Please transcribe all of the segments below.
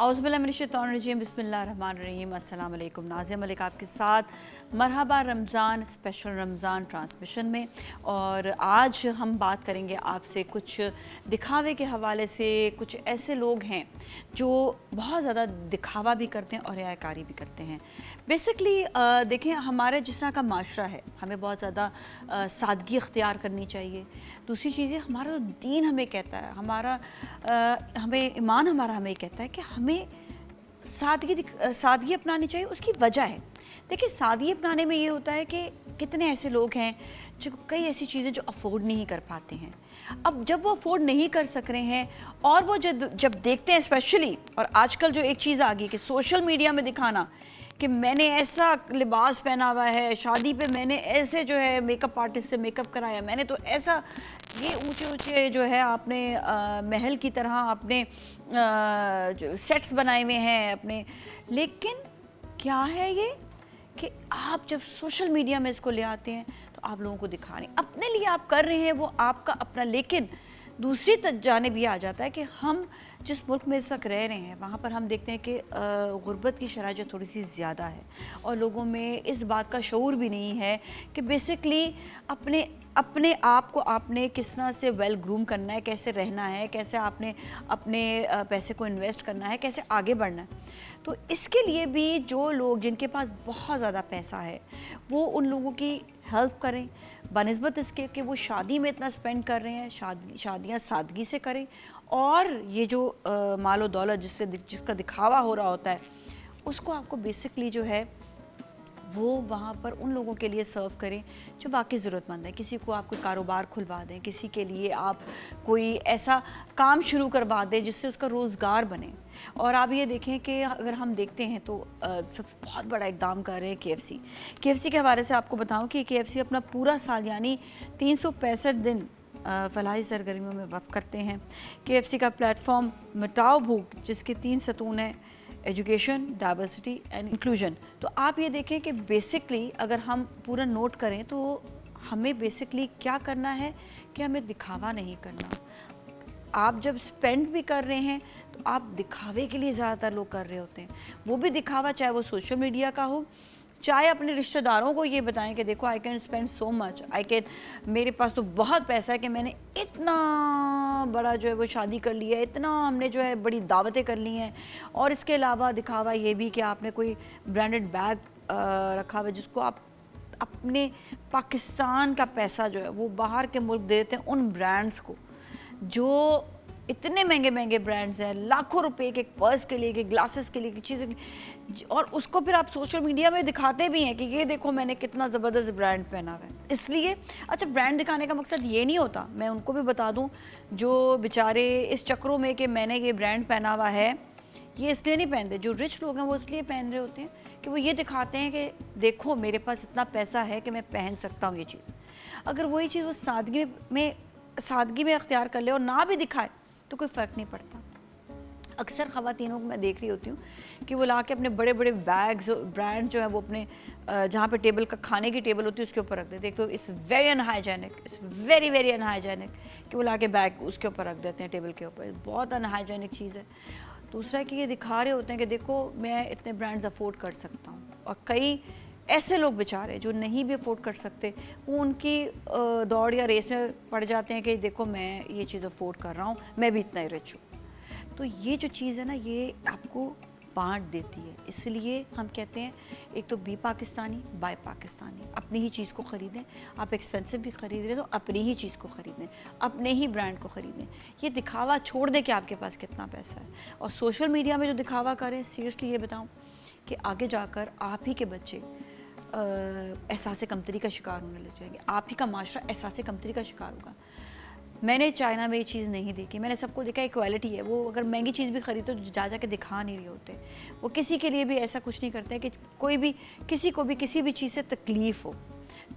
औज़ुबिल्लाहिमिनश्शैतानिर्रजीम बिस्मिल्लाहिर्रहमानिर्रहीम। अस्सलाम वालेकुम। नाज़िया मलिक आपके साथ मरहबा रमज़ान स्पेशल रमज़ान ट्रांसमिशन में। और आज हम बात करेंगे आपसे कुछ दिखावे के हवाले से। कुछ ऐसे लोग हैं जो बहुत ज़्यादा दिखावा भी करते हैं और रियाकारी भी करते हैं। बेसिकली देखें, हमारे जिस तरह का माशरा है, हमें बहुत ज़्यादा सादगी इख्तियार करनी चाहिए। दूसरी चीज़ें, हमारा तो दीन हमें कहता है, हमें ईमान हमारा हमें कहता है कि हमें सादगी अपनानी चाहिए। उसकी वजह है, देखिए, सादगी अपनाने में ये होता है कि कितने ऐसे लोग हैं जो कई ऐसी चीज़ें जो अफोर्ड नहीं कर पाते हैं। अब जब वो अफोर्ड नहीं कर सक रहे हैं और वो जब देखते हैं स्पेशली, और आजकल जो एक चीज़ आ गई कि सोशल मीडिया में दिखाना कि मैंने ऐसा लिबास पहना हुआ है, शादी पे मैंने ऐसे जो है मेकअप आर्टिस्ट से मेकअप कराया, मैंने तो ऐसा, ये ऊंचे ऊंचे जो है आपने महल की तरह आपने जो सेट्स बनाए हुए हैं अपने। लेकिन क्या है ये कि आप जब सोशल मीडिया में इसको ले आते हैं तो आप लोगों को दिखा नहीं, अपने लिए आप कर रहे हैं, वो आपका अपना। लेकिन दूसरी जानिब ये आ जाता है कि हम जिस मुल्क में इस वक्त रह रहे हैं वहाँ पर हम देखते हैं कि गुर्बत की शरह जो थोड़ी सी ज़्यादा है और लोगों में इस बात का शऊर भी नहीं है कि बेसिकली अपने आप को आपने किस तरह से वेल ग्रूम करना है, कैसे रहना है, कैसे आपने अपने पैसे को इन्वेस्ट करना है, कैसे आगे बढ़ना है। तो इसके लिए भी जो लोग जिनके पास बहुत ज़्यादा पैसा है वो उन लोगों की हेल्प करें बनिस्बत इसके कि वो शादी में इतना स्पेंड कर रहे हैं, शादियाँ सादगी से करें। और ये जो मालो दौलत जिसका दिखावा हो रहा होता है उसको आपको बेसिकली जो है वो वहाँ पर उन लोगों के लिए सर्व करें जो वाकई ज़रूरतमंद है। किसी को आप कोई कारोबार खुलवा दें, किसी के लिए आप कोई ऐसा काम शुरू करवा दें जिससे उसका रोज़गार बने। और आप ये देखें कि अगर हम देखते हैं तो सब बहुत बड़ा इक़दाम कर रहे हैं KFC के हवाले से आपको बताऊं कि KFC अपना पूरा साल यानी 365 दिन फलाही सरगर्मियों में वफ़ करते हैं। KFC का प्लेटफॉर्म मिटाओ भूख, जिसके 3 सतून हैं, एजुकेशन, डाइवर्सिटी एंड इंक्लूजन। तो आप ये देखें कि बेसिकली अगर हम पूरा नोट करें तो हमें बेसिकली क्या करना है कि हमें दिखावा नहीं करना। आप जब स्पेंड भी कर रहे हैं तो आप दिखावे के लिए ज़्यादातर लोग कर रहे होते हैं। वो भी दिखावा चाहे वो सोशल मीडिया का हो, चाहे अपने रिश्तेदारों को ये बताएं कि देखो I can spend so much, मेरे पास तो बहुत पैसा है कि मैंने इतना बड़ा जो है वो शादी कर लिया है, इतना हमने जो है बड़ी दावतें कर ली हैं। और इसके अलावा दिखावा ये भी कि आपने कोई ब्रांडेड बैग रखा हुआ है जिसको आप अपने पाकिस्तान का पैसा जो है वो बाहर के मुल्क देते हैं उन ब्रांड्स को जो इतने महंगे महंगे ब्रांड्स हैं, लाखों रुपए के पर्स के लिए, के ग्लासेस के लिए, की चीज़ें, और उसको फिर आप सोशल मीडिया में दिखाते भी हैं कि ये देखो मैंने कितना ज़बरदस्त ब्रांड पहना हुआ है। इसलिए अच्छा, ब्रांड दिखाने का मकसद ये नहीं होता, मैं उनको भी बता दूं जो बेचारे इस चक्रों में कि मैंने ये ब्रांड पहना हुआ है, ये इसलिए नहीं पहनते। जो रिच लोग हैं वो इसलिए पहन रहे होते हैं कि वो ये दिखाते हैं कि देखो मेरे पास इतना पैसा है कि मैं पहन सकता हूँ ये चीज़। अगर वही चीज़ वो सादगी में अख्तियार कर ले और ना भी दिखाए तो कोई फ़र्क नहीं पड़ता। अक्सर ख़वातीनों को मैं देख रही होती हूँ कि वो ला के अपने बड़े बड़े बैग्स ब्रांड जो है वो अपने जहाँ पे टेबल का खाने की टेबल होती है उसके ऊपर रख देते हैं। तो it's very unhygienic, it's very very unhygienic कि वो ला के बैग उसके ऊपर रख देते हैं टेबल के ऊपर। बहुत अनहाइजेनिक चीज़ है। दूसरा है कि ये दिखा रहे होते हैं कि देखो मैं इतने ब्रांड्स अफोर्ड कर सकता हूँ। और कई ऐसे लोग बेचारे जो नहीं भी अफोर्ड कर सकते वो उनकी दौड़ या रेस में पड़ जाते हैं कि देखो मैं ये चीज़ अफोर्ड कर रहा हूँ, मैं भी इतना ही रिच हूँ। तो ये जो चीज़ है ना, ये आपको बांट देती है। इसलिए हम कहते हैं एक तो बी पाकिस्तानी बाय पाकिस्तानी, अपनी ही चीज़ को ख़रीदें। आप एक्सपेंसिव भी ख़रीद रहे तो अपनी ही चीज़ को ख़रीदें, अपने ही ब्रांड को ख़रीदें। ये दिखावा छोड़ दें कि आपके पास कितना पैसा है। और सोशल मीडिया में जो दिखावा करें, सीरियसली ये बताऊँ कि आगे जाकर आप ही के बच्चे एहसास कमतरी का शिकार होने लग जाएंगे, आप ही का माशरा एहसास कमतरी का शिकार होगा। मैंने चाइना में ये चीज़ नहीं देखी, मैंने सबको देखा इक्वालिटी है। वो अगर महंगी चीज़ भी खरीदो तो जा के दिखा नहीं रहे होते। वो किसी के लिए भी ऐसा कुछ नहीं करते कि कोई भी किसी को भी किसी भी चीज़ से तकलीफ़ हो।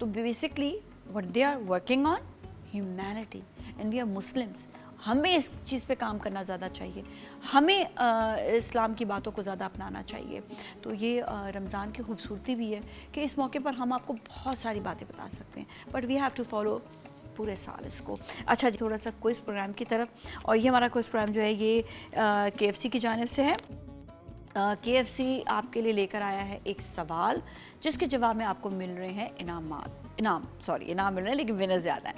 तो basically what they are working on humanity and we are Muslims. हमें इस चीज़ पे काम करना ज़्यादा चाहिए, हमें इस्लाम की बातों को ज़्यादा अपनाना चाहिए। तो ये रमज़ान की खूबसूरती भी है कि इस मौके पर हम आपको बहुत सारी बातें बता सकते हैं, but we have to follow पूरे साल इसको। अच्छा जी, थोड़ा सा क्विज़ प्रोग्राम की तरफ, और ये हमारा क्विज़ प्रोग्राम जो है ये KFC की जानिब से है। KFC आपके लिए लेकर आया है एक सवाल जिसके जवाब में आपको मिल रहे हैं इनाम मिल रहे हैं, लेकिन विनर ज़्यादा है।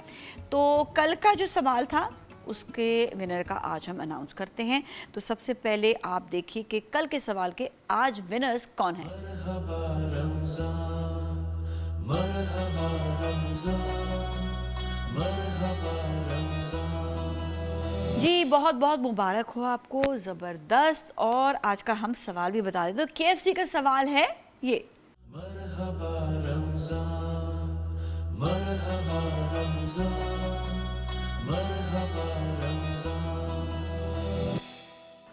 तो कल का जो सवाल था उसके विनर का आज हम अनाउंस करते हैं। तो सबसे पहले आप देखिए कि कल के सवाल के आज विनर्स कौन हैं। जी बहुत बहुत मुबारक हो आपको, ज़बरदस्त। और आज का हम सवाल भी बता दें तो KFC का सवाल है ये।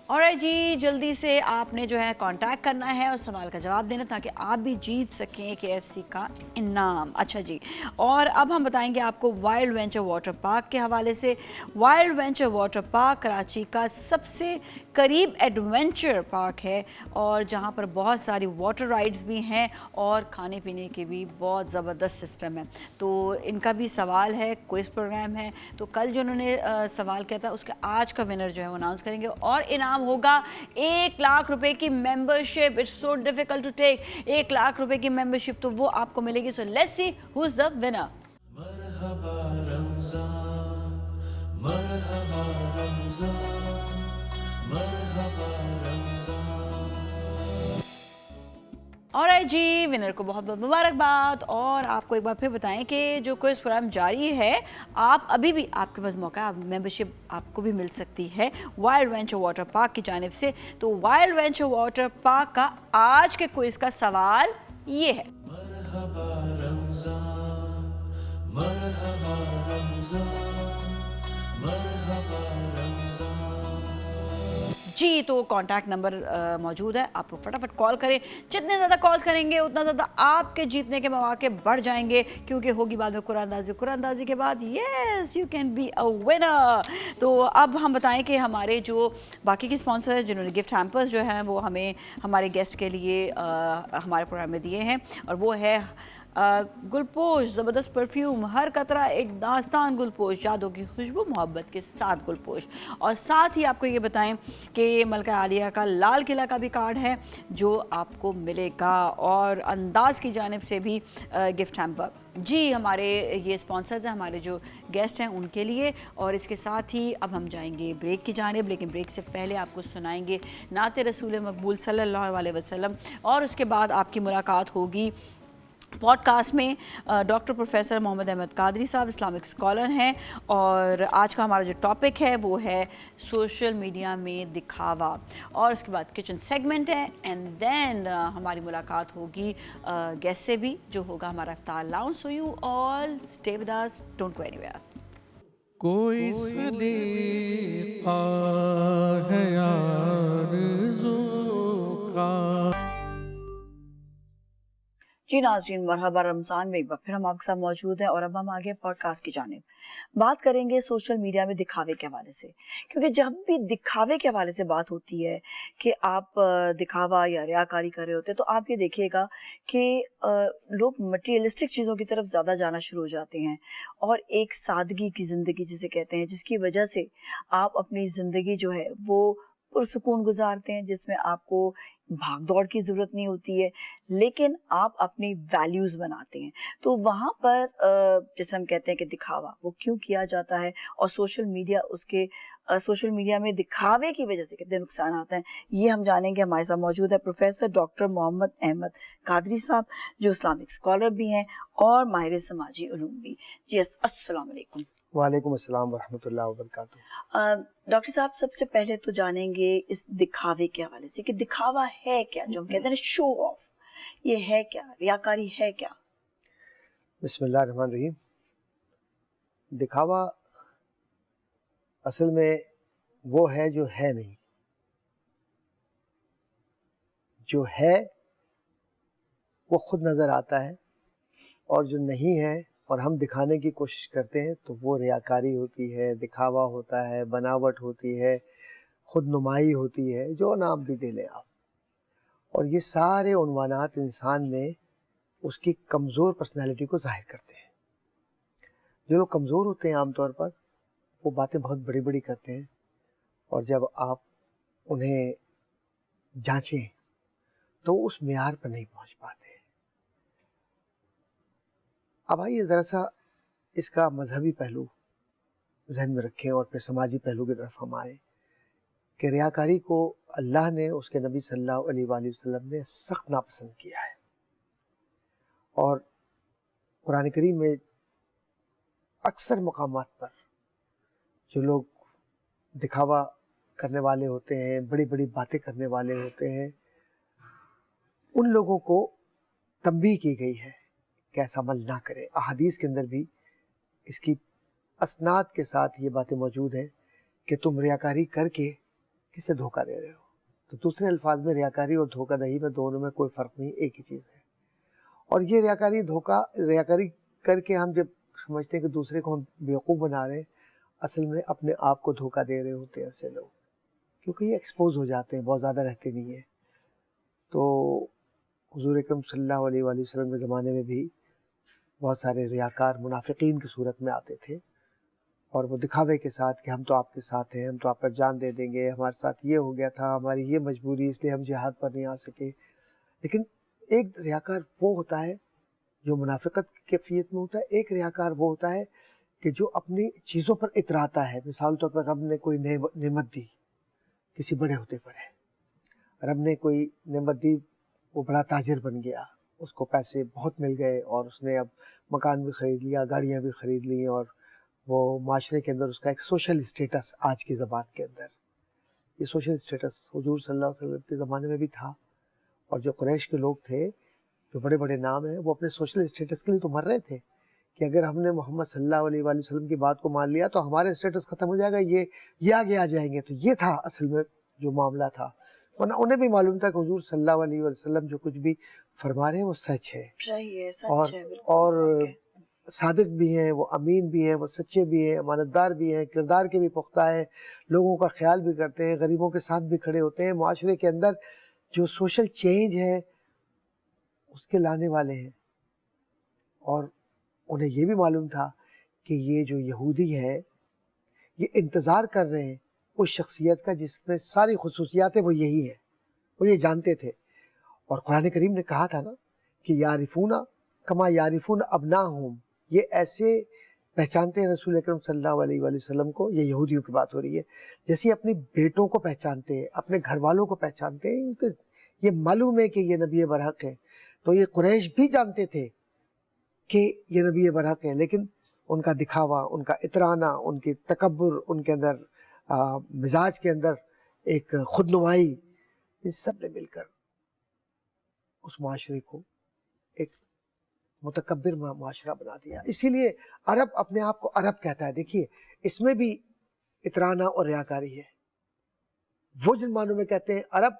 और जी जल्दी से आपने जो है कांटेक्ट करना है और सवाल का जवाब देना ताकि आप भी जीत सकें KFC का इनाम। अच्छा जी, और अब हम बताएंगे आपको वाइल्ड वेंचर वाटर पार्क के हवाले से। Wild venture water park Karachi का सबसे करीब एडवेंचर पार्क है और जहां पर बहुत सारी वाटर राइड्स भी हैं और खाने पीने के भी बहुत ज़बरदस्त सिस्टम है। तो इनका भी सवाल है, क्विज प्रोग्राम है। तो कल जो उन्होंने सवाल किया था उसके आज का विनर जो है वो अनाउंस करेंगे और इनाम होगा 1 लाख रुपए की membership. It's so difficult to take 1 lakh रुपए की मेंबरशिप, तो वो आपको मिलेगी। So let's see who is the winner. मरहबा रमजान, मरहबा रमजान, मरहबा रमजान। और जी विनर को बहुत बहुत मुबारकबाद। और आपको एक बार फिर बताएं कि जो क्विज प्रोग्राम जारी है, आप अभी भी आपके पास मौका है, मेंबरशिप आपको भी मिल सकती है वाइल्ड वेंचर वाटर पार्क की जानिब से। तो वाइल्ड वेंचर वाटर पार्क का आज के क्विज का सवाल ये है। मरहबा रमजान, मरहबा रमजान, मरहबा रमजान। जी तो कांटेक्ट नंबर मौजूद है, आप फटाफट कॉल करें। जितने ज़्यादा कॉल करेंगे उतना ज़्यादा आपके जीतने के मौके बढ़ जाएंगे, क्योंकि होगी बाद में कुरानदाजी के बाद yes you can be a winner. तो अब हम बताएं कि हमारे जो बाकी के स्पॉन्सर हैं जिन्होंने गिफ्ट हैम्पर्स जो हैं वो हमें हमारे गेस्ट के लिए हमारे प्रोग्राम में दिए हैं, और वो है गुलपोश ज़बरदस्त परफ्यूम, हर कतरा एक दास्तान गुलपोश, यादों की खुशबू मोहब्बत के साथ गुलपोश। और साथ ही आपको ये बताएं कि मलका आलिया का लाल किला का भी कार्ड है जो आपको मिलेगा, और अंदाज़ की जानिब से भी गिफ्ट हैम्पर। जी हमारे ये स्पॉन्सर्स हैं, हमारे जो गेस्ट हैं उनके लिए। और इसके साथ ही अब हम जाएंगे ब्रेक की जानिब, लेकिन ब्रेक से पहले आपको सुनाएंगे नाते रसूल मकबूल सल्लल्लाहु अलैहि वसल्लम, और उसके बाद आपकी मुलाकात होगी पॉडकास्ट में डॉक्टर प्रोफेसर मोहम्मद अहमद कादरी साहब, इस्लामिक स्कॉलर हैं। और आज का हमारा जो टॉपिक है वो है सोशल मीडिया में दिखावा, और उसके बाद किचन सेगमेंट है, एंड देन हमारी मुलाकात होगी गेस्ट से भी जो होगा हमारा Iftar lounge. So you all stay with us, don't go anywhere. कोई सदीक़ा है आरज़ू का। जी नाज़रीन, मरहबा रमज़ान में एक बार फिर हम आपके साथ मौजूद हैं, और अब हम आगे पॉडकास्ट की जानिब बात करेंगे सोशल मीडिया में दिखावे के हवाले से। क्योंकि जब भी दिखावे के हवाले से बात होती है कि आप दिखावा या रियाकारी कर रहे होते हैं, तो आप ये देखिएगा कि लोग मटीरियलिस्टिक चीज़ों की तरफ ज़्यादा जाना शुरू हो जाते हैं, और एक सादगी की ज़िंदगी जिसे कहते हैं, जिसकी वजह से आप अपनी ज़िंदगी जो है वो पुरसुकून गुजारते हैं, जिसमें आपको भाग दौड़ की ज़रूरत नहीं होती है, लेकिन आप अपनी वैल्यूज़ बनाते हैं। तो वहाँ पर जैसे हम कहते हैं कि दिखावा वो क्यों किया जाता है, और सोशल मीडिया में दिखावे की वजह से कितने नुकसान आते हैं, ये हम जानेंगे। हमारे साथ मौजूद है प्रोफेसर डॉक्टर मोहम्मद अहमद कादरी साहब, जो इस्लामिक स्कॉलर भी हैं और माहिर समाजी उलूम भी। जी अस्सलाम वालेकुम। वालेकुम अस्सलाम वरहमतुल्लाहि वबरकातुहू। डॉक्टर साहब, सबसे पहले तो जानेंगे इस दिखावे के हवाले से कि दिखावा है क्या, जो हम कहते हैं शो ऑफ, ये है क्या, रियाकारी है क्या? बिस्मिल्लाह रहमान रहीम। दिखावा असल में वो है जो है नहीं, जो है वो खुद नज़र आता है, और जो नहीं है और हम दिखाने की कोशिश करते हैं तो वो रियाकारी होती है, दिखावा होता है, बनावट होती है, खुद नुमाई होती है, जो नाम भी दे लें आप। और ये सारे उन्वानात इंसान में उसकी कमज़ोर पर्सनैलिटी को ज़ाहिर करते हैं। जो लोग कमज़ोर होते हैं आमतौर पर वो बातें बहुत बड़ी बड़ी करते हैं, और जब आप उन्हें जांचें تو اس معیار پر نہیں پہنچ پاتے. اب آئیے ذرا سا اس کا مذہبی پہلو ذہن میں رکھیں اور پھر سماجی پہلو کی طرف ہم آئیں کہ ریاکاری کو اللہ نے اس کے نبی صلی اللہ علیہ وآلہ وسلم نے سخت ناپسند کیا ہے. اور قرآن کریم میں اکثر مقامات پر جو لوگ دکھاوا کرنے والے ہوتے ہیں، بڑی بڑی باتیں کرنے والے ہوتے ہیں، ان لوگوں کو تنبیہ کی گئی ہے کہ ایسا عمل نہ کرے. احادیث کے اندر بھی اس کی اسناد کے ساتھ یہ باتیں موجود ہیں کہ تم ریاکاری کر کے کسے دھوکہ دے رہے ہو. تو دوسرے الفاظ میں ریاکاری اور دھوکہ دہی میں دونوں میں کوئی فرق نہیں، ایک ہی چیز ہے. اور یہ ریاکاری کر کے ہم جب سمجھتے ہیں کہ دوسرے کو ہم بیوقوف بنا رہے ہیں، اصل میں اپنے آپ کو دھوکہ دے رہے ہوتے ہیں ایسے لوگ، کیونکہ یہ ایکسپوز ہو جاتے ہیں، بہت زیادہ رہتے نہیں ہیں. تو حضور اکرم صلی اللہ علیہ وآلہ وسلم کے زمانے میں بھی بہت سارے ریاکار منافقین کی صورت میں آتے تھے اور وہ دکھاوے کے ساتھ کہ ہم تو آپ کے ساتھ ہیں، ہم تو آپ پر جان دے دیں گے، ہمارے ساتھ یہ ہو گیا تھا، ہماری یہ مجبوری اس لیے ہم جہاد پر نہیں آ سکے. لیکن ایک ریاکار وہ ہوتا ہے جو منافقت کی کیفیت میں ہوتا ہے، ایک ریاکار وہ ہوتا ہے کہ جو اپنی چیزوں پر اتراتا ہے. مثال طور پر رب نے کوئی نعمت دی، کسی بڑے ہوتے پر ہے، رب نے کوئی نعمت دی، وہ بڑا تاجر بن گیا، اس کو پیسے بہت مل گئے اور اس نے اب مکان بھی خرید لیا، گاڑیاں بھی خرید لی، اور وہ معاشرے کے اندر اس کا ایک سوشل اسٹیٹس، آج کی زبان کے اندر یہ سوشل اسٹیٹس حضور صلی اللہ علیہ وسلم کے زمانے میں بھی تھا. اور جو قریش کے لوگ تھے، جو بڑے بڑے نام ہیں، وہ اپنے سوشل اسٹیٹس کے لیے تو مر رہے تھے کہ اگر ہم نے محمد صلی اللہ علیہ وآلہ وسلم کی بات کو مان لیا تو ہمارے اسٹیٹس ختم ہو جائے گا، یہ آگے آ جائیں گے. تو یہ تھا اصل میں جو معاملہ تھا. ورنہ انہیں بھی معلوم تھا کہ حضور صلی اللہ علیہ وسلم جو کچھ بھی فرما رہے ہیں وہ سچ ہے، صحیح ہے، اور سچ ہے، بالکل اور واقعی. صادق بھی ہیں، وہ امین بھی ہیں، وہ سچے بھی ہیں، امانت دار بھی ہیں، کردار کے بھی پختہ ہیں، لوگوں کا خیال بھی کرتے ہیں، غریبوں کے ساتھ بھی کھڑے ہوتے ہیں، معاشرے کے اندر جو سوشل چینج ہے اس کے لانے والے ہیں. اور انہیں یہ بھی معلوم تھا کہ یہ جو یہودی ہے یہ انتظار کر رہے ہیں اس شخصیت کا جس میں ساری خصوصیات ہیں، وہ یہی ہے، وہ یہ جانتے تھے. اور قرآن کریم نے کہا تھا نا کہ یعرفون کما یعرفون ابناہم، یہ ایسے پہچانتے ہیں رسول اکرم صلی اللہ علیہ وآلہ وسلم کو. یہ یہودیوں کی بات ہو رہی ہے، جیسے اپنے بیٹوں کو پہچانتے ہیں، اپنے گھر والوں کو پہچانتے ہیں، ان کے یہ معلوم ہے کہ یہ نبی برحق ہے. تو یہ قریش بھی جانتے تھے کہ یہ نبی برحق ہے، لیکن ان کا دکھاوا، ان کا اترانا، ان کی تکبر، ان کے اندر مزاج کے اندر ایک خود نمائی، ان سب نے مل کر اس معاشرے کو ایک متکبر معاشرہ بنا دیا. اسی لیے عرب اپنے آپ کو عرب کہتا ہے. دیکھیے اس میں بھی اترانا اور ریاکاری ہے. وہ جن معنوں میں کہتے ہیں عرب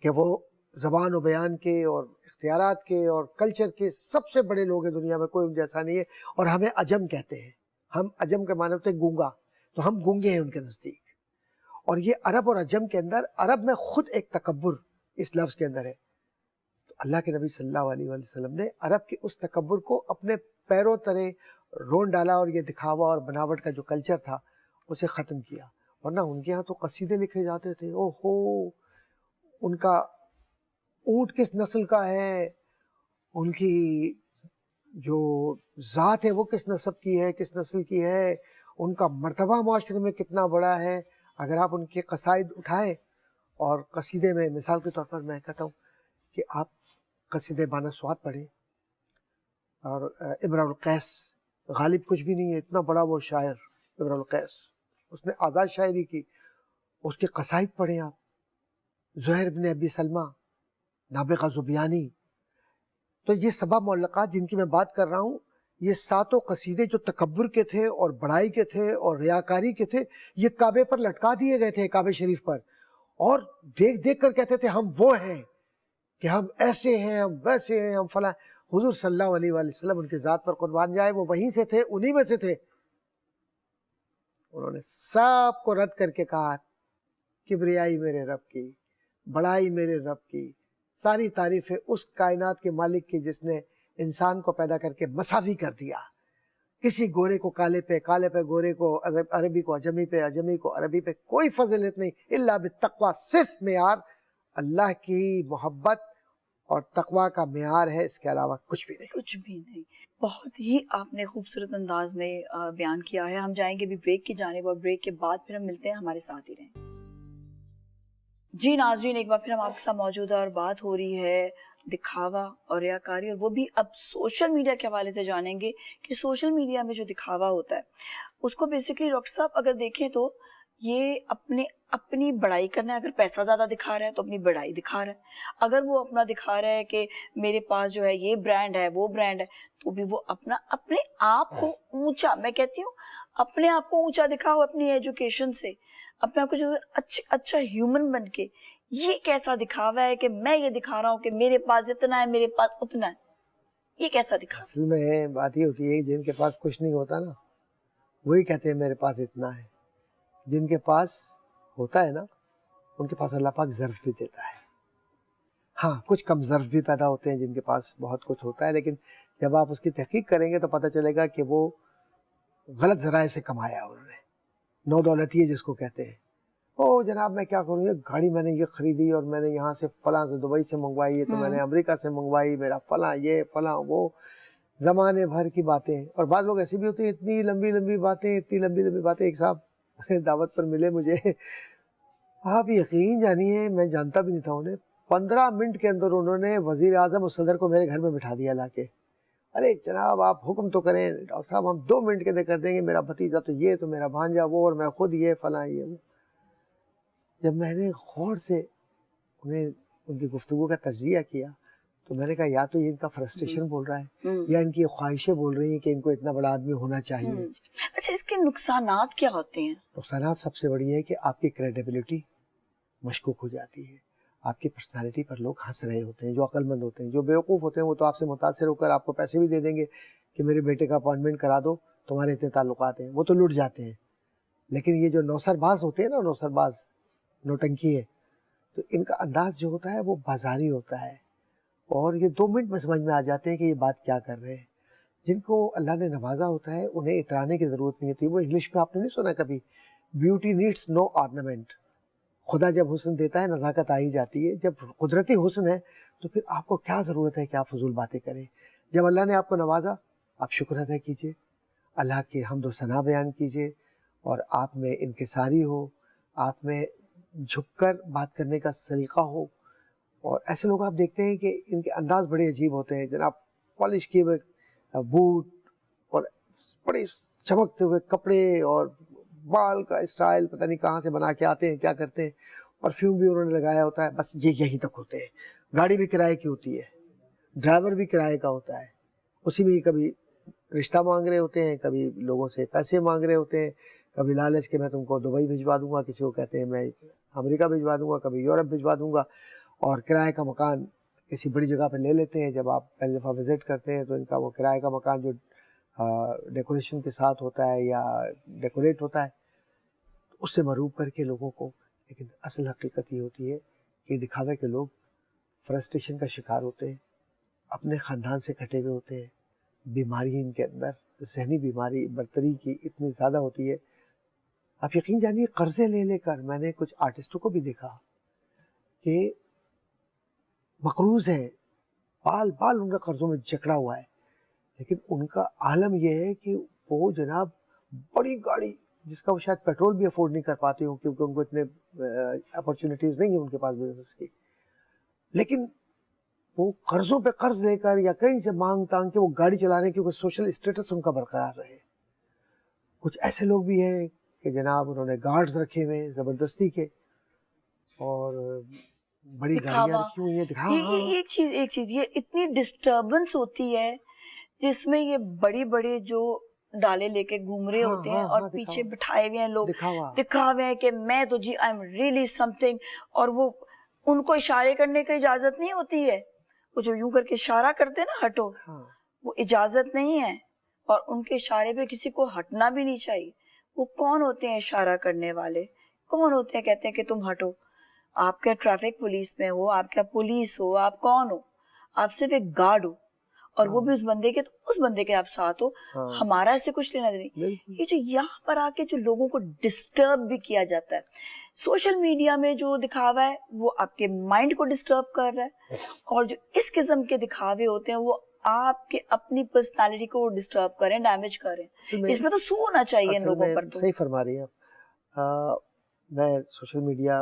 کہ وہ زبان و بیان کے اور اختیارات کے اور کلچر کے سب سے بڑے لوگ ہیں دنیا میں، کوئی ان جیسا نہیں ہے. اور ہمیں عجم کہتے ہیں. ہم عجم کے معنی ہوتے ہیں گونگا، تو ہم گونگے ہیں ان کے نزدیک. اور یہ عرب اور عجم کے اندر، عرب میں خود ایک تکبر اس لفظ کے اندر ہے. تو اللہ کے نبی صلی اللہ علیہ وسلم نے عرب کے اس تکبر کو اپنے پیروں تلے رون ڈالا، اور یہ دکھاوا اور بناوٹ کا جو کلچر تھا اسے ختم کیا. ورنہ ان کے ہاں تو قصیدے لکھے جاتے تھے. او ہو، ان کا اونٹ کس نسل کا ہے، ان کی جو ذات ہے وہ کس نسب کی ہے، کس نسل کی ہے، ان کا مرتبہ معاشرے میں کتنا بڑا ہے. اگر آپ ان کے قصائد اٹھائیں اور قصیدے میں، مثال کے طور پر میں کہتا ہوں کہ آپ قصیدے بانہ سوات پڑھیں، اور امرؤ القیس، غالب کچھ بھی نہیں ہے، اتنا بڑا وہ شاعر امرؤ القیس، اس نے آزاد شاعری کی، اس کے قصائد پڑھیں آپ. زہیر بن ابی سلمہ، نابغہ زبیانی. تو یہ سبا معلقات جن کی میں بات کر رہا ہوں، یہ ساتوں قصیدے جو تکبر کے تھے اور بڑائی کے تھے اور ریاکاری کے تھے، یہ کعبے پر لٹکا دیے گئے تھے، کعبے شریف پر. اور دیکھ دیکھ کر کہتے تھے ہم وہ ہیں، کہ ہم ایسے ہیں، ہم ویسے ہیں، ہم فلاں. حضور صلی اللہ علیہ وآلہ وسلم ان کی ذات پر قربان جائے، وہ وہیں سے تھے، انہی میں سے تھے. انہوں نے سب کو رد کر کے کہا کبریائی میرے رب کی، بڑائی میرے رب کی، ساری تعریفیں اس کائنات کے مالک کی جس نے انسان کو پیدا کر کے مساوی کر دیا. کسی گورے کو کالے پہ، کالے پہ گورے کو، عربی کو عجمی پہ، عجمی کو عربی پہ کوئی فضیلت نہیں، الا بالتقوی. صرف معیار اللہ کی محبت اور تقوی کا معیار ہے، اس کے علاوہ کچھ بھی نہیں. کچھ بھی نہیں. بہت ہی آپ نے خوبصورت انداز میں بیان کیا ہے. ہم جائیں گے بھی بریک کی جانب اور بریک کے بعد پھر ہم ملتے ہیں. ہمارے ساتھ ہی رہیں. جی ناظرین، ایک بار پھر ہم آپ کے ساتھ موجود ہیں اور بات ہو رہی ہے دکھاوا اور ریاکاری، اور وہ بھی اب سوشل میڈیا کے حوالے سے جانیں گے کہ سوشل میڈیا میں جو دکھاوا ہوتا ہے اس کو بیسیکلی ڈاکٹر صاحب اگر دیکھیں تو یہ اپنی بڑائی کرنا ہے. اگر پیسہ زیادہ دکھا رہا ہے تو اپنی بڑائی دکھا رہا ہے. اگر وہ اپنا دکھا رہا ہے کہ میرے پاس جو ہے یہ برانڈ ہے وہ برانڈ ہے، تو بھی وہ اپنے آپ کو اونچا، میں کہتی ہوں اپنے آپ کو اونچا دکھاؤ اپنی ایجوکیشن سے، اپنے آپ کو جو اچھا ہیومن بن کے. یہ کیسا دکھاوا ہے کہ میں یہ دکھا رہا ہوں کہ میرے پاس اتنا ہے، میرے پاس اتنا ہے؟ یہ کیسا دکھاوا؟ اصل میں بات یہ ہوتی ہے کہ جن کے پاس کچھ نہیں ہوتا نا، وہی کہتے ہیں میرے پاس اتنا ہے. جن کے پاس ہوتا ہے نا، ان کے پاس اللہ پاک ظرف بھی دیتا ہے. ہاں، کچھ کم ظرف بھی پیدا ہوتے ہیں جن کے پاس بہت کچھ ہوتا ہے، لیکن جب آپ اس کی تحقیق کریں گے تو پتہ چلے گا کہ وہ غلط ذرائع سے کمایا انہوں نے. نو دولتی جس کو کہتے ہیں. او جناب میں کیا کروں، یہ گاڑی میں نے یہ خریدی اور میں نے یہاں سے فلاں سے دبئی سے منگوائی، یہ تو میں نے امریکہ سے منگوائی، میرا فلاں یہ فلاں وہ، زمانے بھر کی باتیں. اور بعض لوگ ایسے بھی ہوتے ہیں اتنی لمبی لمبی باتیں. ایک صاحب دعوت پر ملے مجھے، آپ یقین جانیے میں جانتا بھی نہیں تھا انہیں، 15 منٹ کے اندر انہوں نے وزیر اعظم اور صدر کو میرے گھر میں بٹھا دیا لا کے. ارے جناب آپ حکم تو کریں ڈاکٹر صاحب، ہم 2 منٹ کے اندر کر دیں گے، میرا بھتیجا تو یہ، تو میرا بھانجا وہ، اور میں خود یہ فلاں یہ وہ. جب میں نے غور سے انہیں ان کی گفتگو کا تجزیہ کیا تو میں نے کہا یا تو یہ ان کا فرسٹریشن بول رہا ہے یا ان کی خواہشیں بول رہی ہیں کہ ان کو اتنا بڑا آدمی ہونا چاہیے. اچھا، اس کے نقصانات کیا ہوتے ہیں؟ نقصانات سب سے بڑی ہے کہ آپ کی کریڈیبلٹی مشکوک ہو جاتی ہے. آپ کی پرسنالٹی پر لوگ ہنس رہے ہوتے ہیں. جو عقل مند ہوتے ہیں، جو بیوقوف ہوتے ہیں، وہ تو آپ سے متاثر ہو کر آپ کو پیسے بھی دے دیں گے کہ میرے بیٹے کا اپوائنٹمنٹ کرا دو، تمہارے اتنے تعلقات ہیں، وہ تو لٹ جاتے ہیں. لیکن یہ جو نوسر باز ہوتے ہیں نا، نوسر باز نوٹنکی ہے، تو ان کا انداز جو ہوتا ہے وہ بازاری ہوتا ہے، اور یہ 2 منٹ میں سمجھ میں آ جاتے ہیں کہ یہ بات کیا کر رہے ہیں. جن کو اللہ نے نوازا ہوتا ہے انہیں اترانے کی ضرورت نہیں ہوتی. وہ انگلش میں آپ نے نہیں سنا کبھی، بیوٹی نیڈس نو آرنامنٹ. خدا جب حسن دیتا ہے نزاکت آ ہی جاتی ہے. جب قدرتی حسن ہے تو پھر آپ کو کیا ضرورت ہے کہ آپ فضول باتیں کریں. جب اللہ نے آپ کو نوازا، آپ شکر ادا کیجئے، اللہ کے حمد و ثنا بیان کیجئے، اور آپ میں انکساری ہو، آپ میں جھک کر بات کرنے کا سلیقہ ہو. اور ایسے لوگ آپ دیکھتے ہیں کہ ان کے انداز بڑے عجیب ہوتے ہیں جناب، پالش کیے ہوئے بوٹ اور بڑے چمکتے ہوئے کپڑے اور بال کا اسٹائل پتہ نہیں کہاں سے بنا کے آتے ہیں، کیا کرتے ہیں. پرفیوم بھی انہوں نے لگایا ہوتا ہے. بس یہ یہیں تک ہوتے ہیں. گاڑی بھی کرائے کی ہوتی ہے، ڈرائیور بھی کرائے کا ہوتا ہے، اسی میں کبھی رشتہ مانگ رہے ہوتے ہیں، کبھی لوگوں سے پیسے مانگ رہے ہوتے ہیں، کبھی لالچ کے میں تم کو دبئی بھجوا دوں گا، کسی کو کہتے ہیں میں امریکہ بھجوا دوں گا، کبھی یورپ بھجوا دوں گا. اور کرائے کا مکان کسی بڑی جگہ پہ لے لیتے ہیں. جب آپ پہلی دفعہ وزٹ کرتے ہیں تو ان کا وہ کرائے کا مکان جو ڈیکوریشن کے ساتھ ہوتا ہے یا ڈیکوریٹ ہوتا ہے، اس سے مروب کر کے لوگوں کو. لیکن اصل حقیقت یہ ہوتی ہے کہ دکھاوے کے لوگ فرسٹریشن کا شکار ہوتے ہیں، اپنے خاندان سے کٹے ہوئے ہوتے ہیں. بیماری ان کے اندر، ذہنی بیماری برتری کی اتنی زیادہ ہوتی ہے. آپ یقین جانیے قرضے لے لے کر، میں نے کچھ آرٹسٹوں کو بھی دیکھا کہ مقروض ہیں، بال بال ان کا قرضوں میں جکڑا ہوا ہے، لیکن ان کا عالم یہ ہے کہ وہ جناب بڑی گاڑی جس کا وہ شاید پیٹرول بھی افورڈ نہیں کر پاتے ہوں کیونکہ ان کو اتنے اپرچونیٹیز نہیں ہیں ان کے پاس بزنس کی، لیکن وہ قرضوں پہ قرض لے کر یا کہیں سے مانگ تانگ کے وہ گاڑی چلا رہے ہیں کیونکہ سوشل اسٹیٹس ان کا برقرار رہے. کچھ ایسے لوگ بھی ہیں کہ جناب انہوں نے گارڈز رکھے ہوئے ہیں زبردستی کے، اور بڑی گاڑیاں رکھی ہوئی ہیں. ایک چیز یہ اتنی ڈسٹربنس ہوتی ہے جس میں یہ بڑے جو ڈالے لے کے گھوم رہے ہوتے ہیں اور پیچھے بٹھائے ہوئے ہیں لوگ، دکھاوے ہیں کہ میں تو جی I am really something, اور وہ ان کو اشارے کرنے کی اجازت نہیں ہوتی ہے. وہ جو یوں کر کے اشارہ کرتے ہیں نا ہٹو، وہ اجازت نہیں ہے، اور ان کے اشارے پہ کسی کو ہٹنا بھی نہیں چاہیے. وہ کون ہوتے ہیں اشارہ کرنے والے؟ کون ہوتے ہیں کہتے ہیں کہ تم ہٹو؟ آپ کیا ٹریفک پولیس میں ہو، آپ کیا پولیس ہو، آپ کون ہو؟ آپ صرف ایک گارڈ ہو، اور وہ بھی اس بندے کے، تو اس بندے کے آپ ساتھ ہو، ہاں ہمارا اس سے کچھ لینا نہیں. بالکل یہ جو یہاں پر آ کے جو لوگوں کو ڈسٹرب بھی کیا جاتا ہے، سوشل میڈیا میں جو دکھاوا ہے وہ آپ کے مائنڈ کو ڈسٹرب کر رہا ہے، اور جو اس قسم کے دکھاوے ہوتے ہیں وہ آپ کے اپنی پرسنالٹی کو ڈسٹرب کریں، ڈیمیج کریں. اس میں تو سو ہونا چاہیے ان اصل لوگوں میں پر. تو صحیح فرما رہی ہیں آپ. میں سوشل میڈیا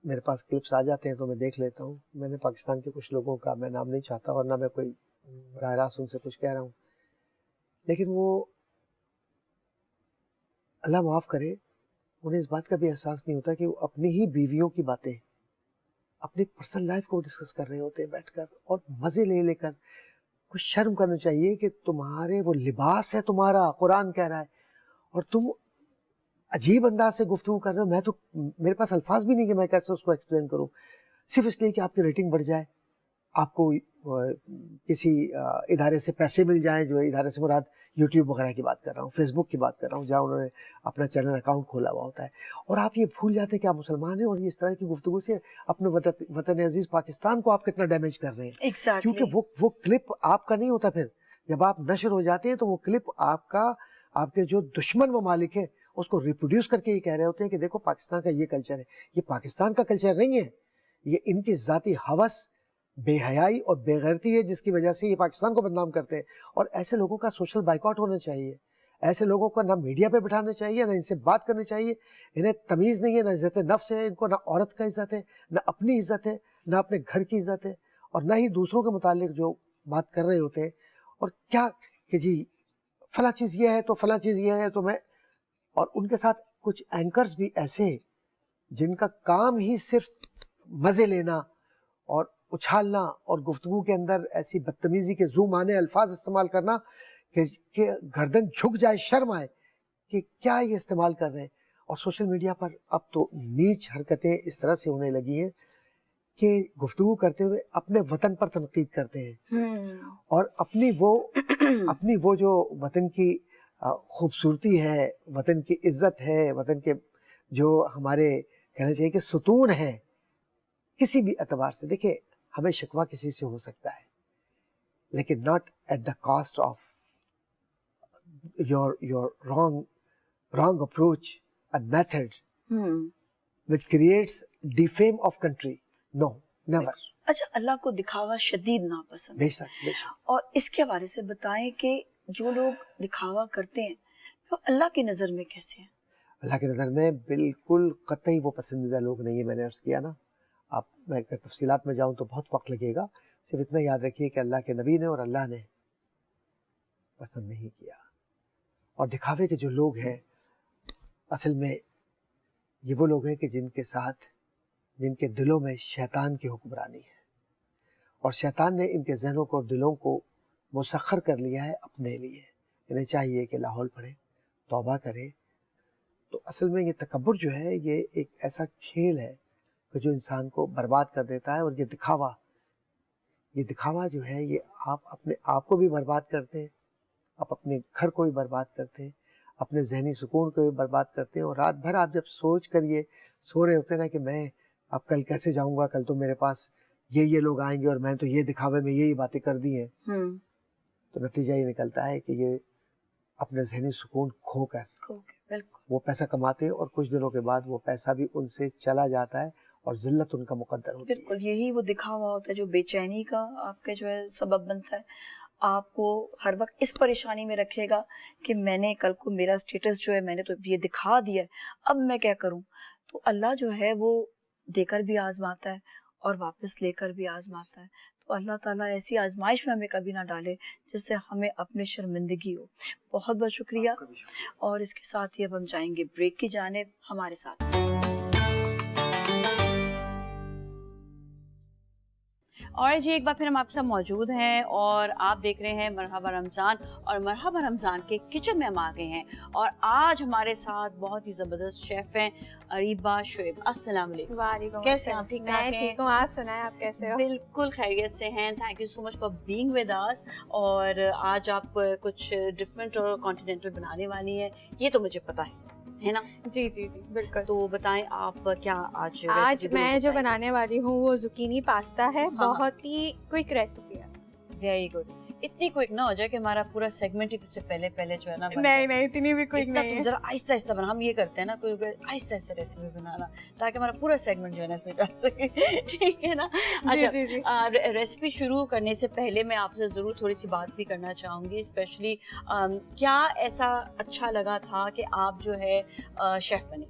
میرے پاس کلپس آ جاتے ہیں تو میں دیکھ لیتا ہوں. میں نے پاکستان کے کچھ لوگوں کا میں نام نہیں چاہتا اور نہ میں کوئی براہ راست ان سے کچھ کہہ رہا ہوں، لیکن وہ اللہ معاف کرے انہیں اس بات کا بھی احساس نہیں ہوتا کہ وہ اپنی ہی بیویوں کی باتیں، اپنی پرسنل لائف کو ڈسکس کر رہے ہوتے ہیں بیٹھ کر اور مزے لے لے کر. کچھ شرم کرنا چاہیے کہ تمہارے وہ لباس ہے تمہارا، قرآن کہہ رہا ہے، اور تم عجیب انداز سے گفتگو کر رہے ہو. میں تو میرے پاس الفاظ بھی نہیں کہ میں کیسے اس کو ایکسپلین کروں، صرف اس لیے کہ آپ کی ریٹنگ بڑھ جائے، آپ کو کسی ادارے سے پیسے مل جائیں. جو ادارے سے مراد یوٹیوب وغیرہ کی بات کر رہا ہوں، فیس بک کی بات کر رہا ہوں، جہاں انہوں نے اپنا چینل اکاؤنٹ کھولا ہوا ہوتا ہے. اور آپ یہ بھول جاتے ہیں کہ آپ مسلمان ہیں، اور اس طرح کی گفتگو سے اپنے وطن عزیز پاکستان کو آپ کتنا ڈیمیج کر رہے ہیں. کیونکہ وہ کلپ آپ کا نہیں ہوتا. پھر جب آپ نشر ہو جاتے ہیں تو وہ کلپ آپ کے جو دشمن ممالک ہیں اس کو ریپروڈیوس کر کے یہ کہہ رہے ہوتے ہیں کہ دیکھو پاکستان کا یہ کلچر ہے. یہ پاکستان کا کلچر نہیں ہے، یہ ان کی ذاتی ہوس، بے حیائی اور بے غیرتی ہے جس کی وجہ سے یہ پاکستان کو بدنام کرتے ہیں. اور ایسے لوگوں کا سوشل بائیکاٹ ہونا چاہیے. ایسے لوگوں کو نہ میڈیا پہ بٹھانا چاہیے، نہ ان سے بات کرنی چاہیے. انہیں تمیز نہیں ہے، نہ عزت نفس ہے ان کو، نہ عورت کا عزت ہے، نہ اپنی عزت ہے، نہ اپنے گھر کی عزت ہے، اور نہ ہی دوسروں کے متعلق جو بات کر رہے ہوتے ہیں. اور کیا کہ جی فلاں چیز یہ ہے تو فلاں چیز یہ ہے تو میں. اور ان کے ساتھ کچھ اینکرز بھی ایسے جن کا کام ہی صرف مزے لینا اور اچھالنا اور گفتگو کے اندر ایسی بدتمیزی کے زو مانے الفاظ استعمال کرنا کہ گردن جھک جائے، شرم آئے کہ کیا یہ استعمال کر رہے ہیں. اور سوشل میڈیا پر اب تو نیچ حرکتیں اس طرح سے ہونے لگی ہیں کہ گفتگو کرتے ہوئے اپنے وطن پر تنقید کرتے ہیں، اور اپنی وہ جو وطن کی خوبصورتی ہے، وطن کی عزت ہے، وطن کے جو ہمارے کہنا چاہیے کہ ستون ہے کسی بھی اعتبار سے. دیکھیں ہمیں شکوہ کسی سے ہو سکتا ہے لیکن not at the cost of your wrong approach and method which creates defame of country. No, never. اچھا، اللہ کو دکھاوا شدید ناپسند بے ہے، شک بے شک. اور اس کے حوالے سے بتائیں کہ جو لوگ دکھاوا کرتے ہیں وہ اللہ کی نظر میں کیسے ہیں؟ اللہ کی نظر میں بالکل قطعی وہ پسندیدہ لوگ نہیں ہیں. میں نے عرض کیا نا، میں اگر تفصیلات میں جاؤں تو بہت وقت لگے گا. صرف اتنا یاد رکھیے کہ اللہ کے نبی نے اور اللہ نے پسند نہیں کیا. اور دکھاوے کے جو لوگ ہیں اصل میں یہ وہ لوگ ہیں کہ جن کے دلوں میں شیطان کی حکمرانی ہے، اور شیطان نے ان کے ذہنوں کو اور دلوں کو مسخر کر لیا ہے اپنے لیے. انہیں چاہیے کہ لاہور پڑھیں، توبہ کریں. تو اصل میں یہ تکبر جو ہے یہ ایک ایسا کھیل ہے کہ جو انسان کو برباد کر دیتا ہے. اور یہ دکھاوا جو ہے یہ آپ اپنے آپ کو بھی برباد کرتے ہیں، آپ اپنے گھر کو بھی برباد کرتے ہیں، اپنے ذہنی سکون کو بھی برباد کرتے ہیں. اور رات بھر آپ جب سوچ کر یہ سو رہے ہوتے ہیں نا کہ میں اب کل کیسے جاؤں گا، کل تو میرے پاس یہ لوگ آئیں گے اور میں تو یہ دکھاوے میں یہی باتیں کر دی ہیں، تو نتیجہ یہ نکلتا ہے کہ یہ اپنے ذہنی سکون کھو کر وہ پیسہ کماتے ہیں، اور کچھ دنوں کے بعد وہ پیسہ بھی ان سے چلا جاتا ہے اور ذلت ان کا مقدر ہوتی ہے. بالکل یہی وہ دکھاوا ہوتا ہے جو بے چینی کا آپ کے جو ہے سبب بنتا ہے. آپ کو ہر وقت اس پریشانی میں رکھے گا کہ میں نے کل کو میرا سٹیٹس جو ہے میں نے تو یہ دکھا دیا ہے، اب میں کیا کروں. تو اللہ جو ہے وہ دے کر بھی آزماتا ہے اور واپس لے کر بھی آزماتا ہے. تو اللہ تعالیٰ ایسی آزمائش میں ہمیں کبھی نہ ڈالے جس سے ہمیں اپنے شرمندگی ہو. بہت بہت شکریہ. اور اس کے ساتھ ہی اب ہم جائیں گے بریک کی جانب. ہمارے ساتھ اور جی ایک بار پھر ہم آپ کے ساتھ موجود ہیں اور آپ دیکھ رہے ہیں مرحبا رمضان. اور مرحبا رمضان کے کچن میں ہم آ گئے ہیں اور آج ہمارے ساتھ بہت ہی زبردست شیف ہیں اریبہ شعیب. السلام علیکم. وعلیکم. کیسے ہیں آپ؟ ٹھیک ٹھاک ہیں؟ میں ٹھیک ہوں، آپ سنائیں آپ کیسے ہو؟ بالکل خیریت سے ہیں. Thank you so much for being with us. اور آج آپ کچھ ڈفرینٹ اور کانٹیننٹل بنانے والی ہیں، یہ تو مجھے پتا ہے نا؟ جی جی جی بالکل. تو بتائیں آپ کیا آج میں جو بنانے والی ہوں وہ زوکینی پاستا ہے. بہت ہی کوئک ریسیپی ہے. Very good. इतनी क्विक ना हो जाए कि हमारा पूरा सेगमेंट ही से पहले जो है ना बन नहीं जाए। नहीं इतनी भी क्विक इतना नहीं तुम है। जरा आहिस्ता आहिस्ता बना, हम ये करते हैं ना, कोई आहिस्ता आहिस्ता रेसिपी बनाना ताकि हमारा पूरा सेगमेंट जो है ना इसमें जा सके। ठीक है ना? अच्छा, जी जी। रेसिपी शुरू करने से पहले मैं आपसे ज़रूर थोड़ी सी बात भी करना चाहूँगी, स्पेशली क्या ऐसा अच्छा लगा था कि आप जो है शेफ़ बने?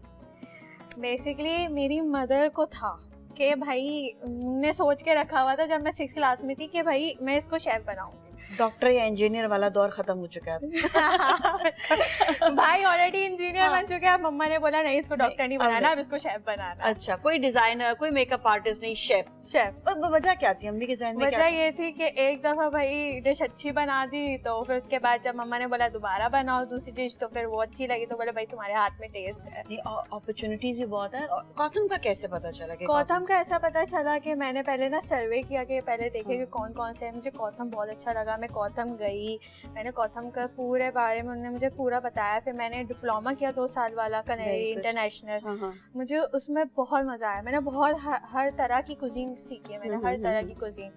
बेसिकली मेरी मदर को था कि भाई ने सोच के रखा हुआ था जब मैं 6th क्लास में थी कि भाई मैं इसको शेफ बनाऊंगी। डॉक्टर या इंजीनियर वाला दौर खत्म हो चुका है। भाई ऑलरेडी इंजीनियर बन चुके हैं, मम्मा ने बोला नहीं इसको डॉक्टर नहीं अब बनाना, अब इसको शेफ बनाना। अच्छा, कोई डिजाइनर, कोई मेकअप आर्टिस्ट नहीं, शेफ। शेफ वजह क्या थी? हमने के ज़हन में क्या वजह था? ये थी कि एक दफा भाई डिश अच्छी बना दी तो फिर उसके बाद जब मम्मा ने बोला दोबारा बनाओ दूसरी डिश तो फिर वो अच्छी लगी तो बोले भाई तुम्हारे हाथ में टेस्ट है। नहीं, अपॉर्चुनिटीज भी बहुत है। गौतम का कैसे पता चला कि गौतम का ऐसा पता चला कि मैंने पहले ना सर्वे किया कि पहले देखे कि कौन कौन से है, मुझे गौतम बहुत अच्छा लगा, मैं गौतम गई, मैंने गौतम का पूरे बारे में उन्होंने मुझे पूरा बताया। फिर मैंने डिप्लोमा किया 2 साल वाला कनेरी इंटरनेशनल, हाँ हाँ। मुझे उसमें बहुत मजा आया। मैंने बहुत हर तरह की कुजीन सीखी है, मैंने हर तरह की कुजीन।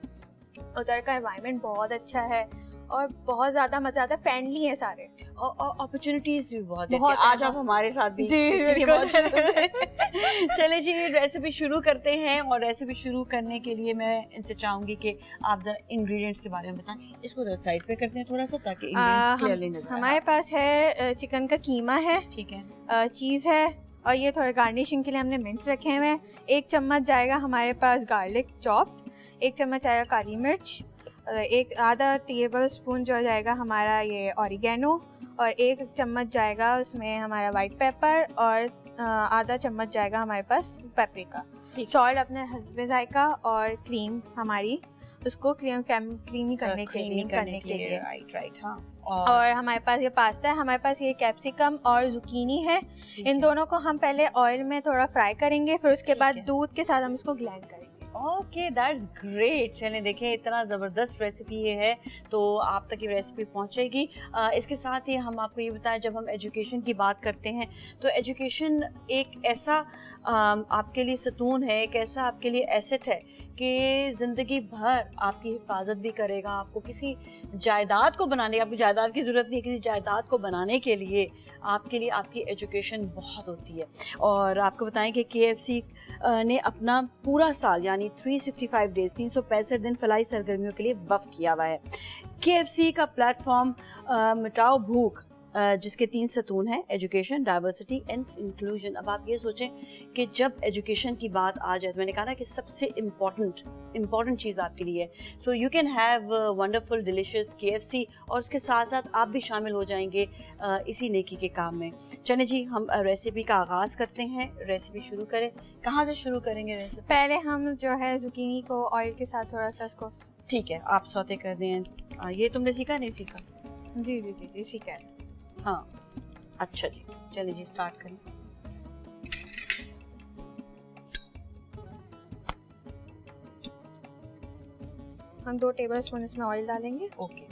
उधर का एनवायरनमेंट बहुत अच्छा है और बहुत ज्यादा मजा आता है, फ्रेंडली है सारे और अपॉर्चुनिटीज भी बहुत बहुत है। है, आज आप हमारे साथ भी जी, इसीलिए बिल्कुल। मौजूद हैं। चले जी, रेसिपी शुरू करते हैं और रेसिपी शुरू करने के लिए मैं इनसे चाहूंगी कि आप जरा इंग्रेडिएंट्स के बारे में बताएं। इसको साइड पे करते हैं थोड़ा सा ताकि इंग्रेडिएंट्स क्लियरली नजर आए। हमारे पास है चिकन का कीमा है, ठीक है, चीज़ है और ये थोड़े गार्निशिंग के लिए हमने मिंट्स रखे हुए हैं। 1 चम्मच जाएगा हमारे पास गार्लिक चॉप्ड, 1 चम्मच आएगा काली मिर्च, एक आधा टेबल स्पून जो जाएगा हमारा ये ऑरिगेनो और 1 चम्मच जाएगा उसमें हमारा वाइट पेपर और आधा चम्मच जाएगा हमारे पास पेपरिका। सॉल्ट अपने हस्बे जायका और क्रीम हमारी उसको क्रीमी करने के लिए राइट हाँ। और हमारे पास ये पास्ता है, हमारे पास ये कैप्सिकम और जुकीनी है। इन दोनों को हम पहले ऑयल में थोड़ा फ्राई करेंगे, फिर उसके ठीक बाद है। दूध के साथ हम इसको ग्लैंड करेंगे। Okay, that's great. चलिए देखें, इतना ज़बरदस्त रेसिपी ये है तो आप तक ये रेसिपी पहुंचेगी। इसके साथ ही हम आपको ये बताएं, जब हम एजुकेशन की बात करते हैं तो एजुकेशन एक ऐसा आपके लिए सतून है, एक ऐसा आपके लिए एसेट है कि ज़िंदगी भर आपकी हिफाजत भी करेगा। आपको किसी जायदाद को बनाने, आपकी जायदाद की ज़रूरत नहीं है, किसी जायदाद को बनाने के लिए आपके लिए आपकी एजुकेशन बहुत होती है। और आपको बताएं कि KFC ने अपना पूरा साल यानी 365 डेज 365 दिन फलाई सरगर्मियों के लिए वक्फ किया हुआ है। KFC का प्लेटफॉर्म मिटाओ भूख, जिसके 3 सतून हैं, एजुकेशन, डाइवर्सिटी एंड इंक्लूजन। अब आप ये सोचें कि जब एजुकेशन की बात आ जाए तो मैंने कहा ना कि सबसे इम्पॉर्टेंट चीज़ आपके लिए है। So you can have wonderful delicious KFC और उसके साथ साथ आप भी शामिल हो जाएंगे इसी नेकी के काम में। चलें जी, हम रेसिपी का आगाज़ करते हैं। रेसिपी शुरू करें, कहाँ से शुरू करेंगे रेसिपी? पहले हम जो है जुकीनी को ऑयल के साथ थोड़ा सा इसको, ठीक है, आप सौते कर दें। ये तुमने सीखा नहीं सीखा? जी जी जी जी ठीक है। हाँ, अच्छा जी, चलिए जी स्टार्ट करें। हम 2 टेबल स्पून इसमें ऑयल डालेंगे। Okay,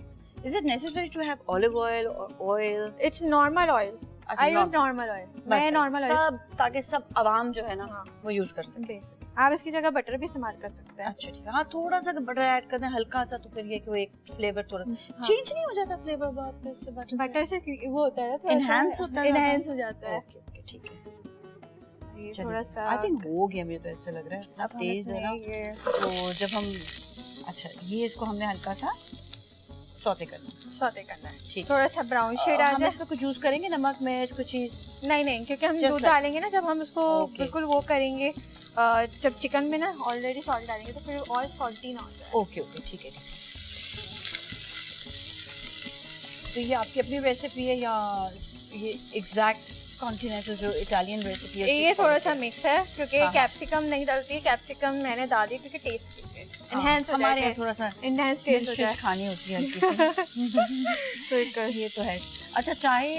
is it necessary to have olive oil और oil? It's normal oil, I use normal oil, मैं नॉर्मल ऑयल सब, ताकि सब आवाम जो है ना हाँ। वो यूज कर सके। आप इसकी जगह बटर भी इस्तेमाल कर सकते हैं। अच्छा ठीक है, हाँ थोड़ा सा बटर ऐड कर दें हल्का सा, तो फिर ये कि वो एक फ्लेवर थोड़ा चेंज नहीं हो जाता फ्लेवर बाद में इससे बटर से वो होता है ना, Enhance होता है, एनहांस हो जाता है। ओके ओके ठीक है। ये थोड़ा सा आई थिंक हो गया, मुझे तो ऐसे लग रहा है इतना हम तेज है ना। इसमें तो जब हम, अच्छा ये इसको हमने हल्का सा सौते करना सौते करना है, ठीक। थोड़ा सा ब्राउन शेड आ हम जाए। इसमें कुछ यूज करेंगे, नमक मिर्च कुछ चीज? नहीं नहीं, क्योंकि हम Just दूध like- डालेंगे ना, जब हम उसको Okay. बिल्कुल वो करेंगे, जब चिकन में ना ऑलरेडी सॉल्ट डालेंगे तो फिर और सॉल्टी ना हो जाए। ओके ओके ठीक है। तो ये आपकी अपनी रेसिपी है या ये एग्जैक्ट कॉन्टिनेंटल जो इटालियन रेसिपी है? ये थोड़ा सा मिक्स है क्योंकि हाँ। कैप्सिकम नहीं डालती है, कैप्सिकम मैंने डाल दी क्योंकि टेस्ट एनहांस हो हमारे यहाँ जाए, थोड़ा सा एनहांस टेस्ट हो जाए। खानी होती है हल्की सी। ये तो है। अच्छा चाय,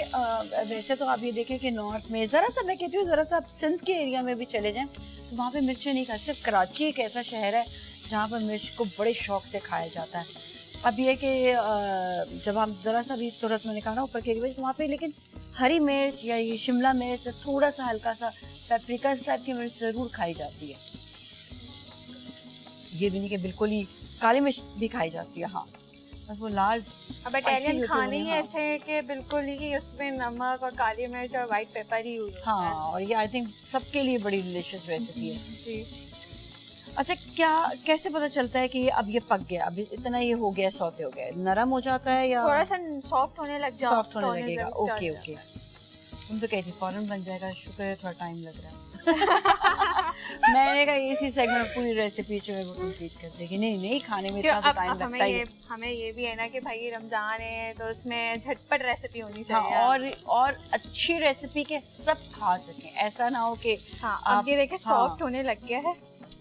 वैसे तो आप ये देखें कि नॉर्थ में ज़रा सा, मैं कहती हूँ ज़रा सा आप सिंध के एरिया में भी चले जाएं तो वहाँ पे मिर्चें नहीं खाते। सिर्फ कराची एक ऐसा शहर है जहाँ पर मिर्च को बड़े शौक से खाया जाता है। अब ये कि जब हम ज़रा सा भी तुरंत मैंने कहा ना ऊपर के एरिया, तो वहाँ पे लेकिन हरी मिर्च या ये शिमला मिर्च, थोड़ा सा हल्का सा पेपरिका टाइप की मिर्च ज़रूर खाई जाती है। ये भी नहीं कि बिल्कुल ही काली मिर्च भी खाई जाती है। हाँ, बस वो लाल अब इटालियन खाने ही ऐसे हैं कि बिल्कुल ही उसमें नमक और काली मिर्च और वाइट पेपर ही यूज होता है। हाँ, और ये आई थिंक सबके लिए बड़ी डिलीशियस रेसिपी है। जी। अच्छा, कैसे पता चलता है कि अब ये पक गया, अब इतना ये हो गया, सौते हो गया, नरम हो जाता है या थोड़ा सा सॉफ्ट होने लग जाओ, सॉफ्ट होने लगेगा? ओके ओके, तुम तो कहती फौरन बन जाएगा, शुक्र है थोड़ा टाइम लग रहा है। मैंने कहा इसी सेगमेंट में पूरी रेसिपी जो है वो कंप्लीट कर देगी। नहीं खाने में इतना टाइम लगता ही है। हमें ये भी है ना कि भाई रमजान है तो उसमें झटपट रेसिपी होनी चाहिए। हाँ, और अच्छी रेसिपी के सब खा सकें, ऐसा ना हो कि हाँ, अब ये देखें सॉफ्ट होने लग गया है।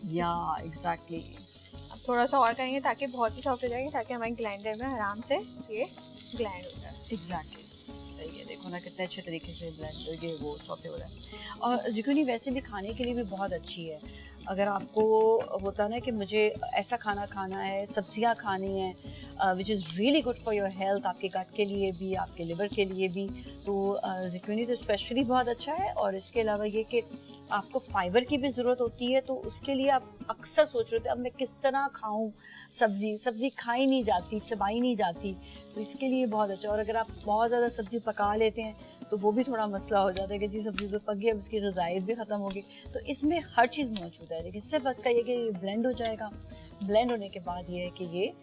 या एग्जैक्टली, अब थोड़ा सा और करेंगे ताकि बहुत ही सॉफ्ट हो जाएगी, ताकि हमारे ग्राइंडर में आराम से ये ग्राइंड हो जाए। एग्जैक्टली सही है, देखो ना कितने अच्छे तरीके से ब्लेंड हो गए, वो सौते हो रहा है। और ज़ुकीनी वैसे भी खाने के लिए भी बहुत अच्छी है। अगर आपको होता ना कि मुझे ऐसा खाना खाना है, सब्जियां खानी है which is really good for your health, आपके गट के लिए भी, आपके लिवर के लिए भी, तो ज़ुकीनी तो स्पेशली बहुत अच्छा है। और इसके अलावा ये कि आपको फाइबर की भी ज़रूरत होती है, तो उसके लिए आप अक्सर सोच रहे थे अब मैं किस तरह खाऊं, सब्ज़ी खाई नहीं जाती, चबाई नहीं जाती, तो इसके लिए बहुत अच्छा। और अगर आप बहुत ज़्यादा सब्ज़ी पका लेते हैं तो वो भी थोड़ा मसला हो जाता है कि जी सब्ज़ी तो पक गई, अब उसकी ग़िज़ायत भी ख़त्म होगी। तो इसमें हर चीज़ मौजूद है, लेकिन सिर्फ बस का ये कि ये ब्लेंड हो जाएगा। ब्लेंड होने के बाद ये है कि ये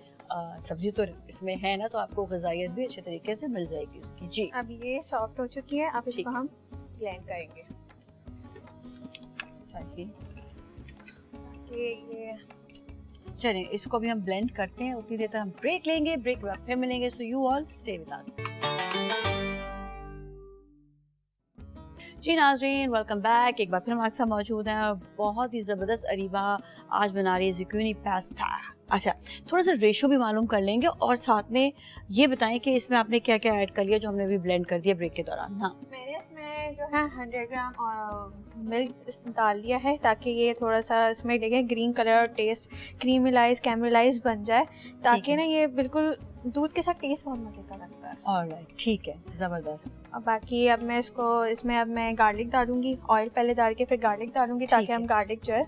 सब्ज़ी तो इसमें है ना, तो आपको ग़िज़ायत भी अच्छे तरीके से मिल जाएगी उसकी। जी, अब ये सॉफ्ट हो चुकी है, अब इसको हम ब्लेंड करेंगे। सही, ये चलिए इसको भी हम ब्लेंड करते हैं, उतनी देर तक हम ब्रेक लेंगे, ब्रेक के बाद फिर मिलेंगे। So you all stay with us. जी नाज़रीन, वेलकम बैक। एक बार फिर हमारे साथ मौजूद हैं बहुत ही ज़बरदस्त अरीबा, आज बना रही है ज़ुकीनी पास्ता। अच्छा, थोड़ा सा रेशो भी मालूम कर लेंगे और साथ में ये बताएं कि इसमें आपने क्या क्या ऐड कर लिया जो हमने अभी ब्लेंड कर दिया ब्रेक के दौरान। हाँ, मैंने इसमें जो है 100 ग्राम मिल्क डाल दिया है, ताकि ये थोड़ा सा इसमें देखें ग्रीन कलर और टेस्ट क्रीमलाइज कैमरलाइज बन जाए, ताकि ना ये बिल्कुल दूध के साथ टेस्ट बहुत मजे का लगता है। ऑलराइट, ठीक है, ज़बरदस्त। और बाकी अब मैं इसमें अब मैं गार्लिक डालूंगी, ऑयल पहले डाल के फिर गार्लिक डालूंगी, ताकि हम गार्लिक जो है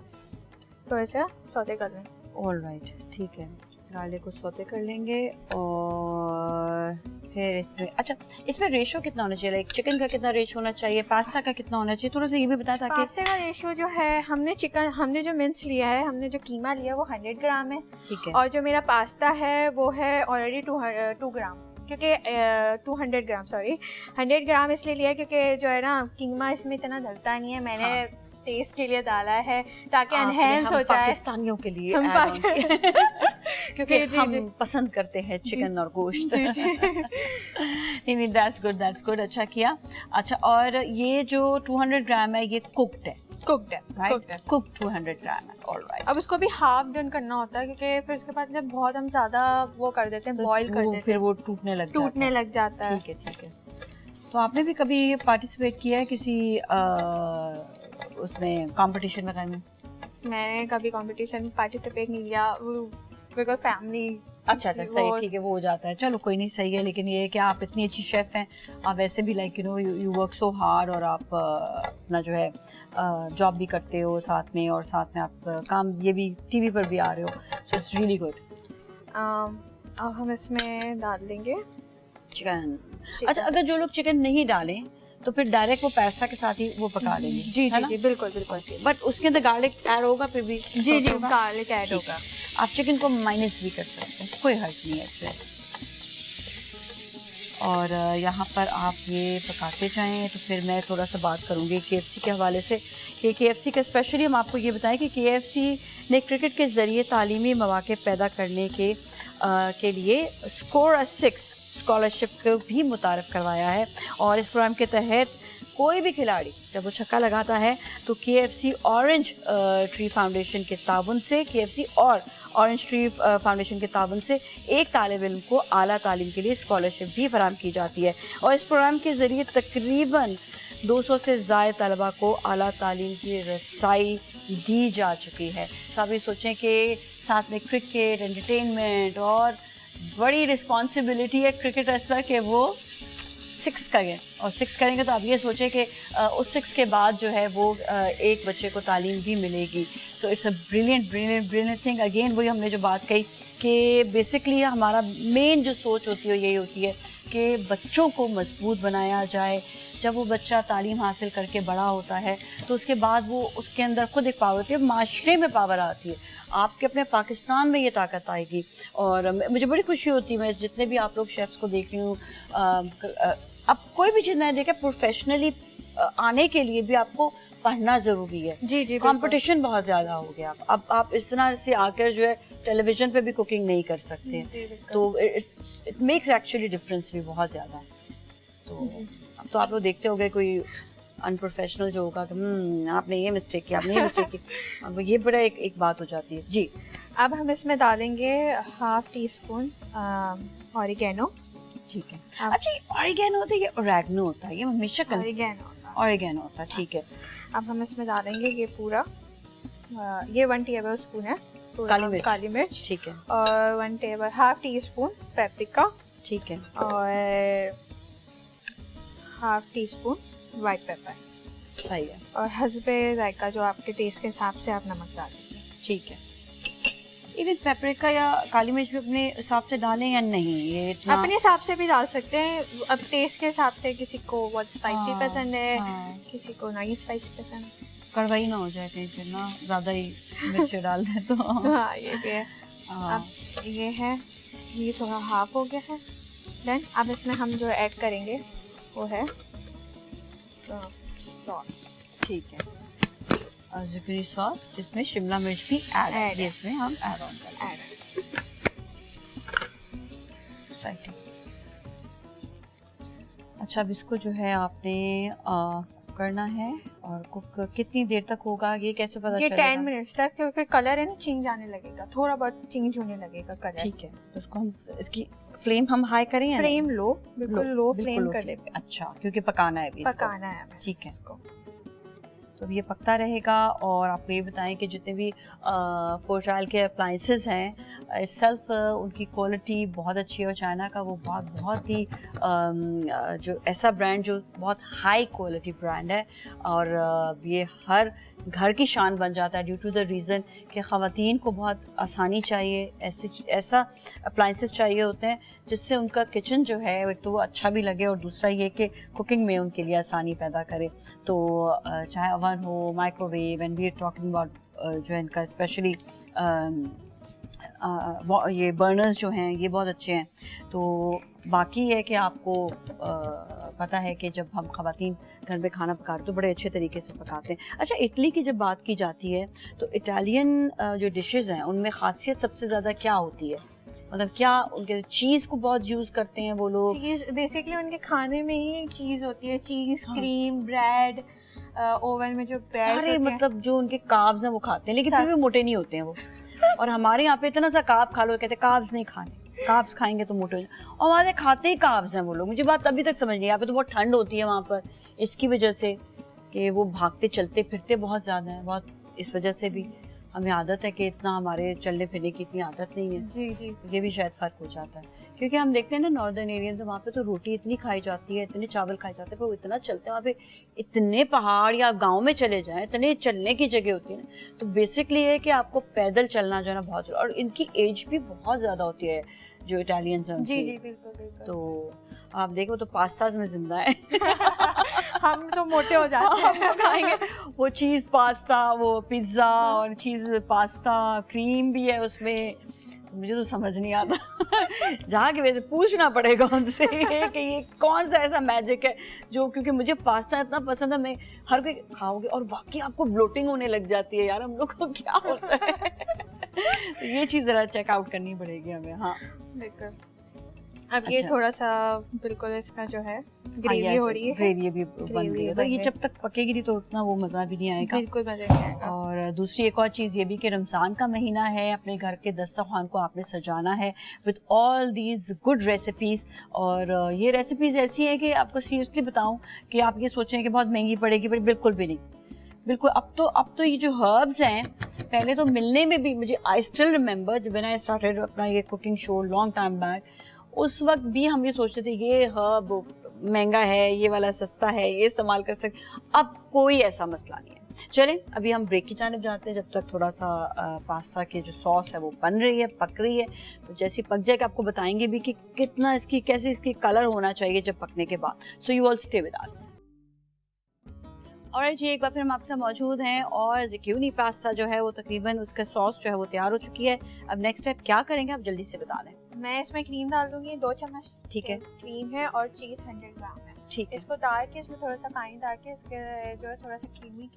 थोड़ा सा सौते कर लें। ऑलराइट, ठीक है, गार्लिक को सौते कर लेंगे। और फिर इसमें अच्छा, इसमें रेशो कितना होना चाहिए, लाइक चिकन का कितना रेशो होना चाहिए, पास्ता का कितना होना चाहिए, थोड़ा सा ये भी बताएं ताकि। पास्ता का रेशो जो है, हमने जो मिन्स लिया है, हमने जो कीमा लिया है वो 100 ग्राम है। ठीक है, और जो मेरा पास्ता है वो है ऑलरेडी 2 ग्राम, क्योंकि 200 ग्राम, सॉरी 100 ग्राम इसलिए लिया है क्योंकि जो है ना कीमा इसमें इतना डलता नहीं है, मैंने टेस्ट के लिए डाला है ताकि एनहेंस हो जाए। पाकिस्तानियों के लिए हम क्योंकि जी, हम जी। पसंद करते हैं चिकन और गोश्त। जी जी नहीं, दैट्स गुड, अच्छा किया। अच्छा, और ये जो 200 ग्राम है ये कुक्ड है, कुक्ड है, राइट? कुक्ड 200 ग्राम है, ऑलराइट। अब उसको भी हाफ डन करना होता है, क्योंकि फिर उसके बाद जब बहुत हम ज्यादा वो कर देते हैं, बॉईल कर देते फिर हैं, वो टूटने लग जाता है। ठीक है। तो आपने भी कभी पार्टिसिपेट किया है किसी उसमें कंपटीशन वगैरह में? मैंने कभी कंपटीशन में पार्टिसिपेट नहीं किया, बिकॉज़ फैमिली। अच्छा, सही, ठीक है, वो हो जाता है, चलो कोई नहीं, सही है। लेकिन ये है कि आप इतनी अच्छी शेफ़ हैं, आप वैसे भी like you work so hard, और आप अपना जो है जॉब भी करते हो साथ में, और साथ में आप काम ये भी टीवी पर भी आ रहे हो, सो इट्स रियली गुड। अब हम इसमें डाल देंगे चिकन। अच्छा, अगर जो लोग चिकन नहीं डालें तो फिर डायरेक्ट वो पास्ता के साथ ही वो पका लेंगे? जी, बिल्कुल। बट उसके अंदर गार्लिक ऐड होगा फिर भी? जी, गार्लिक ऐड होगा। आप चिकन को माइनस भी कर सकते हैं, कोई हर्ज नहीं है इससे। और यहाँ पर आप ये पकाते जाएं, तो फिर मैं थोड़ा सा बात करूँगी KFC के हवाले से कि KFC का स्पेशली हम आपको ये बताएं कि KFC ने क्रिकेट के ज़रिए तालीमी मौक़े पैदा करने के लिए स्कोर 6 स्कॉलरशिप को भी मुतारफ़ करवाया है। और इस प्रोग्राम के तहत कोई भी खिलाड़ी जब वो छक्का लगाता है तो KFC ऑरेंज ट्री फाउंडेशन के ताउन से एक तालिब इल्म को आला तालीम के लिए स्कॉलरशिप भी फराहम की जाती है। और इस प्रोग्राम के ज़रिए तकरीबन 200 से ज़ायद तलबा को आला तालीम की रसाई दी जा चुकी है। तो आप ये सोचें कि साथ में क्रिकेट, एंटरटेनमेंट और बड़ी रिस्पॉन्सिबिलिटी है क्रिकेटर्स पर कि वो 6 करें और 6 करेंगे तो आप ये सोचें कि उस 6 के बाद जो है वो एक बच्चे को तालीम भी मिलेगी. So it's a brilliant thing. Again वही हमने जो बात कही कि बेसिकली हमारा मेन जो सोच होती है यही होती है कि बच्चों को मजबूत बनाया जाए. जब वो बच्चा तालीम हासिल करके बड़ा होता है तो उसके बाद वो उसके अंदर खुद एक पावर होती है, माशरे में पावर आती है. आपके अपने पाकिस्तान में ये ताकत आएगी. और मुझे बड़ी खुशी होती है, मैं जितने भी आप लोग शेफ्स को देख रही हूँ, अब कोई भी चीज़ मैंने देखा प्रोफेशनली आने के लिए भी आपको पढ़ना ज़रूरी है. जी कंपटीशन बहुत ज़्यादा हो गया. अब आप इस तरह से आकर जो है टेलीविज़न पे भी कुकिंग नहीं कर सकते. तो इट मेक्स एक्चुअली डिफरेंस भी बहुत ज़्यादा. तो आप लोग देखते होंगे कोई अनप्रोफेशनल जो होगा कि आपने ये मिस्टेक किया, आपने ये मिस्टेक की. अब ये बड़ा एक बात हो जाती है. जी, अब हम इसमें डालेंगे 1/2 टीस्पून ऑरिगेनो. ठीक है. अच्छा, ये ऑरिगेनो होता है, ये ओरेगनो होता है, ये हमेशा ऑरिगेनो होता है. ठीक है. अब हम इसमें डालेंगे ये पूरा, ये 1 टेबल स्पून है काली मिर्च. ठीक है. और 1/2 टीस्पून पेपरिका. ठीक है. और 1/2 टीस्पून वाइट पेपर. सही है. और हस्बे जायका, जो आपके टेस्ट के हिसाब से आप नमक डाल दीजिए. ठीक है. इवन पेपरिका या काली मिर्च भी अपने हिसाब से डालें या नहीं? ये अपने हिसाब से भी डाल सकते हैं. अब टेस्ट के हिसाब से किसी को बहुत स्पाइसी पसंद है, किसी को नहीं स्पाइसी पसंद. कड़वाई ना हो जाए कहीं फिर ना ज़्यादा ही मिर्च डाल दें तो. हाँ, ये भी है. अब ये है, ये थोड़ा हाफ हो गया है. देन अब इसमें हम जो ऐड करेंगे वो है सॉस. ठीक है. ज़िकरी सॉस, जिसमें शिमला मिर्च भी ऐड है, इसमें हम ऐड ऑन करेंगे. सही. अच्छा, अब इसको जो है आपने करना है. और कुक कितनी देर तक होगा, ये कैसे पता चलेगा? ये 10 मिनट्स तक, क्योंकि कलर है ना चेंज आने लगेगा, थोड़ा बहुत चेंज होने लगेगा कलर. ठीक है. तो उसको हम, इसकी फ्लेम हम हाई करें या फ्लेम लो? बिल्कुल लो फ्लेम कर ले. अच्छा, क्योंकि पकाना है. ठीक है. तो ये पकता रहेगा. और आपको ये बताएं कि जितने भी फोर्टाइल के अप्लाइंसेस हैं इटसेल्फ उनकी क्वालिटी बहुत अच्छी है. और चाइना का वो बहुत ही जो ऐसा ब्रांड जो बहुत हाई क्वालिटी ब्रांड है. और ये हर घर की शान बन जाता है ड्यू टू द रीज़न कि ख़वातीन को बहुत आसानी चाहिए, ऐसा अप्लाइंसेस चाहिए होते हैं जिससे उनका किचन जो है एक तो वो अच्छा भी लगे और दूसरा ये कि कुकिंग में उनके लिए आसानी पैदा करे. तो चाहे ओवन हो, microwave, and we are talking about जो है इनका स्पेशली ये बर्नर्स जो हैं ये बहुत अच्छे हैं. तो बाकी है कि आपको पता है कि जब हम ख़वातीन घर में खाना पकाते तो बड़े अच्छे तरीके से पकाते हैं. अच्छा, इटली की जब बात की जाती है तो इटालियन जो डिशेज़ हैं उनमें ख़ासियत सबसे ज़्यादा क्या होती है? मतलब क्या उनके चीज़ को बहुत यूज़ करते हैं वो लोग? चीज़ बेसिकली उनके खाने में ही चीज़ होती है. चीज़, क्रीम, ब्रेड, ओवन में जो ब्रेड सारे मतलब जो उनके कार्ब्स हैं वो खाते हैं, लेकिन फिर भी मोटे नहीं होते हैं वो. और हमारे यहाँ पे इतना सा कार्ब खा लो, कहते हैं कार्ब्स नहीं खाने, कार्ब्स खाएंगे तो मोटे हो जाए. और वहाँ खाते ही कार्ब्स हैं वो लोग. मुझे बात अभी तक समझ नहीं. यहाँ पे तो बहुत ठंड होती है वहाँ पर, इसकी वजह से कि वो भागते चलते फिरते बहुत ज़्यादा है. बहुत इस वजह से भी हमें आदत है कि इतना हमारे चलने फिरने की इतनी आदत नहीं है. जी जी. तो ये भी शायद फ़र्क हो जाता है क्योंकि हम देखते हैं ना नॉर्दर्न एरिया तो वहाँ पे तो रोटी इतनी खाई जाती है, इतने चावल खाए जाते हैं, पर वो इतना चलते हैं वहाँ पे. इतने पहाड़ या गांव में चले जाएं इतने चलने की जगह होती है ना. तो बेसिकली ये कि आपको पैदल चलना जो है ना बहुत. और इनकी एज भी बहुत ज़्यादा होती है जो इटालियंस हैं. जी जी बिल्कुल बिल्कुल. तो आप देखो तो पास्ताज में जिंदा है. हम तो मोटे हो जाते हैं. हम खाएंगे वो चीज़ पास्ता, वो पिज़्ज़ा और चीज़ पास्ता, क्रीम भी है उसमें. मुझे तो समझ नहीं आता. जहाँ की वजह से पूछना पड़ेगा उनसे कि ये कौन सा ऐसा मैजिक है जो, क्योंकि मुझे पास्ता इतना पसंद है, मैं हर कोई खाओगे और बाकी आपको ब्लोटिंग होने लग जाती है. यार हम लोग को क्या होता है? तो ये चीज़ ज़रा चेकआउट करनी पड़ेगी हमें. हाँ बिल्कुल. अब ये थोड़ा सा बिल्कुल इसका जो है ग्रेवी हो रही है, ग्रेवी भी बन रही है. तो ये जब तक पकेगी नहीं तो उतना वो मज़ा भी नहीं आएगा. बिल्कुल मज़ा नहीं आएगा. और दूसरी एक और चीज़ ये भी कि रमज़ान का महीना है, अपने घर के दस्तरखान को आपने सजाना है with all these good recipes. और ये रेसिपीज़ ऐसी हैं कि आपको सीरियसली बताऊँ कि आप ये सोचें कि बहुत महंगी पड़ेगी, पर बिल्कुल भी नहीं. बिल्कुल. अब तो ये जो हर्ब्स हैं पहले तो मिलने में भी, मुझे आई स्टिल रिमेंबर जब मैंने स्टार्टेड अपना ये cooking show long time back, उस वक्त भी हम ये सोचते थे ये हर्ब महंगा है, ये वाला सस्ता है, ये इस्तेमाल कर सकते, अब कोई ऐसा मसला नहीं है। चलें अभी हम ब्रेक की जानिब जाते हैं, जब तक थोड़ा सा पास्ता की जो सॉस है वो बन रही है, पक रही है। तो जैसे पक जाएगा आपको बताएंगे भी कि कितना इसकी, कैसे इसकी कलर होना चाहिए जब पकने के बाद। सो यू ऑल स्टे विद अस। और जी एक बार फिर हम आपसे मौजूद हैं और ज़ुकीनी पास्ता जो है वो तकरीबन उसका सॉस जो है वो तैयार हो चुकी है। अब नेक्स्ट स्टेप क्या करेंगे आप जल्दी से बता दें। मैं इसमें क्रीम डाल दूंगी 2 चम्मच। ठीक है, क्रीम है और चीज़ 100 ग्राम है। ठीक है, इसको डाल के इसमें थोड़ा सा पानी डाल के इसके जो है थोड़ा सा क्रीमी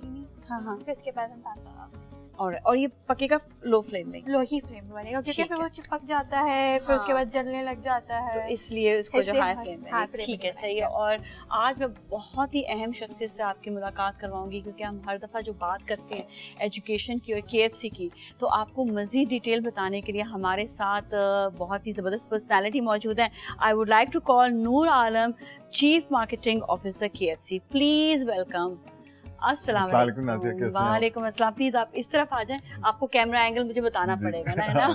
हाँ हाँ, फिर इसके बाद हम पास्ता डाल देंगे। और ये पकेगा लो फ्लेम में, लो ही फ्लेम में बनेगा क्योंकि ठीक फिर है। वो चिपक जाता है, फिर उसके हाँ। बाद जलने लग जाता है, तो इसलिए उसको जो इसलिए हाई हाँ, फ्लेम में, हाई फ्लेम ठीक में है, सही है। और आज मैं बहुत ही अहम शख्सियत से आपकी मुलाकात करवाऊंगी क्योंकि हम हर दफ़ा जो बात करते हैं एजुकेशन की और KFC की, तो आपको मज़ीद डिटेल बताने के लिए हमारे साथ बहुत ही ज़बरदस्त पर्सनैलिटी मौजूद है। I would like to call Noor Alam, chief marketing officer KFC। Please welcome. अस्सलाम वालेकुम। नाज़िया, कैसे हैं आप? वालेकुम अस्सलाम। प्लीज़ आप इस तरफ आ जाएं, आपको कैमरा एंगल मुझे बताना पड़ेगा ना, है ना।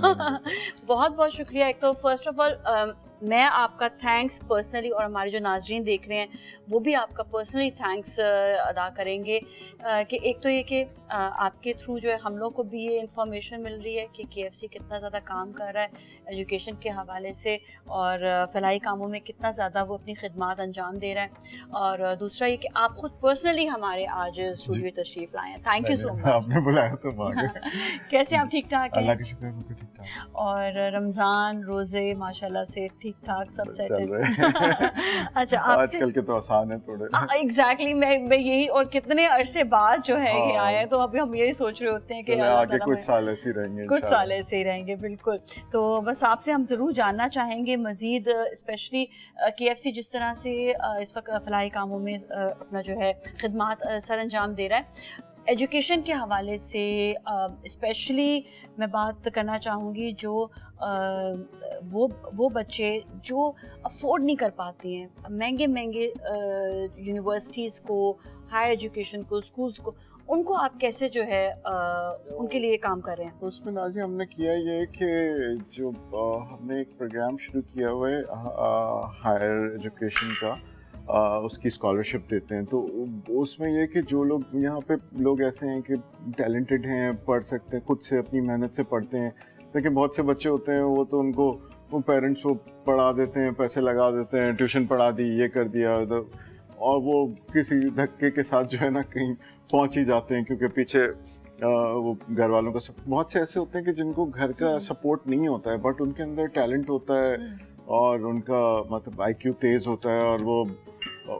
बहुत बहुत शुक्रिया। एक तो फर्स्ट ऑफ ऑल मैं आपका थैंक्स पर्सनली, और हमारे जो नाजरीन देख रहे हैं वो भी आपका पर्सनली थैंक्स अदा करेंगे कि एक तो ये कि आपके थ्रू जो है हम लोग को भी ये इन्फॉर्मेशन मिल रही है कि KFC कितना ज़्यादा काम कर रहा है एजुकेशन के हवाले से और फलाही कामों में कितना ज़्यादा वो अपनी खिदमत अंजाम दे रहा है। और दूसरा ये कि आप खुद पर्सनली हमारे आज स्टूडियो तशरीफ़ लाए हैं, थैंक यू सो मच। आपने बुलाया तो कैसे आप ठीक ठाक अल्लाह हैं? का शुक्र है, बिल्कुल ठीक ठाक और रमज़ान रोज़े माशाल्लाह से ठीक ठाक सब सेट चल है। रहे हैं। अच्छा आपसे आजकल के तो आसान है थोड़े। एग्जैक्टली मैं यही, और कितने अरसे बाद जो है ये हाँ। आए हैं, तो अभी हम यही सोच रहे होते हैं कि चले, अल्लाह आगे ताला कुछ हमें- साल ऐसे ही रहेंगे कुछ इंशाल्लाह। साल ऐसे ही रहेंगे, बिल्कुल। तो बस आपसे हम ज़रूर जानना चाहेंगे मज़ीद, स्पेशली KFC जिस तरह से इस वक्त फलाही कामों में अपना जो है खिदमत सर अंजाम दे रहा है, एजुकेशन के हवाले से स्पेशली मैं बात करना चाहूँगी जो वो बच्चे जो अफोर्ड नहीं कर पाते हैं महंगे महंगे यूनिवर्सिटीज़ को, हायर एजुकेशन को, स्कूल्स को, उनको आप कैसे जो है उनके लिए काम कर रहे हैं? तो उसमें नाज़ी हमने किया ये कि जो हमने एक प्रोग्राम शुरू किया हुआ है हायर एजुकेशन का, उसकी स्कॉलरशिप देते हैं। तो उसमें ये कि जो लोग यहाँ पे लोग ऐसे हैं कि टैलेंटेड हैं, पढ़ सकते हैं, खुद से अपनी मेहनत से पढ़ते हैं, लेकिन बहुत से बच्चे होते हैं वो तो उनको वो पेरेंट्स वो पढ़ा देते हैं, पैसे लगा देते हैं, ट्यूशन पढ़ा दी, ये कर दिया, और वो किसी धक्के के साथ जो है ना कहीं पहुँच ही जाते हैं क्योंकि पीछे वो घर वालों का बहुत से ऐसे होते हैं कि जिनको घर का सपोर्ट नहीं होता है बट उनके अंदर टैलेंट होता है और उनका मतलब IQ तेज़ होता है और वो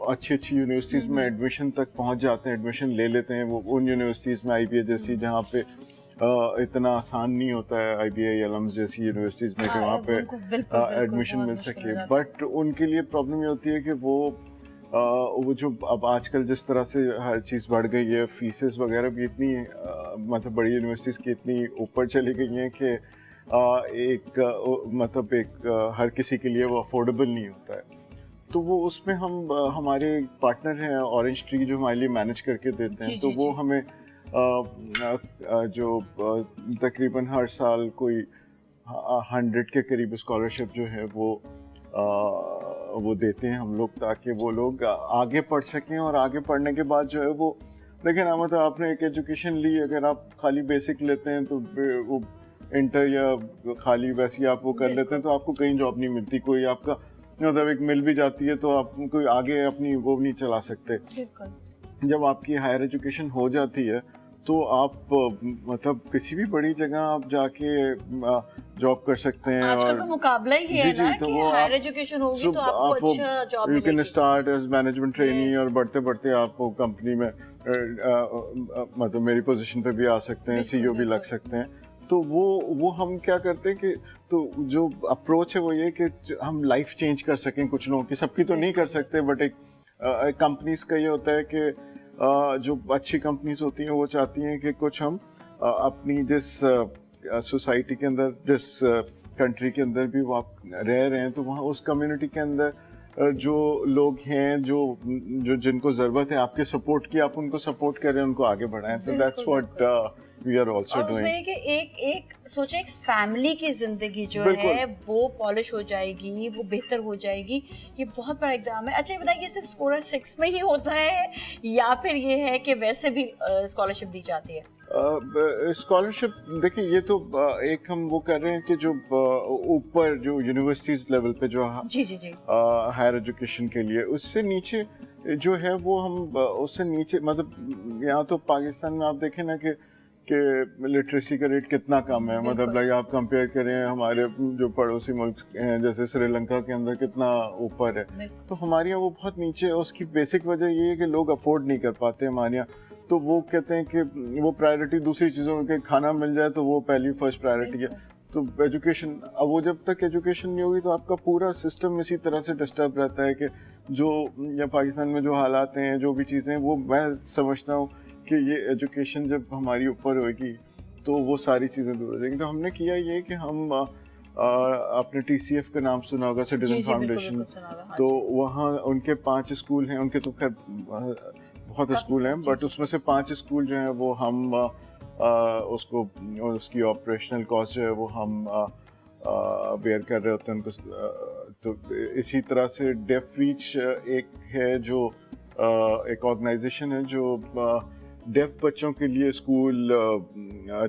अच्छी अच्छी यूनिवर्सिटीज़ में एडमिशन तक पहुंच जाते हैं, एडमिशन ले लेते हैं वो उन यूनिवर्सिटीज़ में, IBA जैसी जहाँ पे इतना आसान नहीं होता है, IBA अलम्स जैसी यूनिवर्सिटीज़ में कि वहाँ पे एडमिशन मिल सके। बट उनके लिए प्रॉब्लम ये होती है कि वो जो अब आजकल जिस तरह से हर चीज़ बढ़ गई है, फीसेस वगैरह भी इतनी मतलब बड़ी यूनिवर्सिटीज़ की इतनी ऊपर चली गई हैं कि हर किसी के लिए वो अफोर्डेबल नहीं होता है। तो वो उसमें हम हमारे पार्टनर हैं ऑरेंज ट्री जो हमारे लिए मैनेज करके देते हैं, तो वो हमें जो तकरीबन हर साल कोई 100 के करीब स्कॉलरशिप जो है वो देते हैं हम लोग, ताकि वो लोग आगे पढ़ सकें। और आगे पढ़ने के बाद जो है वो देखें ना, मतलब आपने एक एजुकेशन ली, अगर आप खाली बेसिक लेते हैं तो वो इंटर या खाली वैसे ही आप वो कर लेते हैं तो आपको कहीं जॉब नहीं मिलती, कोई आपका मतलब एक मिल भी जाती है तो आप कोई आगे अपनी वो नहीं चला सकते। जब आपकी हायर एजुकेशन हो जाती है तो आप मतलब किसी भी बड़ी जगह आप जाके जॉब कर सकते हैं। आजकल तो मुकाबला ही है ना तो कि वो हायर एजुकेशन होगी तो आपको अच्छा जॉब यू कैन मिलेगी। Start as management trainee Yes. और बढ़ते बढ़ते आप वो कंपनी में मतलब मेरी पोजीशन पे भी आ सकते हैं, CEO भी लग सकते हैं। तो वो हम क्या करते हैं कि तो जो अप्रोच है वो ये कि हम लाइफ चेंज कर सकें कुछ लोगों की, सबकी तो नहीं कर सकते बट एक कंपनीज का ये होता है कि जो अच्छी कंपनीज होती हैं वो चाहती हैं कि कुछ हम अपनी जिस सोसाइटी के अंदर, जिस कंट्री के अंदर भी वो आप रह रहे हैं, तो वहाँ उस कम्युनिटी के अंदर जो लोग हैं जो जिनको ज़रूरत है आपके सपोर्ट की, आप उनको सपोर्ट करें, उनको आगे बढ़ाएं। तो that's what we are also और उसमें doing. है कि एक सोचे एक फैमिली की जिंदगी जो बिल्कुल। है वो पॉलिश हो जाएगी, वो बेहतर हो जाएगी, ये बहुत बड़ा इकदाम है। अच्छा ये बताइए, सिर्फ स्कोर 6 में ही होता है या फिर ये है कि वैसे भी स्कॉलरशिप दी जाती है? स्कॉलरशिप देखिए, ये तो एक हम वो कर रहे हैं कि जो ऊपर जो यूनिवर्सिटीज लेवल पे जो जी जी जी हायर एजुकेशन के लिए, उससे नीचे जो है वो हम उससे नीचे, मतलब यहाँ तो पाकिस्तान में आप देखें ना कि लिटरेसी का रेट कितना कम है, मतलब लाइक आप कंपेयर करें हमारे जो पड़ोसी मुल्क हैं जैसे श्रीलंका के अंदर कितना ऊपर है, तो हमारे यहाँ वो बहुत नीचे है। उसकी बेसिक वजह ये है कि लोग अफोर्ड नहीं कर पाते हमारे यहाँ, तो वो कहते हैं कि वो प्रायोरिटी दूसरी चीज़ों के, खाना मिल जाए तो वो पहली फर्स्ट प्रायोरिटी है। तो एजुकेशन, अब वो जब तक एजुकेशन नहीं होगी तो आपका पूरा सिस्टम इसी तरह से डिस्टर्ब रहता है कि जो या पाकिस्तान में जो हालात हैं, जो भी चीज़ें, वो मैं समझता हूँ कि ये एजुकेशन जब हमारी ऊपर होगी तो वो सारी चीज़ें दूर हो जाएंगी। तो हमने किया ये कि हम अपने TCF का नाम सुना होगा, सिटीजन फाउंडेशन, तो वहाँ उनके 5 स्कूल हैं, उनके तो खैर बहुत स्कूल हैं, बट उसमें से 5 स्कूल जो हैं वो हम उसको, उसकी ऑपरेशनल कॉस्ट जो है वो हम बेयर कर रहे होते हैं उनको। तो इसी तरह से डेफ रीच एक है जो एक ऑर्गेनाइजेशन है जो डेफ बच्चों के लिए स्कूल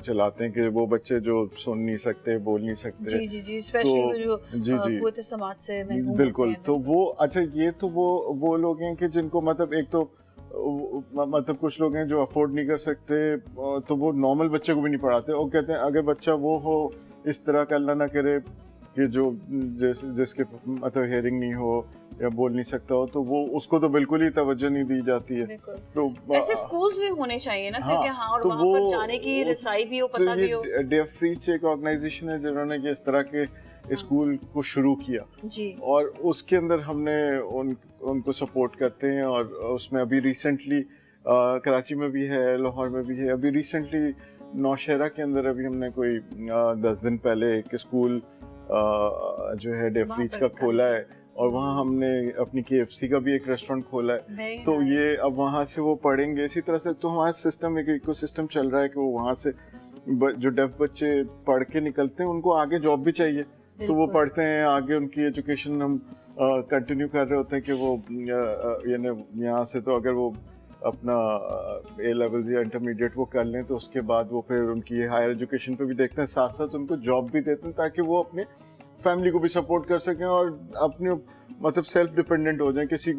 चलाते हैं कि वो बच्चे जो सुन नहीं सकते, बोल नहीं सकते, जी जी जी, स्पेशली जो जी समाज से महरूम बिल्कुल, होते हैं। तो वो अच्छा ये तो वो लोग हैं कि जिनको मतलब एक तो मतलब कुछ लोग हैं जो अफोर्ड नहीं कर सकते, तो वो नॉर्मल बच्चे को भी नहीं पढ़ाते। और कहते हैं अगर बच्चा वो हो इस तरह का, अल्लाह ना करे, कि जो जिसके मतलब हेयरिंग नहीं हो या बोल नहीं सकता हो, तो वो उसको तो बिल्कुल ही तवज्जो नहीं दी जाती है। तो ऐसे स्कूल्स भी होने चाहिए ना, हाँ, क्योंकि और तो वहाँ पर जाने की रसाई भी हो, तो पता भी हो। डेफ रीच एक ऑर्गेनाइजेशन है जिन्होंने इस तरह के स्कूल को शुरू किया जी, और उसके अंदर हमने उनको सपोर्ट करते हैं। और उसमें अभी रिसेंटली कराची में भी है, लाहौर में भी है, अभी रिसेंटली नौशहरा के अंदर अभी हमने कोई 10 दिन पहले एक स्कूल जो है डेफ रीच का खोला है, और वहाँ हमने अपनी KFC का भी एक रेस्टोरेंट खोला है। तो ये अब वहाँ से वो पढ़ेंगे इसी तरह से। तो हमारा सिस्टम, एक इकोसिस्टम चल रहा है कि वो वहाँ से जो डेफ बच्चे पढ़ के निकलते हैं उनको आगे जॉब भी चाहिए, तो वो पढ़ते हैं आगे, उनकी एजुकेशन हम कंटिन्यू कर रहे होते हैं कि वो यानी यहाँ से तो अगर वो अपना A लेवल या इंटरमीडिएट वो कर लें तो उसके बाद वो फिर उनकी हायर एजुकेशन पे भी देखते हैं, साथ साथ उनको जॉब भी देते हैं ताकि वो अपने फैमिली को भी सपोर्ट कर सकें और अपने मतलब सेल्फ डिपेंडेंट हो जाएं, किसी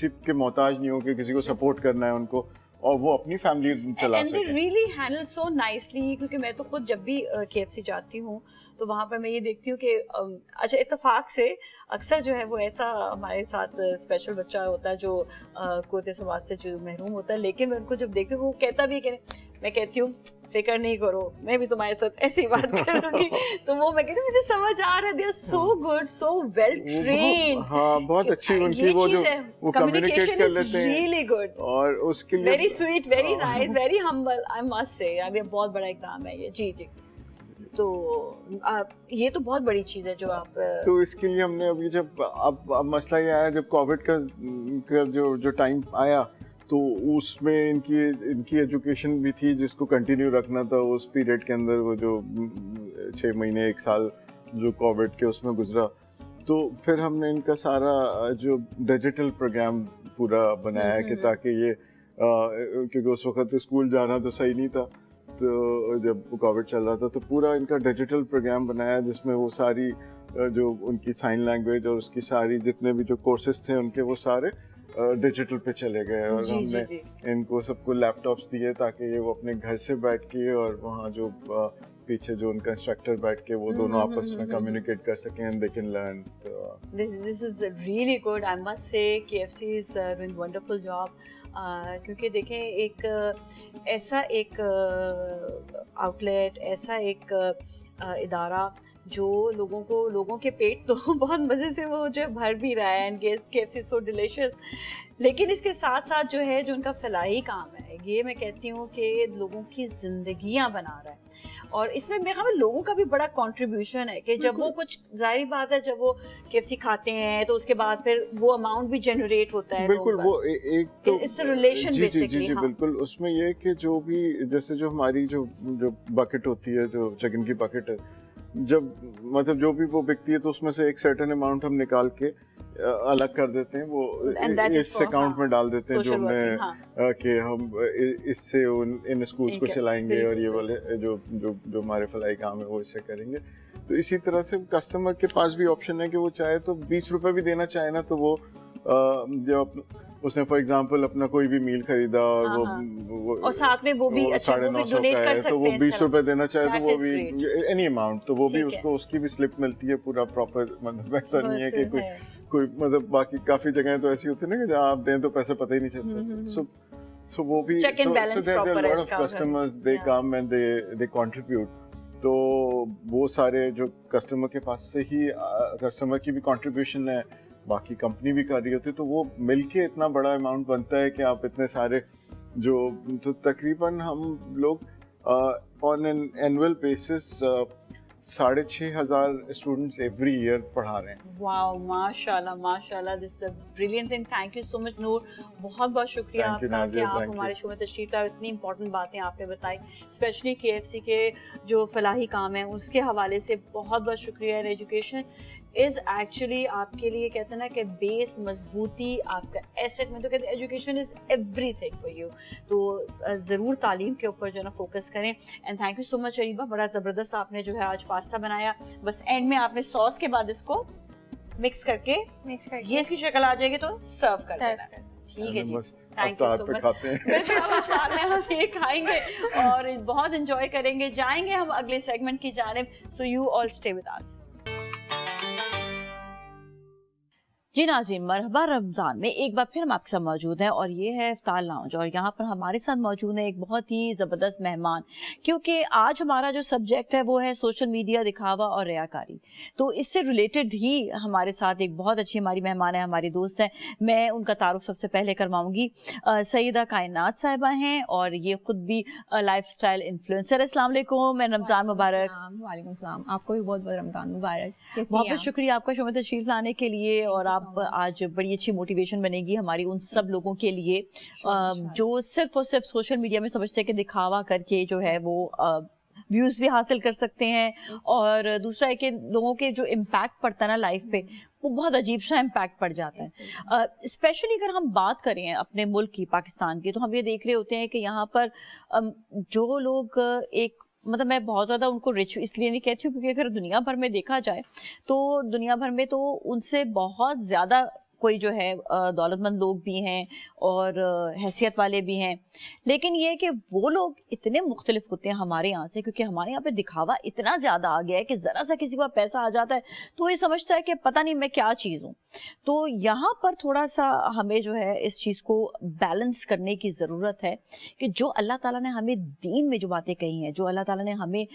के मोहताज नहीं हो कि किसी को सपोर्ट करना है उनको, और वो अपनी फैमिली चला सकें। And they really handle so nicely, क्योंकि मैं तो खुद जब भी KFC जाती हूँ तो वहाँ पर मैं ये देखती हूँ कि अच्छा इत्तेफाक से अक्सर जो है वो ऐसा हमारे साथ स्पेशल बच्चा होता है जो कोते समाज से जो महरूम होता है, लेकिन मैं उनको जब देखती हूँ वो कहता भी है कि मैं कहती हूँ फिक्र नहीं करो, मैं भी तुम्हारे साथ ऐसी बात करूँगी। तो वो मैं कहती हूँ मुझे समझ आ रहा है, they are so good, so well trained. हाँ, बहुत अच्छी उनकी वो जो वो कम्युनिकेट कर लेते हैं, रियली गुड, और उसके लिए very sweet, very nice, very humble, I must say. अभी बहुत बड़ा इक़दाम है ये। जी जी, तो ये तो बहुत बड़ी चीज़ है जो आप। तो इसके लिए हमने अभी जब अब मसला ये आया, जब कोविड का जो टाइम आया तो उसमें इनकी एजुकेशन भी थी जिसको कंटिन्यू रखना था उस पीरियड के अंदर, वो जो 6 महीने 1 साल जो कोविड के उसमें गुजरा। तो फिर हमने इनका सारा जो डिजिटल प्रोग्राम पूरा बनाया है कि ताकि ये क्योंकि उस वक्त स्कूल जाना तो सही नहीं था, तो जब कोविड चल रहा था तो पूरा इनका डिजिटल प्रोग्राम बनाया जिसमें वो सारी जो उनकी साइन लैंग्वेज और उसकी सारी जितने भी जो कोर्सेज थे उनके वो सारे डिजिटल पे चले गए। और हमने इनको सबको लैपटॉप्स दिए ताकि ये वो अपने घर से बैठ के और वहाँ जो पीछे जो उनका इंस्ट्रक्टर बैठ के वो दोनों आपस में कम्युनिकेट कर सकें and they can learn. This is really good, I must say KFC is doing wonderful job. क्योंकि देखें एक ऐसा एक आउटलेट, ऐसा एक इदारा जो लोगों के पेट तो बहुत मज़े से वो जो भर भी रहा है, एंड KFC सो डिलीशियस, लेकिन इसके साथ साथ जो है जो उनका फलाही काम है है, ये मैं कहती हूँ कि लोगों की जिंदगियां बना रहा है, और इसमें मेरे ख्याल में लोगों का भी बड़ा कंट्रीब्यूशन है कि जब वो कुछ, जाहिर बात है जब वो KFC खाते हैं तो उसके बाद फिर वो अमाउंट भी जनरेट होता है। बिल्कुल, वो एक तो इट्स अ रिलेशन जी बेसिकली। जी बिल्कुल, उसमें ये है कि जो भी, जैसे जो हमारी जो बकेट होती है, जो चिकन की बकेट है, जब मतलब जो भी वो बिकती है तो उसमें से एक सर्टेन अमाउंट हम निकाल के अलग कर देते हैं, वो इस अकाउंट में डाल देते हैं जो हमने कि हम इससे इन स्कूल्स को चलाएंगे और ये वाले जो हमारे फलाई काम है वो इससे करेंगे। तो इसी तरह से कस्टमर के पास भी ऑप्शन है कि वो चाहे तो 20 रुपए भी देना चाहे ना, तो वो जब उसने फॉर एग्जांपल अपना कोई भी मील खरीदा और वो और साथ में वो भी अच्छा वो भी डोनेट कर सकते हैं, तो वो 20 रुपए देना चाहे तो वो भी एनी अमाउंट, तो वो भी उसको उसकी भी स्लिप मिलती है पूरा प्रॉपर। मतलब ऐसा नहीं है कि कोई मतलब बाकी काफी जगह तो ऐसी होती है ना कि जहाँ आप दें तो पैसे पता ही नहीं चलता। सो वो भी चेक एंड बैलेंस प्रॉपर है इसका। Customers they come and they contribute, तो वो सारे जो कस्टमर के पास से ही कस्टमर की भी कंट्रीब्यूशन है, बाकी कंपनी भी कर रही होती है, तो वो मिलके इतना बड़ा अमाउंट बनता है कि आप इतने सारे जो, तो तकरीबन हम लोग on an annual basis 6,500 students every year पढ़ा रहे हैं। वाओ, माशाल्लाह माशाल्लाह, this is a brilliant thing. Thank you so much Noor, बहुत बहुत शुक्रिया आपका कि आप हमारे शो में तशरीफ लाए, इतनी इंपॉर्टेंट बातें आपने बताई, स्पेशली KFC के जो फलाही काम है उसके हवाले से बहुत बहुत शुक्रिया। एजुकेशन इज़ एक्चुअली आपके लिए कहते हैं ना कि बेस मजबूती आपका एसेट में, तो कहते हैं education is everything for you. तो ज़रूर तालीम के ऊपर जो है ना फोकस करें। And thank you so much Areeba, बड़ा ज़बरदस्त आपने जो है आज पास्ता बनाया। बस एंड में आपने सॉस के बाद इसको मिक्स करके ये इसकी शक्ल आ जाएगी तो सर्व कर देना। ठीक है जी, थैंक यू सो मच। बिल्कुल, अब अफ्तार में हम ये खाएंगे और बहुत इंजॉय करेंगे। जाएंगे हम अगले सेगमेंट की जानिब, so you all stay with us. जी नाज़रीन, मरहबा रमज़ान में एक बार फिर हम आपके साथ मौजूद हैं और ये है इफ्तार लाउंज, और यहाँ पर हमारे साथ मौजूद है एक बहुत ही ज़बरदस्त मेहमान, क्योंकि आज हमारा जो सब्जेक्ट है वो है सोशल मीडिया, दिखावा और रियाकारी। तो इससे रिलेटेड ही हमारे साथ एक बहुत अच्छी हमारी मेहमान है, हमारी दोस्त हैं। मैं उनका तारुफ सबसे पहले करवाऊँगी। सईदा कायनात साहिबा हैं और ये ख़ुद भी लाइफस्टाइल इन्फ्लुएंसर। अस्सलाम वालेकुम, रमज़ान मुबारक। वालेकुम सलाम, आपको भी बहुत बहुत रमज़ान मुबारक। बहुत बहुत शुक्रिया आपका शो में तशरीफ़ लाने के लिए, और आप आज बड़ी अच्छी मोटिवेशन बनेगी हमारी उन सब लोगों के लिए जो सिर्फ और सिर्फ सोशल मीडिया में समझते हैं कि दिखावा करके जो है वो व्यूज़ भी हासिल कर सकते हैं, और दूसरा है कि लोगों के जो इम्पैक्ट पड़ता है ना लाइफ पे, वो बहुत अजीब सा इम्पैक्ट पड़ जाता है। स्पेशली अगर हम बात करें अपने मुल्क की, पाकिस्तान की, तो हम ये देख रहे होते हैं कि यहाँ पर जो लोग एक मतलब मैं बहुत ज़्यादा उनको रिच इसलिए नहीं कहती हूँ क्योंकि अगर दुनिया भर में देखा जाए तो दुनिया भर में तो उनसे बहुत ज़्यादा कोई जो है दौलतमंद लोग भी हैं और हैसियत वाले भी हैं, लेकिन ये है कि वो लोग इतने मुख्तलिफ होते हैं हमारे यहाँ से, क्योंकि हमारे यहाँ पे दिखावा इतना ज़्यादा आ गया है कि ज़रा सा किसी का पैसा आ जाता है तो ये समझता है कि पता नहीं मैं क्या चीज़ हूँ। तो यहाँ पर थोड़ा सा हमें जो है इस चीज़ को बैलेंस करने की ज़रूरत है कि जो अल्लाह ताला ने हमें दीन में जो बातें कही हैं, जो अल्लाह ताला ने हमें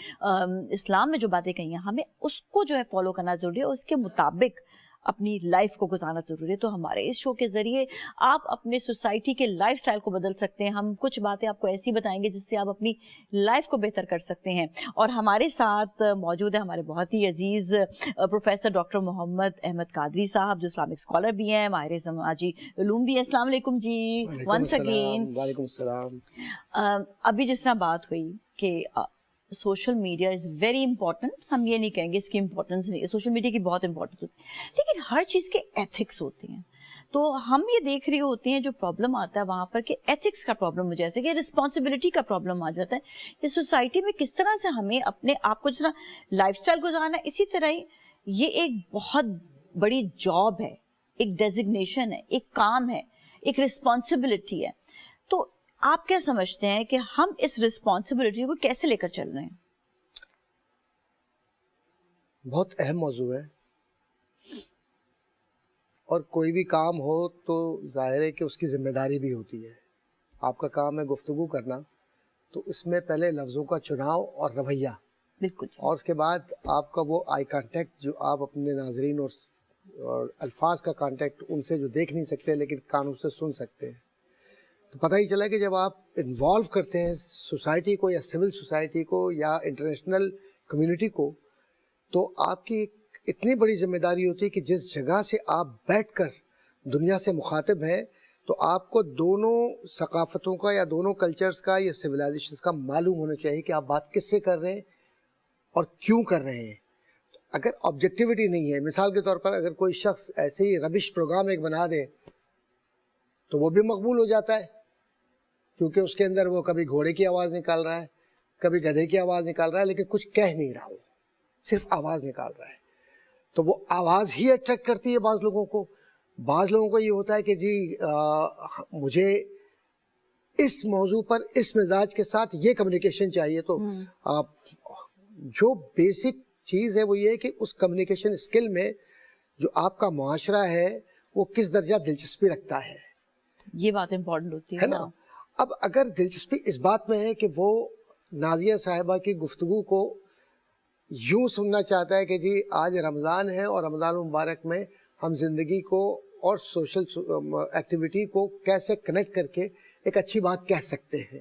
इस्लाम में जो बातें कही हैं, हमें उसको जो है फॉलो करना ज़रूरी है, उसके मुताबिक अपनी लाइफ को गुजारना ज़रूरी है। तो हमारे इस शो के ज़रिए आप अपने सोसाइटी के लाइफस्टाइल को बदल सकते हैं। हम कुछ बातें आपको ऐसी बताएंगे जिससे आप अपनी लाइफ को बेहतर कर सकते हैं। और हमारे साथ मौजूद है हमारे बहुत ही अजीज़ प्रोफेसर डॉक्टर मोहम्मद अहमद कादरी साहब, जो इस्लामिक स्कॉलर भी हैं, माहिर समाजी उलूम भी हैं। अस्सलाम वालेकुम जी, वंस अगेन। वालेकुम सलाम। अभी जिस तरह बात हुई कि social media is very important, हम ये नहीं कहेंगे इसकी इंपॉर्टेंस नहीं है, सोशल मीडिया की बहुत इंपॉर्टेंस होती है, लेकिन हर चीज़ के एथिक्स होते हैं। तो हम ये देख रहे होते हैं जो प्रॉब्लम आता है वहाँ पर कि एथिक्स का प्रॉब्लम हो, जैसे कि रिस्पॉन्सिबिलिटी का प्रॉब्लम आ जाता है कि सोसाइटी में किस तरह से हमें अपने आप को जिस तरह लाइफस्टाइल गुजारना है, इसी तरह ही ये एक बहुत बड़ी जॉब है, एक डेजिग्नेशन है, एक काम है, एक रिस्पॉन्सिबिलिटी है। तो आप क्या समझते हैं कि हम इस रिस्पॉन्सिबिलिटी को कैसे लेकर चल रहे हैं? बहुत अहम मौजू है, और कोई भी काम हो तो जाहिर है कि उसकी जिम्मेदारी भी होती है। आपका काम है गुफ्तगू करना, तो इसमें पहले लफ्ज़ों का चुनाव और रवैया, बिल्कुल, और उसके बाद आपका वो आई कांटेक्ट जो आप अपने नाजरीन और अल्फाज का कांटेक्ट उनसे जो देख नहीं सकते लेकिन कानों से सुन सकते हैं। تو پتہ ہی چلا کہ جب آپ انوالو کرتے ہیں سوسائٹی کو یا سول سوسائٹی کو یا انٹرنیشنل کمیونٹی کو، تو آپ کی اتنی بڑی ذمہ داری ہوتی ہے کہ جس جگہ سے آپ بیٹھ کر دنیا سے مخاطب ہیں تو آپ کو دونوں ثقافتوں کا یا دونوں کلچرز کا یا سویلائزیشنز کا معلوم ہونا چاہیے کہ آپ بات کس سے کر رہے ہیں اور کیوں کر رہے ہیں. اگر آبجیکٹیوٹی نہیں ہے، مثال کے طور پر اگر کوئی شخص ایسے ہی ربش پروگرام ایک بنا دے تو وہ بھی مقبول ہو جاتا ہے، کیونکہ اس کے اندر وہ کبھی گھوڑے کی آواز نکال رہا ہے، کبھی گدھے کی آواز نکال رہا ہے، لیکن کچھ کہہ نہیں رہا، وہ صرف آواز نکال رہا ہے. تو وہ آواز ہی اٹریکٹ کرتی ہے بعض لوگوں کو. بعض لوگوں کو یہ ہوتا ہے کہ جی مجھے اس موضوع پر اس مزاج کے ساتھ یہ کمیونیکیشن چاہیے. تو جو بیسک چیز ہے وہ یہ ہے کہ اس کمیونیکیشن اسکل میں جو آپ کا معاشرہ ہے وہ کس درجہ دلچسپی رکھتا ہے، یہ بات امپورٹنٹ ہوتی ہے نا. اب اگر دلچسپی اس بات میں ہے کہ وہ نازیہ صاحبہ کی گفتگو کو یوں سننا چاہتا ہے کہ جی آج رمضان ہے اور رمضان مبارک میں ہم زندگی کو اور سوشل ایکٹیویٹی کو کیسے کنیکٹ کر کے ایک اچھی بات کہہ سکتے ہیں،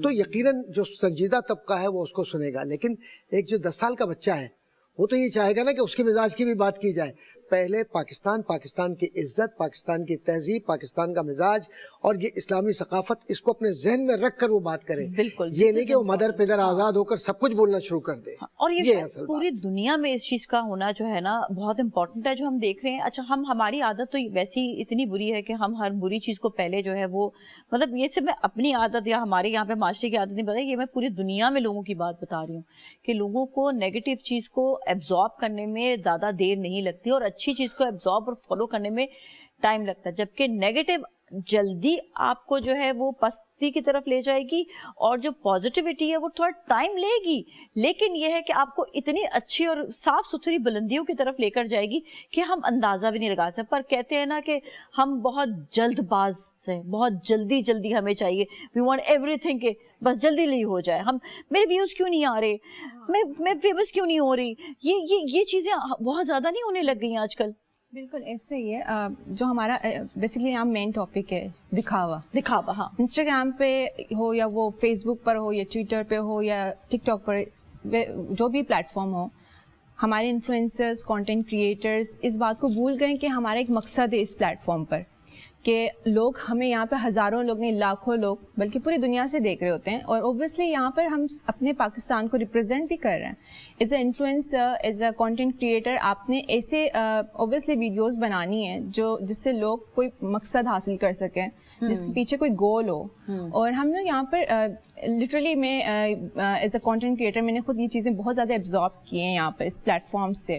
تو یقیناً جو سنجیدہ طبقہ ہے وہ اس کو سنے گا. لیکن ایک جو 10 سال کا بچہ ہے وہ تو یہ چاہے گا نا کہ اس کے مزاج کی بھی بات کی جائے. پہلے پاکستان کی عزت، پاکستان کی تہذیب، پاکستان کا مزاج اور یہ اسلامی ثقافت، اس کو اپنے ذہن میں رکھ کر وہ بات کرے. بالکل، یہ نہیں کہ وہ مدر پدر آزاد ہو کر سب کچھ بولنا شروع کر دے. اور یہ اصل پوری دنیا میں اس چیز کا ہونا جو ہے نا بہت امپورٹنٹ ہے، جو ہم دیکھ رہے ہیں. اچھا ہماری عادت تو ویسی اتنی بری ہے کہ ہم ہر بری چیز کو پہلے جو ہے وہ مطلب یہ صرف میں اپنی عادت یا ہمارے یہاں پہ معاشرے کی عادت نہیں بتا، یہ میں پوری دنیا میں لوگوں کی بات بتا رہی ہوں کہ لوگوں کو نیگیٹو چیز کو ایبزارب کرنے میں زیادہ دیر نہیں لگتی اور اچھی چیز کو ایبزارب اور فالو کرنے میں ٹائم لگتا ہے، جبکہ نیگیٹو جلدی آپ کو جو ہے وہ پستی کی طرف لے جائے گی اور جو پازیٹیوٹی ہے وہ تھوڑا ٹائم لے گی، لیکن یہ ہے کہ آپ کو اتنی اچھی اور صاف ستھری بلندیوں کی طرف لے کر جائے گی کہ ہم اندازہ بھی نہیں لگا سکتے. پر کہتے ہیں نا کہ ہم بہت جلد باز ہیں، بہت جلدی ہمیں چاہیے، وی وانٹ ایوری تھنگ کہ بس جلدی ہو جائے. ہم میرے ویوز کیوں نہیں آ رہے، میں فیمس کیوں نہیں ہو رہی، یہ چیزیں بہت زیادہ نہیں ہونے لگ گئی ہیں آج کل. بالکل ایسے ہی ہے. جو ہمارا بیسکلی یہاں مین ٹاپک ہے دکھاوا. ہاں، انسٹاگرام پہ ہو یا وہ فیس بک پر ہو یا ٹویٹر پہ ہو یا ٹک ٹاک پر، جو بھی پلیٹ فارم ہو، ہمارے انفلوئنسرز، کانٹینٹ کریٹرز اس بات کو بھول گئے کہ ہمارا ایک مقصد ہے اس پلیٹ فارم پر، کہ لوگ ہمیں یہاں پہ ہزاروں لوگ نہیں، لاکھوں لوگ بلکہ پوری دنیا سے دیکھ رہے ہوتے ہیں، اور اوبویسلی یہاں پر ہم اپنے پاکستان کو ریپرزینٹ بھی کر رہے ہیں. As a influencer, as a content creator آپ نے ایسے اوبویسلی ویڈیوز بنانی ہیں جس سے لوگ کوئی مقصد حاصل کر سکیں، جس کے پیچھے کوئی گول ہو. اور ہم لوگ یہاں پر لٹرلی میں ایز اے کانٹینٹ کریٹر میں نے خود یہ چیزیں بہت زیادہ ایبزارب کی ہیں یہاں پر اس پلیٹ فارم سے،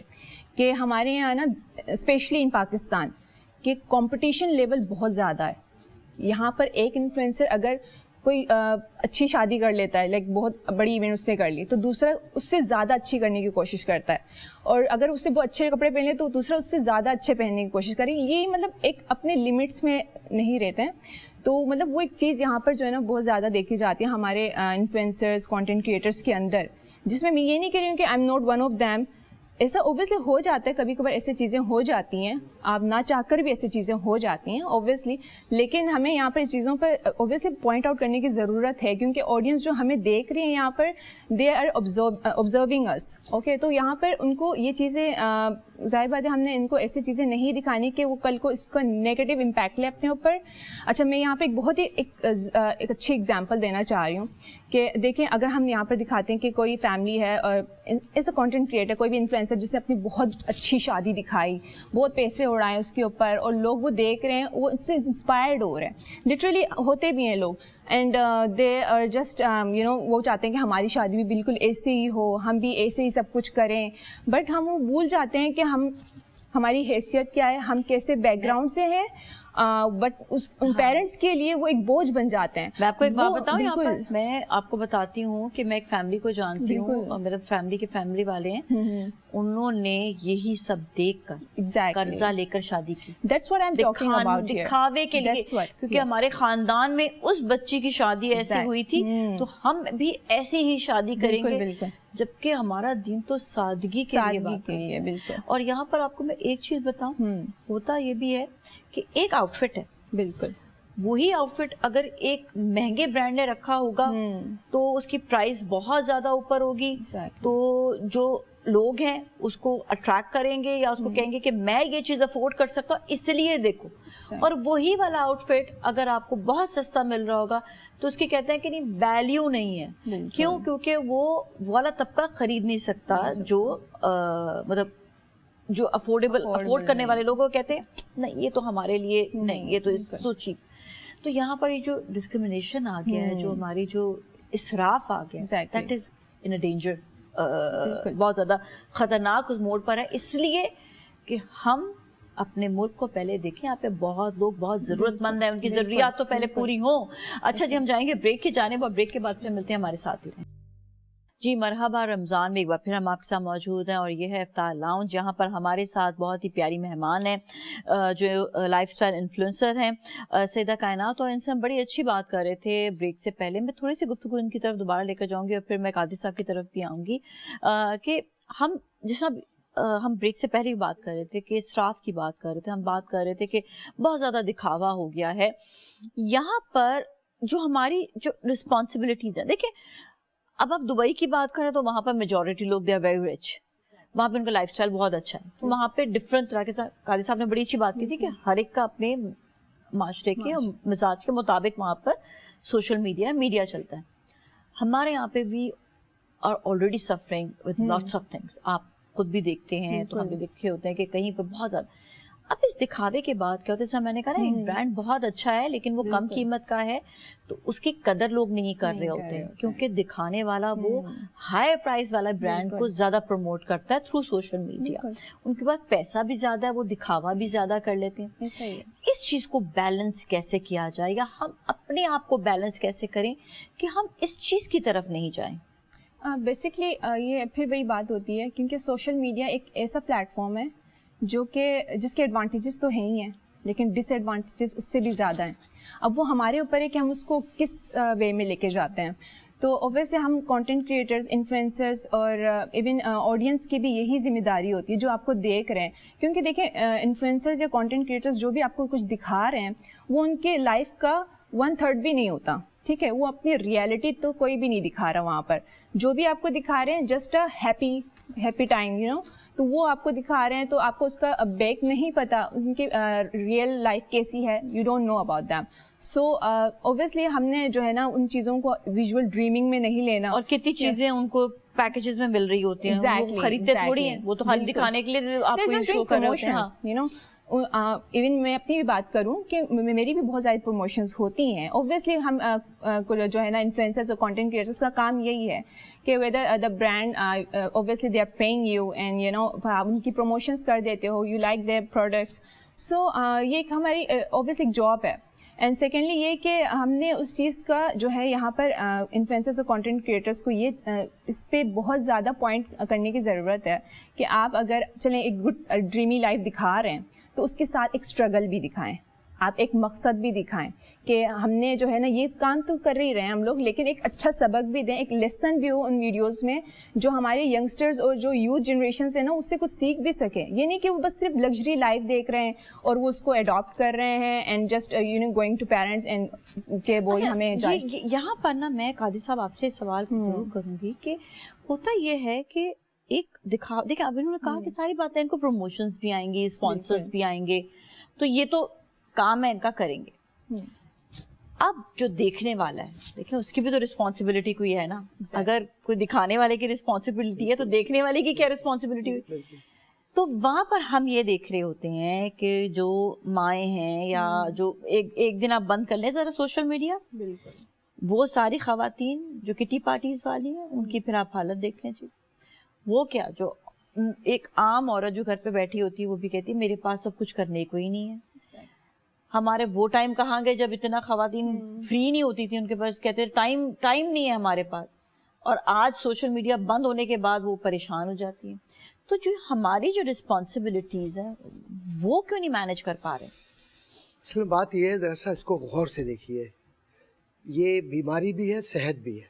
کہ ہمارے یہاں نا اسپیشلی ان پاکستان کہ کمپٹیشن لیول بہت زیادہ ہے. یہاں پر ایک انفلوئنسر اگر کوئی اچھی شادی کر لیتا ہے، لائک بہت بڑی ایونٹ اس نے کر لی، تو دوسرا اس سے زیادہ اچھی کرنے کی کوشش کرتا ہے، اور اگر اس نے بہت اچھے کپڑے پہنے تو دوسرا اس سے زیادہ اچھے پہننے کی کوشش کرے. یہ مطلب ایک اپنے لمٹس میں نہیں رہتے ہیں. تو مطلب وہ ایک چیز یہاں پر جو ہے نا بہت زیادہ دیکھی جاتی ہے ہمارے انفلوئنسرز، کانٹینٹ کریٹرس کے اندر، جس میں یہ نہیں کہہ رہی ہوں کہ I am not one of them. ایسا اوبویسلی ہو جاتا ہے، کبھی کبھار ایسی چیزیں ہو جاتی ہیں، آپ نہ چاہ کر بھی ایسی چیزیں ہو جاتی ہیں اوبویسلی، لیکن ہمیں یہاں پر اس چیزوں پر اوبویسلی پوائنٹ آؤٹ کرنے کی ضرورت ہے، کیونکہ آڈینس جو ہمیں دیکھ رہی ہیں یہاں پر they are observing us. Okay, تو یہاں پر ان کو یہ چیزیں ظاہر بات ہے ہم نے ان کو ایسی چیزیں نہیں دکھانی کہ وہ کل کو اس کا نیگیٹو امپیکٹ لے اپنے اوپر. اچھا، میں یہاں پہ ایک بہت ہی ایک اچھی اگزامپل دینا چاہ رہی ہوں کہ دیکھیں اگر ہم یہاں پر دکھاتے ہیں کہ کوئی فیملی ہے اور ایز اے کانٹینٹ کریٹر کوئی بھی انفلوئنسر جس نے اپنی بہت اچھی شادی دکھائی، بہت پیسے اڑائے اس کے اوپر، اور لوگ وہ دیکھ رہے ہیں، وہ اس سے انسپائرڈ ہو رہے ہیں، لٹرلی ہوتے بھی ہیں لوگ، اینڈ دے آر جسٹ وہ چاہتے ہیں کہ ہماری شادی بھی بالکل ایسے ہی ہو، ہم بھی ایسے ہی سب کچھ کریں. بٹ ہم وہ بھول جاتے ہیں کہ ہماری حیثیت کیا ہے، ہم کیسے بیک گراؤنڈ سے ہیں، بٹ ان پیرنٹس کے لیے وہ ایک بوجھ بن جاتے ہیں. میں آپ کو ایک بات بتاؤں، یہاں پر میں آپ کو بتاتی ہوں کہ میں ایک فیملی کو جانتی ہوں، اور میرے فیملی کے فیملی والے ہیں، انہوں نے یہی سب دیکھ کر قرضہ لے کر شادی کی. That's what I'm talking about here. دکھاوے کے لیے، کیونکہ ہمارے خاندان میں اس بچی کی شادی ایسی ہوئی تھی تو ہم بھی ایسی ہی شادی کریں گے، جبکہ ہمارا دین تو سادگی کے لیے بات ہے. بالکل. اور یہاں پر آپ کو میں ایک چیز بتاؤں، ہوتا یہ بھی ہے کہ ایک آؤٹ فٹ ہے، بالکل، वही आउटफिट अगर एक महंगे ब्रांड ने रखा होगा तो उसकी प्राइस बहुत ज़्यादा ऊपर होगी, तो जो लोग हैं उसको अट्रैक्ट करेंगे या उसको कहेंगे कि मैं ये चीज़ अफोर्ड कर सकता हूँ इसलिए देखो। और वही वाला आउटफिट अगर आपको बहुत सस्ता मिल रहा होगा तो उसकी कहते हैं कि नहीं, वैल्यू नहीं है। क्यों? क्योंकि वो वाला तबका खरीद नहीं सकता जो मतलब जो अफोर्ड करने वाले लोगों को कहते हैं नहीं ये तो हमारे लिए नहीं, ये तो सो चीप। तो यहाँ पर ये जो डिस्क्रिमिनेशन आ गया है, जो हमारी जो इसराफ आ गया, that is in a danger, बहुत ज़्यादा खतरनाक उस मोड़ पर है, इसलिए कि हम अपने मुल्क को पहले देखें। यहाँ पे बहुत लोग बहुत ज़रूरतमंद हैं, उनकी ज़रूरियात तो पहले पूरी हों। अच्छा जी, हम जाएंगे ब्रेक की जानिब और ब्रेक के बाद फिर मिलते हैं, हमारे साथ ही रहें जी। मरहबा, रमज़ान में एक बार फिर हम आपके साथ मौजूद हैं और ये है इफ्तार लाउंज, जहाँ पर हमारे साथ बहुत ही प्यारी मेहमान हैं जो लाइफस्टाइल इन्फ्लुएंसर हैं सईदा कायनात, और इनसे हम बड़ी अच्छी बात कर रहे थे ब्रेक से पहले। मैं थोड़ी सी गुफ्तगू इनकी तरफ दोबारा लेकर जाऊँगी और फिर मैं कादिर साहब की तरफ भी आऊँगी कि हम जिस तरह हम ब्रेक से पहले भी बात कर रहे थे कि इसराफ की बात कर रहे थे, हम बात कर रहे थे कि बहुत ज़्यादा दिखावा हो गया है। यहाँ पर जो हमारी जो रिस्पॉन्सिबिलिटीज़ हैं, देखिए अब आप दुबई की बात करें तो वहाँ पर मेजॉरिटी लोग दे आर वेरी रिच, वहाँ पे उनका लाइफस्टाइल बहुत अच्छा है। तो वहाँ पे डिफरेंट तरह के साथ कादी साहब ने बड़ी अच्छी बात की थी कि हर एक का अपने माशरे के और मिजाज के मुताबिक वहाँ पर सोशल मीडिया चलता है। हमारे यहाँ पे we are already suffering with lots of things, आप खुद भी देखते हैं तो हम भी देखे होते हैं कि कहीं पर बहुत ज़्यादा। अब इस दिखावे के बाद क्या होता है, जैसा मैंने कहा ना, एक ब्रांड बहुत अच्छा है लेकिन वो कम कीमत का है तो उसकी कदर लोग नहीं कर रहे होते हैं, क्योंकि दिखाने वाला वो हाई प्राइस वाला ब्रांड को ज़्यादा प्रमोट करता है थ्रू सोशल मीडिया। उनके पास पैसा भी ज़्यादा है, वो दिखावा भी ज़्यादा कर लेते हैं। इस चीज़ को बैलेंस कैसे किया जाए, या हम अपने आप को बैलेंस कैसे करें कि हम इस चीज़ की तरफ नहीं जाएं? बेसिकली ये फिर वही बात होती है, क्योंकि सोशल मीडिया एक ऐसा प्लेटफॉर्म है जो कि जिसके एडवांटेजेस तो हैं ही हैं लेकिन डिसएडवांटेजेस उससे भी ज़्यादा हैं। अब वो हमारे ऊपर है कि हम उसको किस वे में लेके जाते हैं। तो ऑब्वियसली हम कंटेंट क्रिएटर्स, इन्फ्लुएंसर्स और इवन ऑडियंस की भी यही जिम्मेदारी होती है जो आपको देख रहे हैं। क्योंकि देखें, इन्फ्लुएंसर्स या कंटेंट क्रिएटर्स जो भी आपको कुछ दिखा रहे हैं वो उनके लाइफ का 1/3 भी नहीं होता, ठीक है। वो अपनी रियलिटी तो कोई भी नहीं दिखा रहा वहाँ पर। जो भी आपको दिखा रहे हैं just a happy time, you know, तो वो आपको दिखा रहे हैं तो आपको उसका बैक नहीं पता, उनकी रियल लाइफ कैसी है, you don't know about them. So obviously हमने जो है ना उन चीज़ों को विजुअल ड्रीमिंग में नहीं लेना। और कितनी चीज़ें उनको पैकेजेस में मिल रही होती हैं, वो खरीदते थोड़ी हैं, वो तो खाली दिखाने के लिए आपको शो कर रहे होते हैं, यू नो। इवन मैं अपनी भी बात करूं कि मेरी भी बहुत ज़्यादा प्रमोशंस होती हैं। ऑब्वियसली हम जो है ना इन्फ्लुएंसर्स और कंटेंट क्रिएटर्स का काम यही है कि whether the brand obviously they are paying you and you know आप उनकी प्रमोशंस कर देते हो, you like their products. So ये एक हमारी ऑब्वियसली एक जॉब है। एंड सेकेंडली ये कि हमने उस चीज़ का जो है यहाँ पर इन्फ्लुएंसर्स और कंटेंट क्रिएटर्स को ये इस पर बहुत ज़्यादा पॉइंट करने की ज़रूरत है कि आप अगर चलें एक गुड ड्रीमी लाइफ दिखा रहे हैं तो उसके साथ एक स्ट्रगल भी दिखाएं, आप एक मकसद भी दिखाएं कि हमने जो है ना ये काम तो कर ही रहे हैं हम लोग, लेकिन एक अच्छा सबक भी दें, एक लेसन भी हो उन वीडियोस में जो हमारे यंगस्टर्स और जो यूथ जनरेशन है ना उससे कुछ सीख भी सके। ये नहीं कि वो बस सिर्फ लग्जरी लाइफ देख रहे हैं और वो उसको अडॉप्ट कर रहे हैं and just you know going to parents and के वो हमें यहाँ पर ना मैं कादिर साहब आपसे सवाल जरूर करूँगी कि होता ये है कि एक देखिए अब इन्होंने कहा कि सारी बातें इनको प्रमोशंस भी आएंगी, स्पॉन्सर्स भी आएंगे, तो ये तो काम है इनका, करेंगे। अब जो देखने वाला है, देखिए उसकी भी तो रिस्पॉन्सिबिलिटी कोई है ना। अगर कोई दिखाने वाले की रिस्पॉन्सिबिलिटी है तो देखने वाले की क्या रिस्पॉन्सिबिलिटी हुई? तो वहाँ पर हम ये देख रहे होते हैं कि जो माएँ हैं या जो एक दिन आप बंद कर लें ज़रा सोशल मीडिया, वो सारी खवातीन जो किटी पार्टीज वाली हैं उनकी फिर आप हालत देख लें जी। वो क्या, जो एक आम औरत जो घर पे बैठी होती है वो भी कहती है मेरे पास तो कुछ करने को ही नहीं है। हमारे वो टाइम कहाँ गए जब इतना खवातीन फ्री नहीं होती थी, उनके पास कहते टाइम नहीं है हमारे पास, और आज सोशल मीडिया बंद होने के बाद वो परेशान हो जाती है। तो जो हमारी जो रिस्पॉन्सिबिलिटीज हैं वो क्यों नहीं मैनेज कर पा रहे? असल में बात यह है, जरा सा इसको गौर से देखिए, ये बीमारी भी है, सेहत भी है,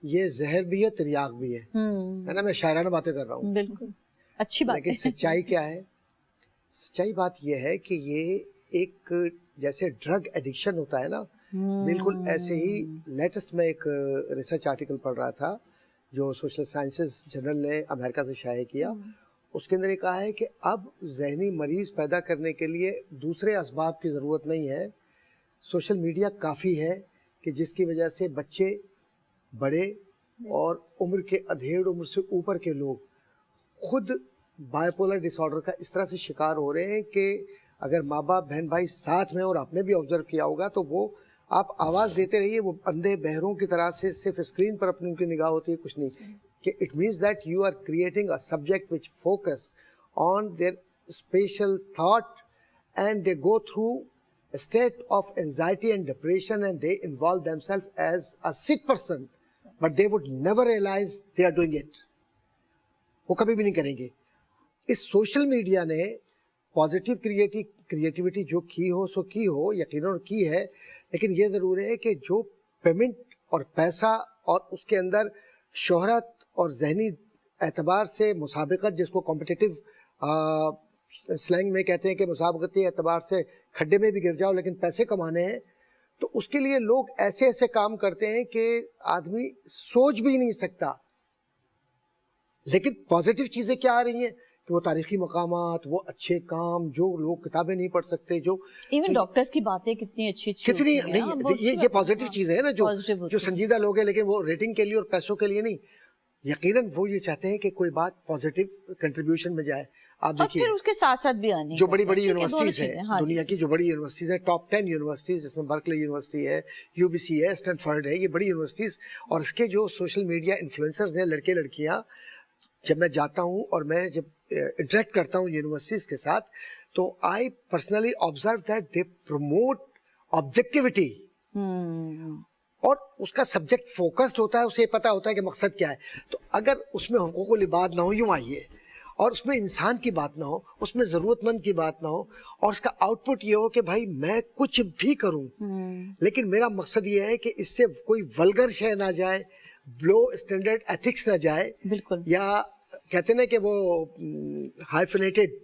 ये जहर भी है, तिर्याक भी है ना। मैं शायराना बातें कर रहा हूँ, बिल्कुल अच्छी बात, लेकिन सच्चाई क्या है? सच्चाई बात यह है कि ये ایک جیسے ڈرگ ایڈکشن ہوتا ہے نا، بالکل ایسے ہی لیٹسٹ میں ایک ریسرچ آرٹیکل پڑھ رہا تھا جو سوشل سائنسز جرنل نے امریکہ سے شائع کیا. اس کے اندر یہ کہا ہے کہ اب ذہنی مریض پیدا کرنے کے لیے دوسرے اسباب کی ضرورت نہیں ہے، سوشل میڈیا کافی ہے کہ جس کی وجہ سے بچے، بڑے اور عمر کے ادھیڑ عمر سے اوپر کے لوگ خود بائی پولر ڈس آرڈر کا اس طرح سے شکار ہو رہے ہیں کہ اگر ماں باپ بہن بھائی ساتھ میں، اور آپ نے بھی آبزرو کیا ہوگا، تو وہ آپ آواز دیتے رہیے، وہ اندھے بہروں کی طرح سے صرف اسکرین پر اپنی ان کی نگاہ ہوتی ہے، کچھ نہیں. کہ it means that you are creating a subject which focus on their special thought and they go through a state of anxiety and depression and they involve themselves as a sick person, but they would never realize they are doing it. وہ کبھی بھی نہیں کریں گے. اس social media نے positive creativity جو کی ہو سو کی ہو، یقیناً کی ہے، لیکن یہ ضرور ہے کہ جو پیمنٹ اور پیسہ اور اس کے اندر شہرت اور ذہنی اعتبار سے مسابقت، جس کو کمپٹیٹیو سلینگ میں کہتے ہیں کہ مسابقتی اعتبار سے کھڈے میں بھی گر جاؤ لیکن پیسے کمانے ہیں، تو اس کے لیے لوگ ایسے ایسے کام کرتے ہیں کہ آدمی سوچ بھی نہیں سکتا. لیکن پازیٹیو چیزیں کیا آ رہی ہیں کہ وہ تاریخی مقامات، وہ اچھے کام جو لوگ کتابیں نہیں پڑھ سکتے، جو ایون ڈاکٹرز کی باتیں کتنی اچھی کتنی نہیں، یہ پازیٹیو چیزیں ہیں نا، جو سنجیدہ لوگ ہیں، لیکن وہ ریٹنگ کے لیے اور پیسوں کے لیے نہیں. یقیناً وہ یہ چاہتے ہیں کہ کوئی بات پازیٹیو کنٹریبیوشن میں جائے. آپ دیکھیے پھر اس کے ساتھ ساتھ بھی آنے جو بڑی بڑی یونیورسٹیز ہیں دنیا کی، جو بڑی یونیورسٹیز ہیں، ٹاپ 10 یونیورسٹیز، اس میں برکلی یونیورسٹی ہے، UBC ہے، اسٹینفورڈ ہے، یہ بڑی یونیورسٹیز، اور اس کے جو سوشل میڈیا انفلوئنسرز ہیں، لڑکے لڑکیاں، جب میں جاتا ہوں اور میں جب انٹریکٹ کرتا ہوں یونیورسٹیز کے ساتھ، تو I personally observe that they promote objectivity, اور اس کا سبجیکٹ فوکسڈ ہوتا ہے، اسے پتہ ہوتا ہے کہ مقصد کیا ہے. تو اگر اس میں حقوق العباد نہ ہو، یوں آئیے، اور اس میں انسان کی بات نہ ہو، اس میں ضرورت مند کی بات نہ ہو، اور اس کا آؤٹ پٹ یہ ہو کہ بھائی میں کچھ بھی کروں لیکن میرا مقصد یہ ہے کہ اس سے کوئی ولگر شے نہ جائے، بلو اسٹینڈرڈ ایتھکس نہ جائے، بالکل، یا کہتے ہیں کہ وہ ہائیفنیٹڈ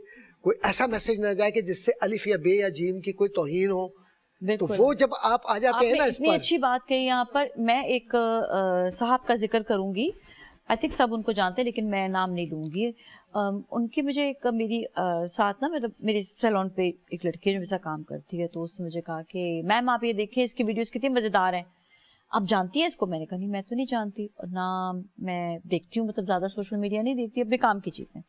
کوئی ایسا میسج نہ جائے کہ جس سے الف یا بے یا جیم کی کوئی توہین ہو. تو وہ جب آپ آ جاتے ہیں نا اس پر، اتنی اچھی بات کہی یہاں پر. میں ایک صاحب کا ذکر کروں گی، آئی تھنک سب ان کو جانتے ہیں لیکن میں نام نہیں لوں گی. ان کی مجھے ایک میری ساتھ نا، مطلب میرے سیلون پہ ایک لڑکی جو ویسا کام کرتی ہے، تو اس نے مجھے کہا کہ میم آپ یہ دیکھیں اس کی ویڈیوز کتنی مزیدار ہیں، آپ جانتی ہیں اس کو؟ میں نے کہا نہیں، میں تو نہیں جانتی، اور نہ میں دیکھتی ہوں، مطلب زیادہ سوشل میڈیا نہیں دیکھتی، اپنے کام کی چیزیں.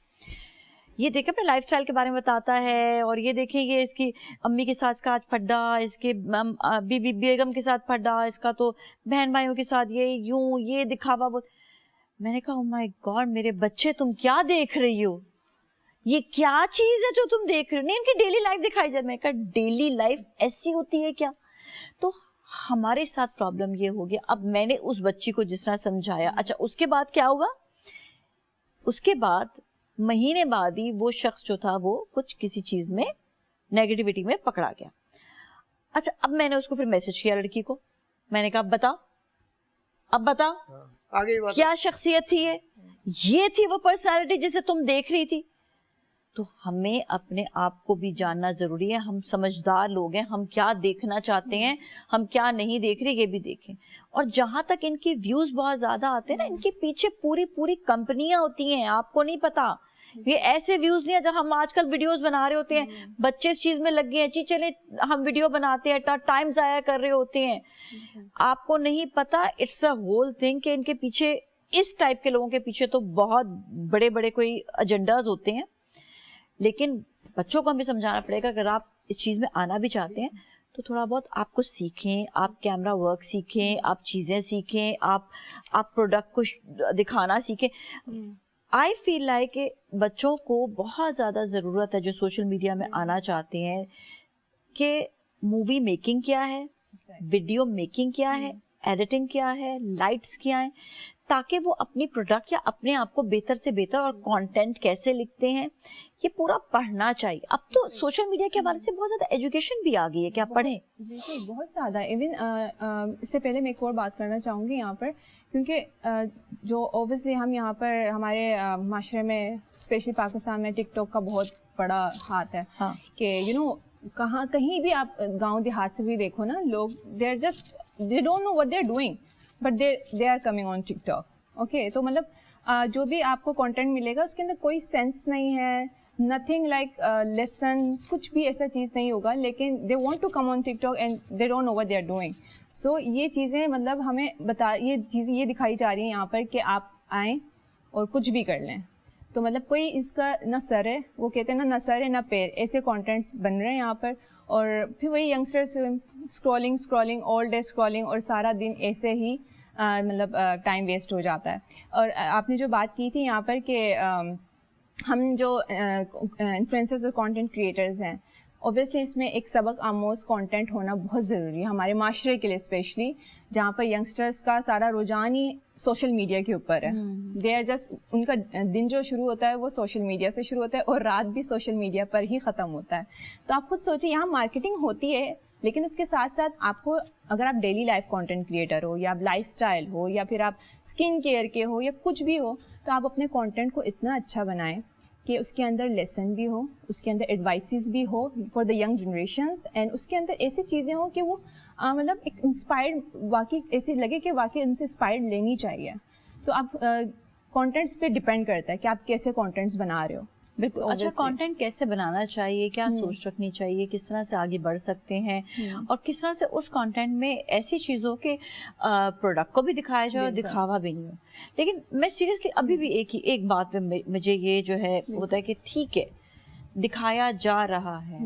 یہ دیکھیں اپنے لائف سٹائل کے بارے میں بتاتا ہے، اور یہ دیکھیں یہ اس کی امی کے ساتھ اس کا آج پھڈا، اس کے بی بی بیگم کے ساتھ پھڈا، اس کا تو بہن بھائیوں کے ساتھ یہ یوں یہ دکھاوا. میں نے کہا او مائی گاڈ میرے بچے تم کیا دیکھ رہی ہو، یہ کیا چیز ہے جو تم دیکھ رہے ہو؟ نہیں، ان کی ڈیلی لائف دکھائی جائے. میں نے کہا ڈیلی لائف ایسی ہوتی ہے کیا؟ تو ہمارے ساتھ پرابلم یہ ہو گیا. اب میں نے اس بچی کو جس طرح سمجھایا، اچھا اس کے بعد کیا ہوا؟ اس کے بعد مہینے بعد ہی وہ شخص جو تھا وہ کچھ کسی چیز میں نیگیٹیوٹی میں پکڑا گیا. اچھا اب میں نے اس کو پھر میسج کیا لڑکی کو، میں نے کہا اب بتا کیا شخصیت تھی یہ تھی وہ پرسنالٹی جسے تم دیکھ رہی تھی؟ تو ہمیں اپنے آپ کو بھی جاننا ضروری ہے. ہم سمجھدار لوگ ہیں، ہم کیا دیکھنا چاہتے ہیں، ہم کیا نہیں دیکھ رہے یہ بھی دیکھیں. اور جہاں تک ان کی ویوز بہت زیادہ آتے ہیں نا، ان کے پیچھے پوری کمپنیاں ہوتی ہیں، آپ کو نہیں پتا. یہ ایسے ویوز نہیں ہے. جب ہم آج کل ویڈیوز بنا رہے ہوتے ہیں، بچے اس چیز میں لگ گئے ہیں، جی چلے ہم ویڈیو بناتے ہیں، ٹائم ضائع کر رہے ہوتے ہیں. آپ کو نہیں پتا اٹس اے ہول تھنگ کہ ان کے پیچھے، اس ٹائپ کے لوگوں کے پیچھے تو بہت بڑے بڑے کوئی ایجنڈاز ہوتے ہیں. لیکن بچوں کو ہمیں سمجھانا پڑے گا اگر آپ اس چیز میں آنا بھی چاہتے ہیں تو تھوڑا بہت آپ کو سیکھیں، آپ کیمرہ ورک سیکھیں، آپ چیزیں سیکھیں، آپ پروڈکٹ کو دکھانا سیکھیں. آئی فیل لائک کہ بچوں کو بہت زیادہ ضرورت ہے جو سوشل میڈیا میں آنا چاہتے ہیں کہ مووی میکنگ کیا ہے، ویڈیو میکنگ کیا ہے، ایڈیٹنگ کیا ہے، لائٹس کیا ہیں، تاکہ وہ اپنی پروڈکٹ یا اپنے آپ کو بہتر سے بہتر، اور کانٹینٹ کیسے لکھتے ہیں یہ پورا پڑھنا چاہیے. اب تو سوشل میڈیا کے حوالے سے بہت زیادہ ایجوکیشن بھی آ گئی ہے کہ آپ پڑھیں. بالکل بہت زیادہ. ایون اس سے پہلے میں ایک اور بات کرنا چاہوں گی یہاں پر، کیونکہ جو اوبیسلی ہم یہاں پر ہمارے معاشرے میں اسپیشلی پاکستان میں ٹک ٹاک کا بہت بڑا ہاتھ ہے کہ कहाँ कहीं भी आप गांव देहात से भी देखो ना, लोग they are just they don't know what they are doing but they are coming on TikTok. Okay, तो मतलब जो भी आपको कंटेंट मिलेगा उसके अंदर कोई सेंस नहीं है, नथिंग लाइक लेसन, कुछ भी ऐसा चीज़ नहीं होगा, लेकिन they want to come on TikTok and they don't know what they are doing. So ये चीज़ें मतलब हमें ये चीज़ें ये दिखाई जा रही हैं यहाँ पर कि आप आएँ और कुछ भी कर लें. तो मतलब कोई इसका ना सर है, वो कहते हैं ना सर है ना पैर, ऐसे कंटेंट्स बन रहे हैं यहाँ पर. और फिर वही youngsters scrolling all day scrolling, और सारा दिन ऐसे ही मतलब टाइम वेस्ट हो जाता है. और आपने जो बात की थी यहाँ पर कि हम जो इन्फ्लुएंसर्स और कंटेंट क्रिएटर्स हैं, ऑब्वियसली इसमें एक सबक आमोज कंटेंट होना बहुत ज़रूरी है हमारे माशरे के लिए, स्पेशली जहाँ पर यंगस्टर्स का सारा रुझान ही सोशल मीडिया के ऊपर है. दे आर जस्ट, उनका दिन जो शुरू होता है वो सोशल मीडिया से शुरू होता है और रात भी सोशल मीडिया पर ही ख़त्म होता है. तो आप खुद सोचिए, यहाँ मार्केटिंग होती है, लेकिन उसके साथ साथ आपको, अगर आप डेली लाइफ कंटेंट क्रिएटर हो या आप लाइफस्टाइल हो या फिर आप स्किन केयर के हो या कुछ भी हो, तो आप अपने कंटेंट को इतना अच्छा बनाएं कि उसके अंदर लेसन भी हो, उसके अंदर एडवाइसेस भी हो for the young generations, and उसके अंदर ऐसी चीज़ें हो कि वो मतलब एक इंस्पायर्ड, वाकई ऐसे लगे कि वाकई उनसे इंस्पायर्ड लेनी चाहिए. तो आप कंटेंट्स पे डिपेंड करता है कि आप कैसे कंटेंट्स बना रहे हो. बिल्कुल. अच्छा, कंटेंट कैसे बनाना चाहिए, क्या सोच रखनी चाहिए, किस तरह से आगे बढ़ सकते हैं, और किस तरह से उस कंटेंट में ऐसी चीज़ों के प्रोडक्ट को भी दिखाया जाए और दिखावा भी नहीं हो. लेकिन मैं सीरियसली अभी भी एक बात पे मुझे ये जो है होता है कि ठीक है, दिखाया जा रहा है,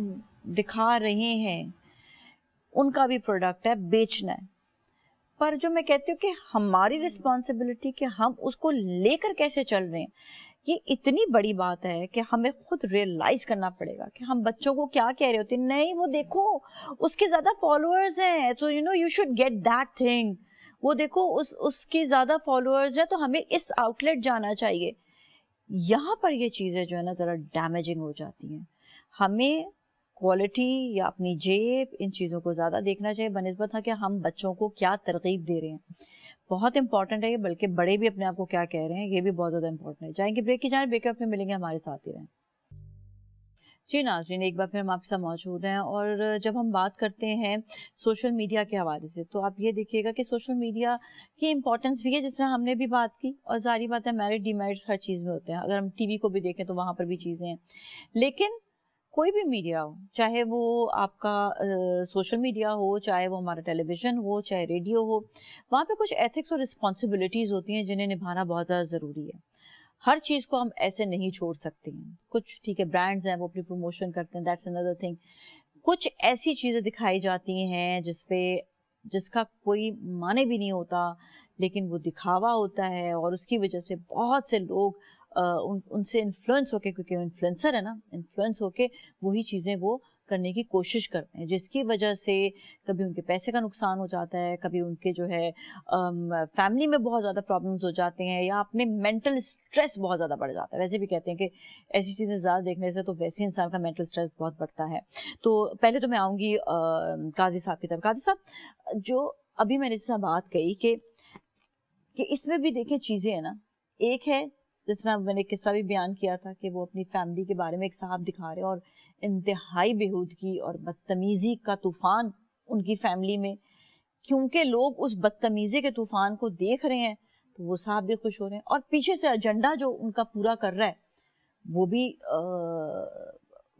दिखा रहे हैं, उनका भी प्रोडक्ट है, बेचना है, पर जो मैं कहती हूँ कि हमारी रिस्पॉन्सिबिलिटी कि हम उसको लेकर कैसे चल रहे हैं, ये इतनी बड़ी बात है कि हमें खुद रियलाइज करना पड़ेगा कि हम बच्चों को क्या कह रहे होते हैं. नहीं, वो देखो उसके ज़्यादा फॉलोअर्स हैं तो you should get that thing. वो देखो उसकी ज़्यादा फॉलोअर्स हैं तो हमें इस आउटलेट जाना चाहिए. यहाँ पर ये चीज़ें जो है ना ज़रा डैमेजिंग हो जाती हैं. हमें क्वालिटी या अपनी जेब, इन चीज़ों को ज़्यादा देखना चाहिए बनिस्बत है कि हम बच्चों को क्या तरगीब दे रहे हैं. बहुत इंपॉर्टेंट है ये, बल्कि बड़े भी अपने आप को क्या कह रहे हैं ये भी बहुत ज़्यादा इंपॉर्टेंट है. जाएंगे ब्रेक की, जाने ब्रेक में मिलेंगे, हमारे साथ ही रहें. जी नाज़रीन, एक बार फिर हम आपके साथ मौजूद हैं, और जब हम बात करते हैं सोशल मीडिया के हवाले से, तो आप ये देखिएगा कि सोशल मीडिया की इम्पोर्टेंस भी है, जिस तरह हमने भी बात की, और जारी बात है मेरिट डिमेरिट्स हर चीज़ में होते हैं. अगर हम टीवी को भी देखें तो वहाँ पर भी चीज़ें हैं, लेकिन कोई भी मीडिया हो, चाहे वो आपका सोशल मीडिया हो, चाहे वो हमारा टेलीविज़न हो, चाहे रेडियो हो, वहाँ पे कुछ एथिक्स और रिस्पॉन्सिबिलिटीज़ होती हैं जिन्हें निभाना बहुत ज़्यादा ज़रूरी है. हर चीज़ को हम ऐसे नहीं छोड़ सकते हैं. कुछ ठीक है ब्रांड्स हैं, वो अपनी प्रमोशन करते हैं, दैट्स अनदर थिंग. कुछ ऐसी चीज़ें दिखाई जाती हैं जिसका कोई माने भी नहीं होता, लेकिन वो दिखावा होता है, और उसकी वजह से बहुत से लोग उनसे इन्फ्लुएंस होके, क्योंकि वो इन्फ्लुएंसर है ना, इन्फ्लुएंस होके वही चीज़ें वो करने की कोशिश करते हैं, जिसकी वजह से कभी उनके पैसे का नुकसान हो जाता है, कभी उनके जो है फैमिली में बहुत ज़्यादा प्रॉब्लम्स हो जाते हैं, या अपने मेंटल स्ट्रेस बहुत ज़्यादा बढ़ जाता है. वैसे भी कहते हैं कि ऐसी चीज़ें ज़्यादा देखने से तो वैसे इंसान का मेंटल स्ट्रेस बहुत बढ़ता है. तो पहले तो मैं आऊँगी काजी साहब की तरफ. काजी साहब, जो अभी मैंने जैसा बात कही कि इसमें भी देखें चीज़ें हैं ना, एक है जिस तरह मैंने किस्सा भी बयान किया था कि वो अपनी फैमिली के बारे में एक साहब दिखा रहे हैं, और इंतहाई बेहूदगी और बदतमीज़ी का तूफ़ान उनकी फैमिली में, क्योंकि लोग उस बदतमीज़ी के तूफ़ान को देख रहे हैं तो वो साहब भी खुश हो रहे हैं, और पीछे से एजेंडा जो उनका पूरा कर रहा है वो भी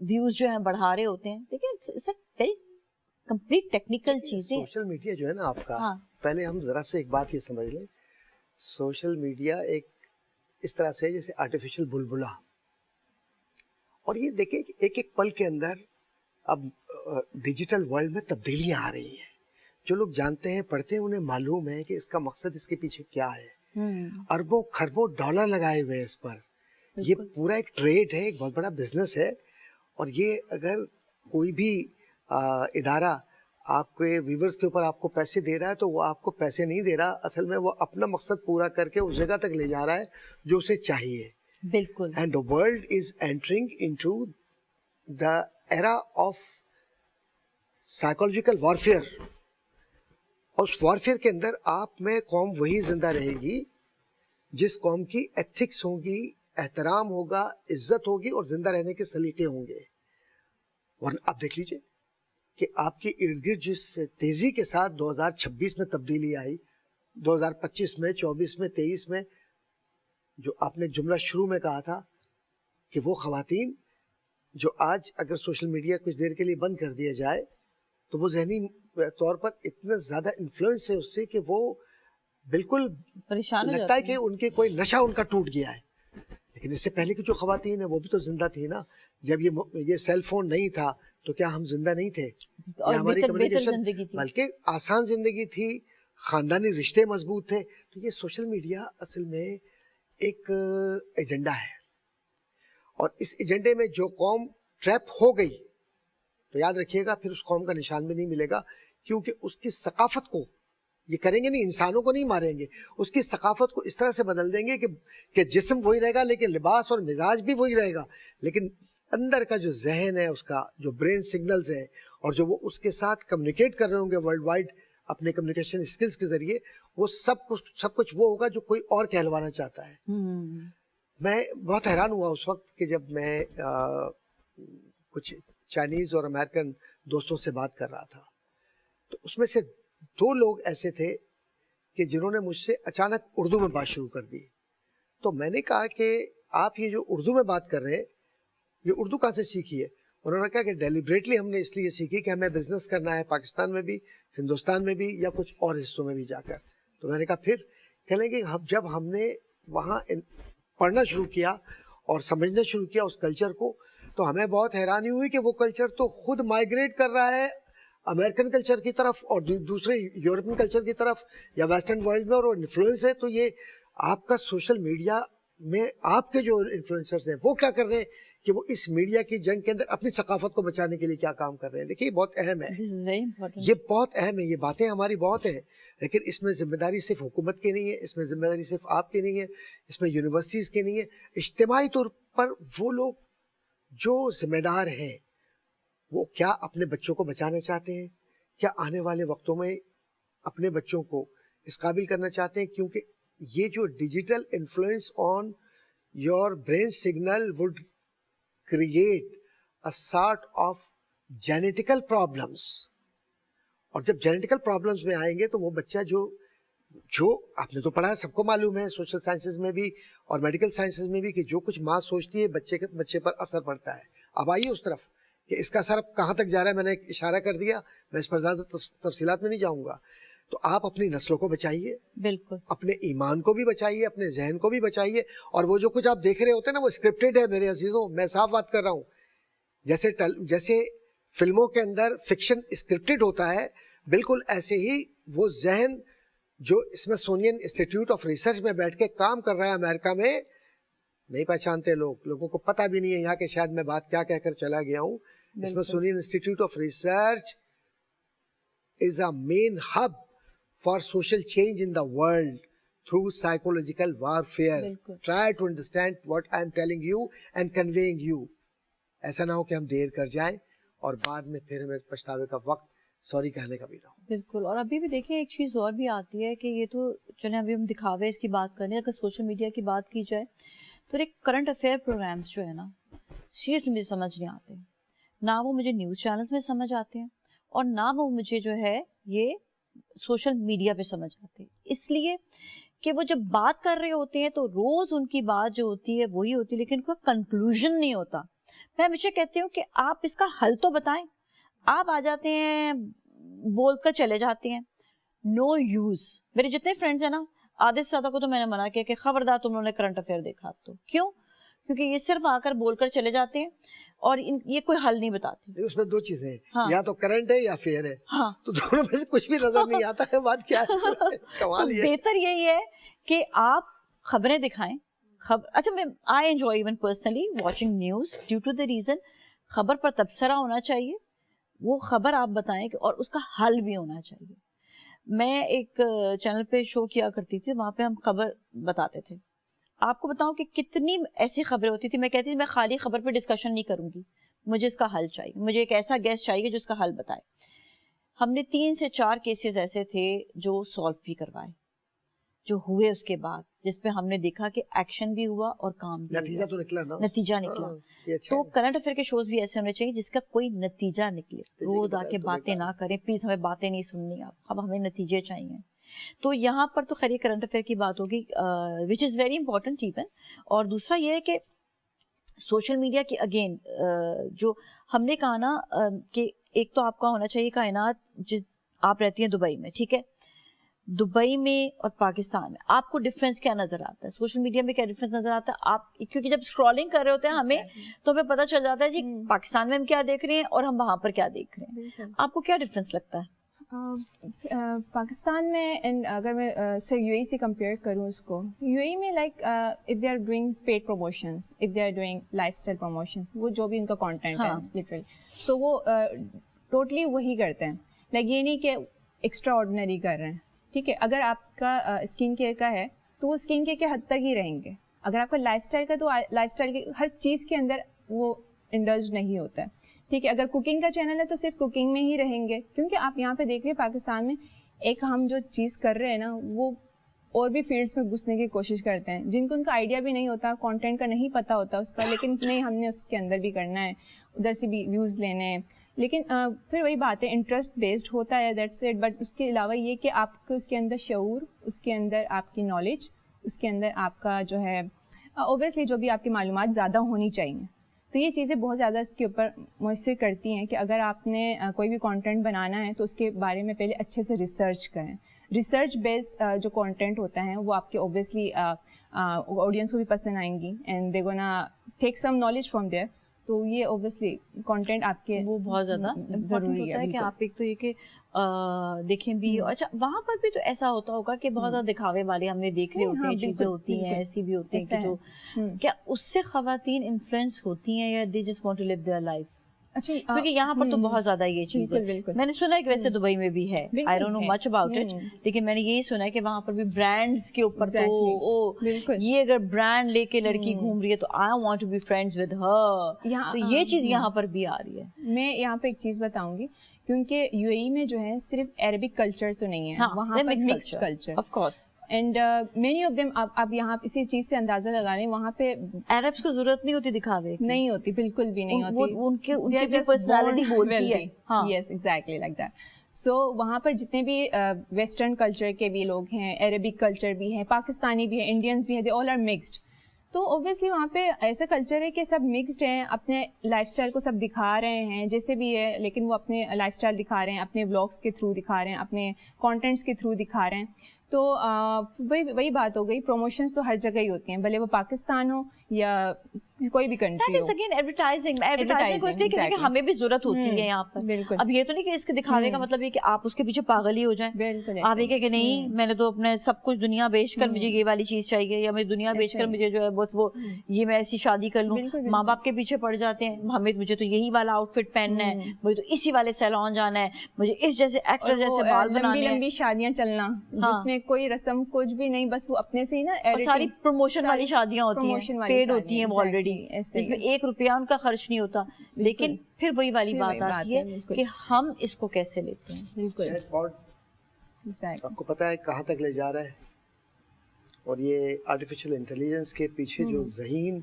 व्यूज़ जो हैं बढ़ा रहे होते हैं. देखिए, it's a very complete technical चीज़ें. सोशल मीडिया जो है ना आपका, हाँ. पहले हम ज़रा से एक बात ये समझ लें, सोशल मीडिया एक इस तरह से जैसे आर्टिफिशियल बुलबुला, और ये देखें कि एक एक पल के अंदर अब डिजिटल वर्ल्ड में तब्दीलियां आ रही हैं. जो लोग जानते हैं, पढ़ते हैं, उन्हें मालूम है कि इसका मकसद इसके पीछे क्या है. अरबों खरबों डॉलर लगाए हुए हैं इस पर. ये पूरा एक ट्रेड है, एक बहुत बड़ा बिजनेस है, और ये अगर कोई भी इदारा आपके व्यूवर्स के ऊपर आपको पैसे दे रहा है तो वो आपको पैसे नहीं दे रहा, असल में वो अपना मकसद पूरा करके उस जगह तक ले जा रहा है जो उसे चाहिए. बिल्कुल. And the world is entering into the era of psychological warfare. उस वॉरफेयर के अंदर आप में कौम वही जिंदा रहेगी जिस कौम की एथिक्स होगी, एहतराम होगा, इज्जत होगी और जिंदा रहने के सलीके होंगे. वरना आप देख लीजिए کہ آپ کے ارد گرد جس تیزی کے ساتھ 2026 میں تبدیلی آئی، 2025 میں، 24 میں، 23 میں، جو آپ نے جملہ شروع میں کہا تھا کہ وہ خواتین جو آج اگر سوشل میڈیا کچھ دیر کے لیے بند کر دیا جائے تو وہ ذہنی طور پر اتنا زیادہ انفلوئنس ہے اس سے کہ وہ بالکل پریشان ہو لگتا ہے جاتے کہ ان کے کوئی نشہ ان کا ٹوٹ گیا ہے. لیکن اس سے پہلے کی جو خواتین ہیں وہ بھی تو زندہ تھی نا. جب یہ سیل فون نہیں تھا تو کیا ہم زندہ نہیں تھے؟ اور یہ ہماری بہتر کمیونیکیشن زندگی تھی. بلکہ آسان زندگی تھی، خاندانی رشتے مضبوط تھے. تو یہ سوشل میڈیا اصل میں ایک ایجنڈا ہے، اور اس ایجنڈے میں جو قوم ٹریپ ہو گئی تو یاد رکھیے گا پھر اس قوم کا نشان بھی نہیں ملے گا، کیونکہ اس کی ثقافت کو یہ کریں گے نہیں، انسانوں کو نہیں ماریں گے، اس کی ثقافت کو اس طرح سے بدل دیں گے کہ جسم وہی رہے گا لیکن لباس اور مزاج بھی وہی رہے گا، لیکن اندر کا جو ذہن ہے، اس کا جو برین سگنلز ہیں، اور جو وہ اس کے ساتھ کمیونیکیٹ کر رہے ہوں گے ورلڈ وائڈ اپنے کمیونیکیشن اسکلز کے ذریعے، وہ سب کچھ وہ ہوگا جو کوئی اور کہلوانا چاہتا ہے. میں بہت حیران ہوا اس وقت کہ جب میں کچھ چائنیز اور امریکن دوستوں سے بات کر رہا تھا، تو اس میں سے 2 لوگ ایسے تھے کہ جنہوں نے مجھ سے اچانک اردو میں بات شروع کر دی. تو میں نے کہا کہ آپ یہ جو اردو میں بات کر رہے ہیں، یہ اردو کہاں سے سیکھی ہے؟ انہوں نے کہا کہ ڈیلیبریٹلی ہم نے اس لیے سیکھی کہ ہمیں بزنس کرنا ہے پاکستان میں بھی، ہندوستان میں بھی، یا کچھ اور حصوں میں بھی جا کر. تو میں نے کہا پھر کہنے لگے جب ہم نے وہاں پڑھنا شروع کیا اور سمجھنا شروع کیا اس کلچر کو، تو ہمیں بہت حیرانی ہوئی کہ وہ کلچر تو خود مائیگریٹ کر رہا ہے امریکن کلچر کی طرف اور دوسرے یورپین کلچر کی طرف یا ویسٹرن ورلڈ میں، اور وہ انفلوئنس ہے. تو یہ آپ کا سوشل میڈیا میں آپ کے جو انفلوئنسرز ہیں وہ کیا کر رہے ہیں کہ وہ اس میڈیا کی جنگ کے اندر اپنی ثقافت کو بچانے کے لیے کیا کام کر رہے ہیں. دیکھیے یہ بہت اہم ہے، یہ بہت اہم ہے، یہ باتیں ہماری بہت ہیں، لیکن اس میں ذمہ داری صرف حکومت کی نہیں ہے، اس میں ذمہ داری صرف آپ کی نہیں ہے، اس میں یونیورسٹیز کی نہیں ہے. اجتماعی طور پر وہ لوگ جو ذمہ دار ہیں وہ کیا اپنے بچوں کو بچانا چاہتے ہیں؟ کیا آنے والے وقتوں میں اپنے بچوں کو اس قابل کرنا چاہتے ہیں؟ کیونکہ یہ جو digital influence on your brain signal would create a sort of genetical problems, اور جب جینیٹیکل پرابلمس میں آئیں گے تو وہ بچہ جو آپ نے تو پڑھا ہے، سب کو معلوم ہے سوشل سائنسز میں بھی اور میڈیکل سائنسز میں بھی، کہ جو کچھ ماں سوچتی ہے بچے پر اثر پڑتا ہے. اب آئیے اس طرف کہ اس کا اثر کہاں تک جا رہا ہے. میں نے ایک اشارہ کر دیا، میں اس پر زیادہ تفصیلات میں نہیں جاؤں گا. تو آپ اپنی نسلوں کو بچائیے، بالکل اپنے ایمان کو بھی بچائیے، اپنے ذہن کو بھی بچائیے. اور وہ جو کچھ آپ دیکھ رہے ہوتے ہیں نا وہ اسکرپٹڈ ہے میرے عزیزوں، میں صاف بات کر رہا ہوں. جیسے فلموں کے اندر فکشن اسکرپٹڈ ہوتا ہے، بالکل ایسے ہی وہ ذہن جو اسمتھسونین انسٹیٹیوٹ آف ریسرچ میں بیٹھ کے کام کر رہا ہے امریکہ میں، نہیں پہچانتے لوگوں کو پتہ بھی نہیں ہے یہاں کے، شاید میں بات کیا کہہ کر چلا گیا ہوں. Smithsonian Institute of Research is a main hub for social change in the world through psychological warfare. بالکل. Try to understand what I am telling you and conveying you. ایسا نہ ہو کہ ہم دیر کر جائیں اور بعد میں پھر ہمیں پچھتاوے کا وقت سوری کہنے کا بھی نہ ہو. بالکل. اور ابھی بھی دیکھیں ایک چیز اور بھی آتی ہے کہ یہ تو چلیں ابھی ہم دکھاوے اس کی بات کریں، اگر سوشل میڈیا کی بات کی جائے تو ایک کرنٹ افیئر پروگرامس جو ہے نا سیریسلی مجھے سمجھ نہیں آتے، نہ وہ مجھے نیوز چینلز میں سمجھ آتے ہیں اور نہ وہ مجھے جو ہے یہ سوشل میڈیا پہ سمجھ آتے ہیں، اس لیے کہ وہ جب بات کر رہے ہوتے ہیں تو روز ان کی بات جو ہوتی ہے وہی ہوتی ہے، لیکن کوئی کنکلوژن نہیں ہوتا. میں ہمیشہ کہتی ہوں کہ آپ اس کا حل تو بتائیں. آپ آ جاتے ہیں بول کر چلے جاتے ہیں، نو یوز. میرے جتنے فرینڈز ہیں نا آدھے سے زیادہ کو تو میں نے منع کیا کہ خبردار تم نے کرنٹ افیئر دیکھا. تو کیوں؟ کیونکہ یہ صرف آ کر بول کر چلے جاتے ہیں اور یہ کوئی حل نہیں بتاتے. اس میں 2 چیزیں ہیں، ہاں. یا تو کرنٹ ہے یا فیئر ہے. ہاں تو دونوں میں سے کچھ بھی نظر نہیں آتا ہے. بات کیا ہے؟ کمال یہ بہتر یہی ہے کہ آپ خبریں دکھائیں. اچھا میں I enjoy even personally watching news due to the reason خبر پر تبصرہ ہونا چاہیے، وہ خبر آپ بتائیں اور اس کا حل بھی ہونا چاہیے. میں ایک چینل پہ شو کیا کرتی تھی، وہاں پہ ہم خبر بتاتے تھے. آپ کو بتاؤں کہ کتنی ایسی خبریں ہوتی تھی، میں کہتی تھی میں خالی خبر پہ ڈسکشن نہیں کروں گی، مجھے اس کا حل چاہیے، مجھے ایک ایسا گیسٹ چاہیے جو اس کا حل بتائے. ہم نے 3 سے 4 کیسز ایسے تھے جو سالو بھی کروائے، جو ہوئے اس کے بعد جس پہ ہم نے دیکھا کہ ایکشن بھی ہوا اور کام بھی نتیجہ تو نکلا نا, نتیجہ نکلا. یہ اچھا تو ہے. کرنٹ افیئر کے شوز بھی ایسے ہونے چاہیے جس کا کوئی نتیجہ نکلے. روز آ کے باتیں نہ کریں پلیز, ہمیں باتیں نہیں سننی آپ, اب ہمیں نتیجے چاہیے. تو یہاں پر تو خیر یہ کرنٹ افیئر کی بات ہوگی وچ از ویری امپورٹنٹ ایون. اور دوسرا یہ ہے کہ سوشل میڈیا کی اگین جو ہم نے کہا نا کہ ایک تو آپ کا ہونا چاہیے کائنات, آپ رہتی ہیں دبئی میں, ٹھیک ہے, دبئی میں اور پاکستان میں آپ کو ڈفرینس کیا نظر آتا ہے؟ سوشل میڈیا میں کیا ڈفرینس نظر آتا ہے آپ, کیونکہ جب اسکرولنگ کر رہے ہوتے ہیں ہمیں تو ہمیں پتہ چل جاتا ہے جی پاکستان میں ہم کیا دیکھ رہے ہیں اور ہم وہاں پر کیا دیکھ رہے ہیں. آپ کو کیا ڈفرینس لگتا ہے؟ پاکستان میں اگر میں یو اے سے کمپیئر کروں اس کو, یو اے میں like if they are doing paid promotions, if they are doing lifestyle promotions, وہ جو بھی ان کا کانٹینٹ ہے لٹرلی, سو وہ ٹوٹلی وہی کرتے ہیں. لائک یہ نہیں کہ ایکسٹرا آرڈنری کر رہے ہیں, ٹھیک ہے. اگر آپ کا اسکن کیئر کا ہے تو وہ اسکن کیئر کے حد تک ہی رہیں گے. اگر آپ کا لائف اسٹائل کا تو لائف اسٹائل کی ہر چیز کے اندر وہ انڈلج نہیں ہوتا ہے, ٹھیک ہے. اگر کوکنگ کا چینل ہے تو صرف کوکنگ میں ہی رہیں گے, کیونکہ آپ یہاں پہ دیکھ رہے ہیں پاکستان میں ایک ہم جو چیز کر رہے ہیں نا وہ اور بھی فیلڈس میں گھسنے کی کوشش کرتے ہیں جن کو ان کا آئیڈیا بھی نہیں ہوتا, کانٹینٹ کا نہیں پتہ ہوتا اس کا, لیکن نہیں ہم نے اس کے اندر بھی کرنا ہے, ادھر سے بھی ویوز لینے ہیں. لیکن پھر وہی بات ہے, انٹرسٹ بیسڈ ہوتا ہے, دیٹس اٹ. بٹ اس کے علاوہ یہ کہ آپ کو اس کے اندر شعور, اس کے اندر آپ کی نالج, اس کے اندر آپ کا جو ہے اوبیسلی جو بھی آپ کی معلومات زیادہ ہونی چاہیے. تو یہ چیزیں بہت زیادہ اس کے اوپر مؤثر کرتی ہیں کہ اگر آپ نے کوئی بھی کانٹینٹ بنانا ہے تو اس کے بارے میں پہلے اچھے سے ریسرچ کریں. ریسرچ بیس جو کانٹینٹ ہوتا ہے وہ آپ کے اوبیسلی آڈینس کو بھی پسند آئیں گی, and they gonna take some knowledge from there. تو یہ اوبیسلی کانٹینٹ آپ کے وہ بہت زیادہ ضروری ہوتا ہے کہ آپ ایک تو یہ کہ دیکھیں بھی. اچھا وہاں پر بھی تو ایسا ہوتا ہوگا کہ بہت زیادہ دکھاوے والے ہم نے دیکھ رہے ہوتے ہیں, چیزیں ہوتی ہیں ایسی بھی ہوتی ہیں کہ جو کیا اس سے خواتین انفلوئنس ہوتی ہیں یا they just want to live their life? کیونکہ یہاں پر تو بہت زیادہ یہ چیز ہے. میں نے سنا ہے کہ ویسے دبئی میں بھی ہے, I don't know much about it, لیکن میں نے یہی سنا ہے کہ وہاں پر بھی برانڈز کے اوپر تو یہ اگر برانڈ لے کے لڑکی گھوم رہی ہے تو I want to be friends with her, تو یہ چیز یہاں پر بھی آ رہی ہے. میں یہاں پہ ایک چیز بتاؤں گی, کیونکہ یو اے ای میں جو ہے صرف عربک کلچر تو نہیں ہے, وہاں پر mixed culture of course, and many of them آپ یہاں اسی چیز سے اندازہ لگا لیں, وہاں پہ عربس کو ضرورت نہیں ہوتی دکھاوے, نہیں ہوتی, بالکل بھی نہیں ہوتی. ان کی پرسنالٹی بولتی ہے. Yes exactly like that. So وہاں پر جتنے بھی ویسٹرن کلچر کے بھی لوگ ہیں, عربک کلچر بھی ہیں, پاکستانی بھی ہیں, انڈینس بھی ہیں, دے آل آر مکسڈ. تو اوبیسلی وہاں پہ ایسا کلچر ہے کہ سب مکسڈ ہیں, اپنے لائف اسٹائل کو سب دکھا رہے ہیں جیسے بھی ہے, لیکن وہ اپنے لائف اسٹائل دکھا رہے ہیں, اپنے بلاگس کے تھرو دکھا رہے ہیں, اپنے کانٹینٹس کے تھرو دکھا رہے ہیں. تو وہی بات ہو گئی, پروموشنز تو ہر جگہ ہی ہوتی ہیں, بھلے وہ پاکستان ہو یا کوئی بھی کنٹری ہو. ایڈورٹائزنگ کو اس لیے کہ ہمیں بھی ضرورت ہوتی ہے یہاں پر. اب یہ تو نہیں کہ اس کے دکھاوے کا مطلب یہ کہ آپ اس کے پیچھے پاگل ہی ہو جائیں. آپ یہ کہ نہیں میں نے تو اپنے سب کچھ دنیا بیچ کر مجھے یہ والی چیز چاہیے, یا مجھے دنیا بیچ کر مجھے جو ہے بس وہ یہ میں ایسی شادی کر لوں. ماں باپ کے پیچھے پڑ جاتے ہیں, مجھے تو یہی والا آؤٹ فٹ پہننا ہے, مجھے تو اسی والے سیلون جانا ہے, مجھے اس جیسے ایکٹر جیسے بال بنانے ہیں, لمبی شادیاں چلنا جس میں کوئی رسم کچھ بھی نہیں, بس وہ اپنے سے ہی نا, ساری پروموشن والی شادیاں ہوتی ہیں, پیڈ ہوتی ہیں آلریڈی, اس میں 1 روپیہ ان کا خرچ نہیں ہوتا. لیکن پھر وہی والی بات آتی ہے کہ ہم اس کو کیسے لیتے ہیں. بالکل آپ کو پتا ہے کہاں تک لے جا رہا ہے, اور یہ آرٹیفیشل انٹیلیجنس کے پیچھے جو ذہین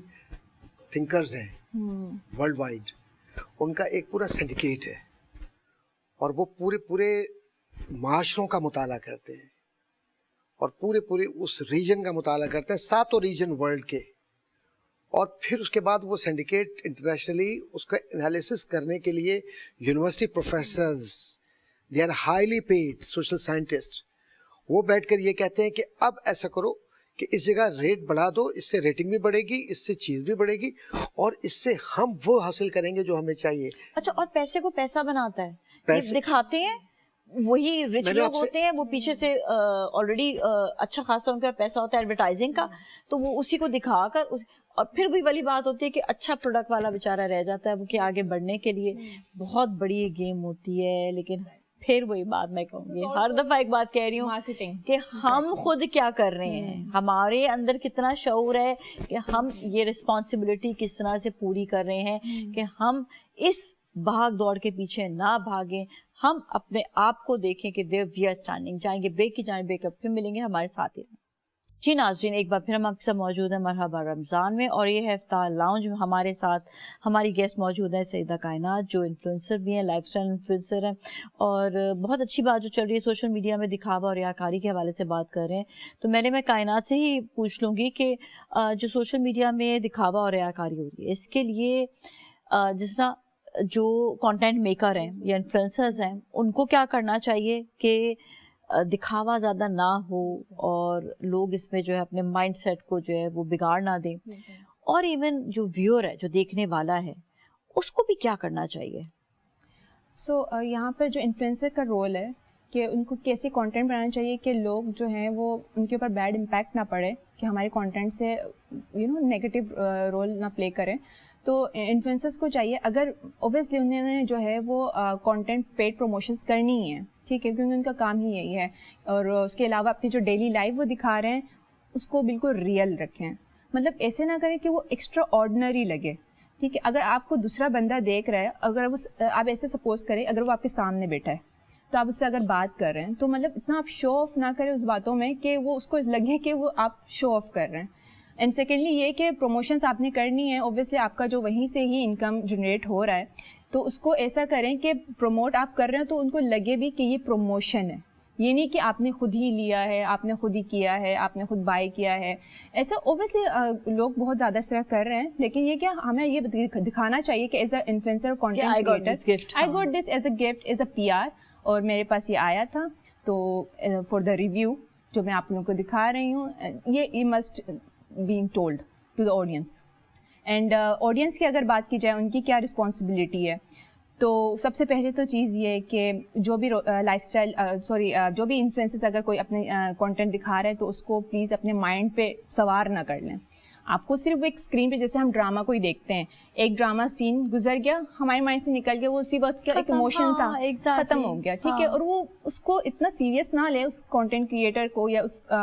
تھنکرز ہیں ورلڈ وائڈ, ان کا ایک پورا سنڈیکیٹ ہے, اور وہ پورے معاشروں کا مطالعہ کرتے ہیں, اور پورے اس ریجن کا مطالعہ کرتے ہیں, 7 ریجن ورلڈ کے. اور پھر اس کے بعد وہ سینڈیکیٹ انٹرنیشنلی اس کا انالیسس کرنے کے لیے university professors, they are highly paid social scientist, وہ بیٹھ کر یہ کہتے ہیں کہ اب ایسا کرو کہ اس جگہ ریٹ بڑھا دو, اس سے ریٹنگ بھی بڑھے گی, اس سے چیز بھی بڑھے گی, اور اس سے ہم وہ حاصل کریں گے جو ہمیں چاہیے. اچھا, اور پیسے کو پیسہ بناتا ہے, دکھاتے ہیں وہی رچ لوگ ہوتے ہیں, وہ پیچھے سے آلریڈی اچھا خاصا ان کا پیسہ ہوتا ہے ایڈورٹائزنگ کا, تو وہ اسی کو دکھا کر, اور پھر وہی والی بات ہوتی ہے کہ اچھا پروڈکٹ والا بیچارہ رہ جاتا ہے وہ کہ آگے بڑھنے کے لیے. بہت بڑی یہ گیم ہوتی ہے. لیکن پھر وہی بات میں کہوں گی, ہر دفعہ ایک بات کہہ رہی ہوں کہ ہم خود کیا کر رہے ہیں, ہمارے اندر کتنا شعور ہے کہ ہم یہ رسپانسبلٹی کس طرح سے پوری کر رہے ہیں کہ ہم اس بھاگ دوڑ کے پیچھے نہ بھاگیں, ہم اپنے آپ کو دیکھیں کہ وی آر اسٹینڈنگ. جائیں گے بریک کی جانب, بریک اپ پھر ملیں گے ہمارے ساتھ ہی. جی ناظرین، ایک بار پھر ہم آپ کے ساتھ موجود ہیں مرحبا رمضان میں، اور یہ ہے افطار لاؤنج میں ہمارے ساتھ ہماری گیسٹ موجود ہیں سیدہ کائنات، جو انفلوئنسر بھی ہیں، لائف سٹائل انفلوئنسر ہیں، اور بہت اچھی بات جو چل رہی ہے سوشل میڈیا میں دکھاوا اور ریاکاری کے حوالے سے بات کر رہے ہیں. تو میں کائنات سے ہی پوچھ لوں گی کہ جو سوشل میڈیا میں دکھاوا اور ریاکاری ہو رہی ہے، اس کے لیے جس طرح جو کانٹینٹ میکر ہیں یا انفلوئنسرز ہیں، ان کو کیا کرنا چاہیے کہ دکھاوا زیادہ نہ ہو اور لوگ اس میں جو ہے اپنے مائنڈ سیٹ کو جو ہے وہ بگاڑ نہ دیں، اور ایون جو ویور ہے، جو دیکھنے والا ہے، اس کو بھی کیا کرنا چاہیے؟ سو یہاں پر جو انفلوئنسر کا رول ہے کہ ان کو کیسے کانٹینٹ بنانا چاہیے کہ لوگ جو ہیں وہ ان کے اوپر بیڈ امپیکٹ نہ پڑے، کہ ہمارے کانٹینٹ سے نیگیٹو رول نہ پلے کریں. تو انفلوئنسرس کو چاہیے، اگر اوبیسلی انہوں نے جو ہے وہ کانٹینٹ پیڈ پروموشنس کرنی ہی ہیں، ٹھیک ہے، کیونکہ ان کا کام ہی یہی ہے، اور اس کے علاوہ اپنی جو ڈیلی لائف وہ دکھا رہے ہیں اس کو بالکل ریئل رکھیں. مطلب ایسے نہ کریں کہ وہ ایکسٹرا آرڈنری لگے، ٹھیک ہے. اگر آپ کو دوسرا بندہ دیکھ رہا ہے، اگر وہ آپ ایسے سپوز کریں اگر وہ آپ کے سامنے بیٹھا ہے تو آپ اس سے اگر بات کر رہے ہیں تو مطلب اتنا آپ شو آف نہ کریں اس باتوں میں کہ وہ اس کو لگے کہ وہ آپ شو آف کر رہے ہیں. اینڈ سیکنڈلی یہ کہ پروموشنس آپ نے کرنی ہے، اوبیسلی آپ کا جو وہیں سے ہی انکم جنریٹ ہو رہا ہے، تو اس کو ایسا کریں کہ پروموٹ آپ کر رہے ہیں تو ان کو لگے بھی کہ یہ پروموشن ہے، یہ نہیں کہ آپ نے خود ہی لیا ہے، آپ نے خود ہی کیا ہے، آپ نے خود بائی کیا ہے. ایسا اوبیسلی لوگ بہت زیادہ اس طرح کر رہے ہیں، لیکن یہ کہ ہمیں یہ دکھانا چاہیے کہ as a influencer content creator I got this as a gift, as a PR، اور میرے پاس یہ آیا تھا، تو فار دا ریویو جو میں آپ لوگوں کو دکھا رہی ہوں، یہ must being told to the audience. And audience کی اگر بات کی جائے ان کی کیا رسپانسبلٹی ہے، تو سب سے پہلے تو چیز یہ ہے کہ جو بھی لائف اسٹائل جو بھی انفلوئنسز اگر کوئی اپنے کانٹینٹ دکھا رہے ہیں تو اس کو پلیز اپنے مائنڈ پہ سوار نہ کر لیں. آپ کو صرف ایک اسکرین پہ، جیسے ہم ڈرامہ کوئی دیکھتے ہیں، ایک ڈرامہ سین گزر گیا، ہمارے مائنڈ سے نکل گیا، وہ اسی وقت کا ایک ایموشن تھا، ختم ہو گیا، ٹھیک ہے. اور وہ اس کو اتنا سیریس نہ لے اس کانٹینٹ کریٹر کو یا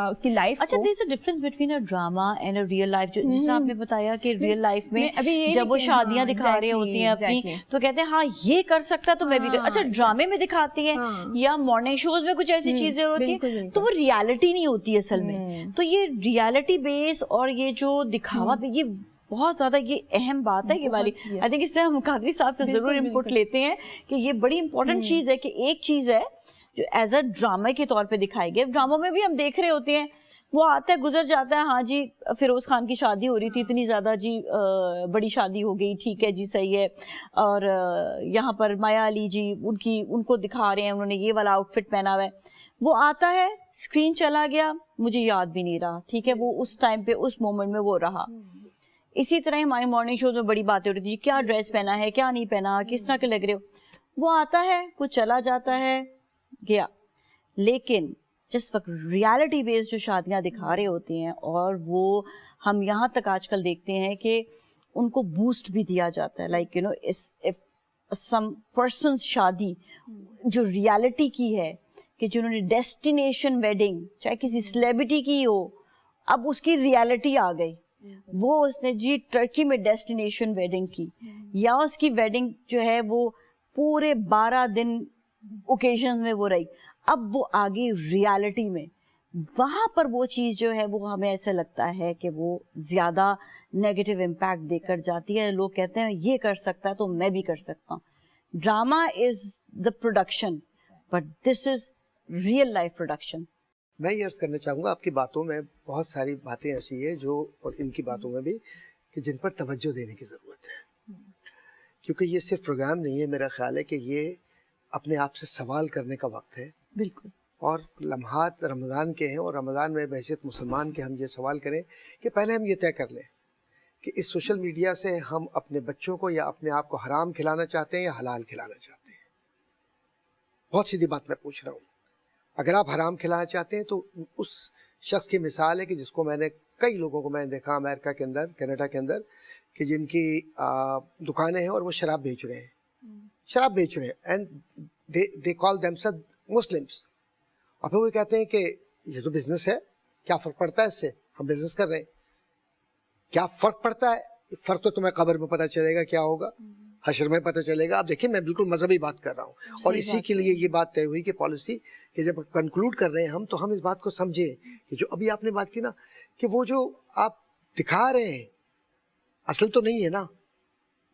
اس کی لائف کو. اچھا، there is a difference between a drama and a real life. جس طرح آپ نے بتایا کہ ریئل لائف میں جب وہ شادیاں دکھا رہے ہوتی ہیں اپنی، تو کہتے ہیں ہاں یہ کر سکتا ہے تو میں بھی کر. اچھا، ڈرامے میں دکھاتی ہیں یا مارننگ شوز میں کچھ ایسی چیزیں ہوتی ہیں تو وہ ریالٹی نہیں ہوتی اصل میں. تو یہ ریالٹی بیس اور یہ جو دکھاوا پہ، یہ بہت زیادہ یہ اہم بات ہے یہ والی. آئی تھنک اس سے ہم قادری صاحب سے ضرور انپٹ لیتے ہیں کہ یہ بڑی امپورٹنٹ چیز ہے کہ ایک چیز ہے جو ایز اے ڈرامے کے طور پہ دکھائی گئی. ڈراموں میں بھی ہم دیکھ رہے ہوتے ہیں، وہ آتا ہے گزر جاتا ہے، ہاں جی فیروز خان کی شادی ہو رہی تھی، اتنی زیادہ جی بڑی شادی ہو گئی، ٹھیک ہے جی صحیح ہے. اور یہاں پر مایا علی جی ان کو دکھا رہے ہیں، انہوں نے یہ والا آؤٹ فٹ پہنا ہوا ہے. وہ آتا ہے، اسکرین چلا گیا، مجھے یاد بھی نہیں رہا، ٹھیک ہے، وہ اس ٹائم پہ اس مومنٹ میں وہ رہا. اسی طرح ہمارے مارننگ شوز میں بڑی باتیں ہو رہی تھی، کیا ڈریس پہنا ہے، کیا نہیں پہنا، کس طرح کے لگ رہے ہو. وہ آتا ہے، وہ چلا جاتا ہے، گیا. لیکن جس وقت ریالٹی بیس جو شادیاں دکھا رہے ہوتے ہیں، اور وہ ہم یہاں تک آج کل دیکھتے ہیں کہ ان کو بوسٹ بھی دیا جاتا ہے، like you know some persons شادی جو ریالٹی کی ہے، کہ جنہوں نے ڈیسٹینیشن ویڈنگ چاہے کسی سیلیبریٹی کی ہو، اب اس کی ریالٹی آ گئی. وہ اس نے جی ٹرکی میں ڈیسٹینیشن ویڈنگ کی، یا اس کی ویڈنگ جو ہے وہ پورے 12 دن اوکیزنز میں وہ رہی. اب وہ آگے ریالٹی میں، وہاں پر وہ چیز جو ہے وہ ہمیں ایسا لگتا ہے کہ وہ زیادہ نیگیٹو امپیکٹ دے کر جاتی ہے. لوگ کہتے ہیں یہ کر سکتا ہے تو میں بھی کر سکتا ہوں. Drama is the production, but this is real life production. میں یہ عرض کرنا چاہوں گا، آپ کی باتوں میں بہت ساری باتیں ایسی ہیں جو، اور ان کی باتوں میں بھی، کہ جن پر توجہ دینے کی ضرورت ہے. کیونکہ یہ صرف پروگرام نہیں ہے، میرا خیال ہے کہ یہ اپنے آپ سے سوال کرنے کا وقت ہے. بالکل. اور لمحات رمضان کے ہیں، اور رمضان میں بحیثیت مسلمان کے ہم یہ سوال کریں کہ پہلے ہم یہ طے کر لیں کہ اس سوشل میڈیا سے ہم اپنے بچوں کو یا اپنے آپ کو حرام کھلانا چاہتے ہیں یا حلال کھلانا چاہتے ہیں. بہت سیدھی بات میں پوچھ رہا ہوں. اگر آپ حرام کھلانا چاہتے ہیں تو اس شخص کی مثال ہے کہ جس کو میں نے، کئی لوگوں کو میں نے دیکھا امریکہ کے اندر، کینیڈا کے اندر، کہ جن کی دکانیں ہیں اور وہ شراب بیچ رہے ہیں and they call them self Muslims. اور پھر وہ کہتے ہیں کہ یہ تو بزنس ہے، کیا فرق پڑتا ہے اس سے، ہم بزنس کر رہے ہیں. کیا فرق پڑتا ہے؟ فرق تو تمہیں قبر میں پتہ چلے گا کیا ہوگا. حشر میں پتہ چلے گا. آپ دیکھیں میں بالکل مذہبی بات کر رہا ہوں, اور اسی کے لیے یہ بات طے ہوئی کہ پالیسی کہ جب کنکلوڈ کر رہے ہیں ہم, تو ہم اس بات کو سمجھیں کہ جو ابھی آپ نے بات کی نا کہ وہ جو آپ دکھا رہے ہیں اصل تو نہیں ہے نا,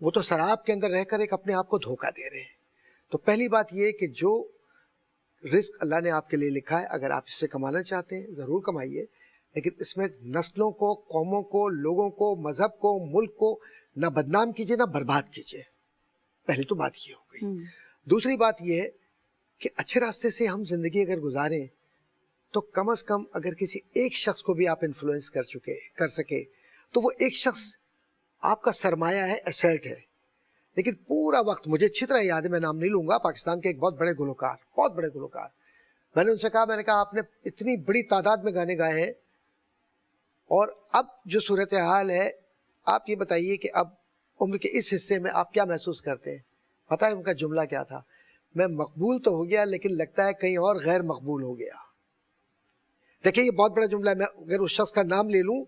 وہ تو سراب کے اندر رہ کر ایک اپنے آپ کو دھوکہ دے رہے ہیں. تو پہلی بات یہ کہ جو رزق اللہ نے آپ کے لیے لکھا ہے, اگر آپ اس سے کمانا چاہتے ہیں ضرور کمائیے, لیکن اس میں نسلوں کو, قوموں کو, لوگوں کو, مذہب کو, ملک کو نہ بدنام کیجیے نہ برباد کیجیے. پہلی تو بات یہ ہو گئی. دوسری بات یہ ہے کہ اچھے راستے سے ہم زندگی اگر گزاریں تو کم از کم اگر کسی ایک شخص کو بھی آپ انفلوئنس کر سکے تو وہ ایک شخص آپ کا سرمایہ ہے, ایسیٹ ہے. لیکن پورا وقت, مجھے اچھی طرح یاد ہے, میں نام نہیں لوں گا, پاکستان کے ایک بہت بڑے گلوکار, میں نے ان سے کہا آپ نے اتنی بڑی تعداد میں گانے گائے ہیں, اور اب جو صورتحال ہے آپ یہ بتائیے کہ اب عمر کے اس حصے میں آپ کیا محسوس کرتے ہیں؟ پتہ ہے ان کا جملہ کیا تھا؟ میں مقبول تو ہو گیا لیکن لگتا ہے کہیں اور غیر مقبول ہو گیا. دیکھیں یہ بہت بڑا جملہ ہے. میں اگر اس شخص کا نام لے لوں,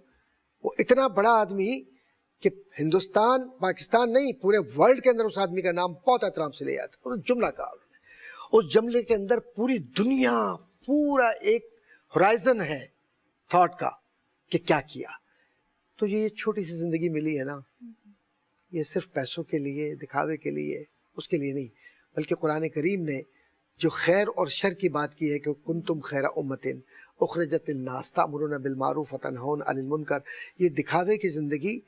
وہ اتنا بڑا آدمی کہ ہندوستان, پاکستان نہیں, پورے ورلڈ کے اندر اس آدمی کا نام بہت احترام سے لے جاتا ہے. اس جملہ کہا انہوں نے, اس جملے کے اندر پوری دنیا, پورا ایک ہورائزن ہے تھاٹ کا کہ کیا کیا. تو یہ چھوٹی سی زندگی ملی ہے نا, یہ صرف پیسوں کے لیے, دکھاوے کے لیے, اس کے لیے نہیں, بلکہ قرآن کریم نے جو خیر اور شر کی بات کی ہے کہ کنتم خیر امۃ اخرجت للناس تأمرون بالمعروف وتنہون عن المنکر, یہ دکھاوے کی زندگی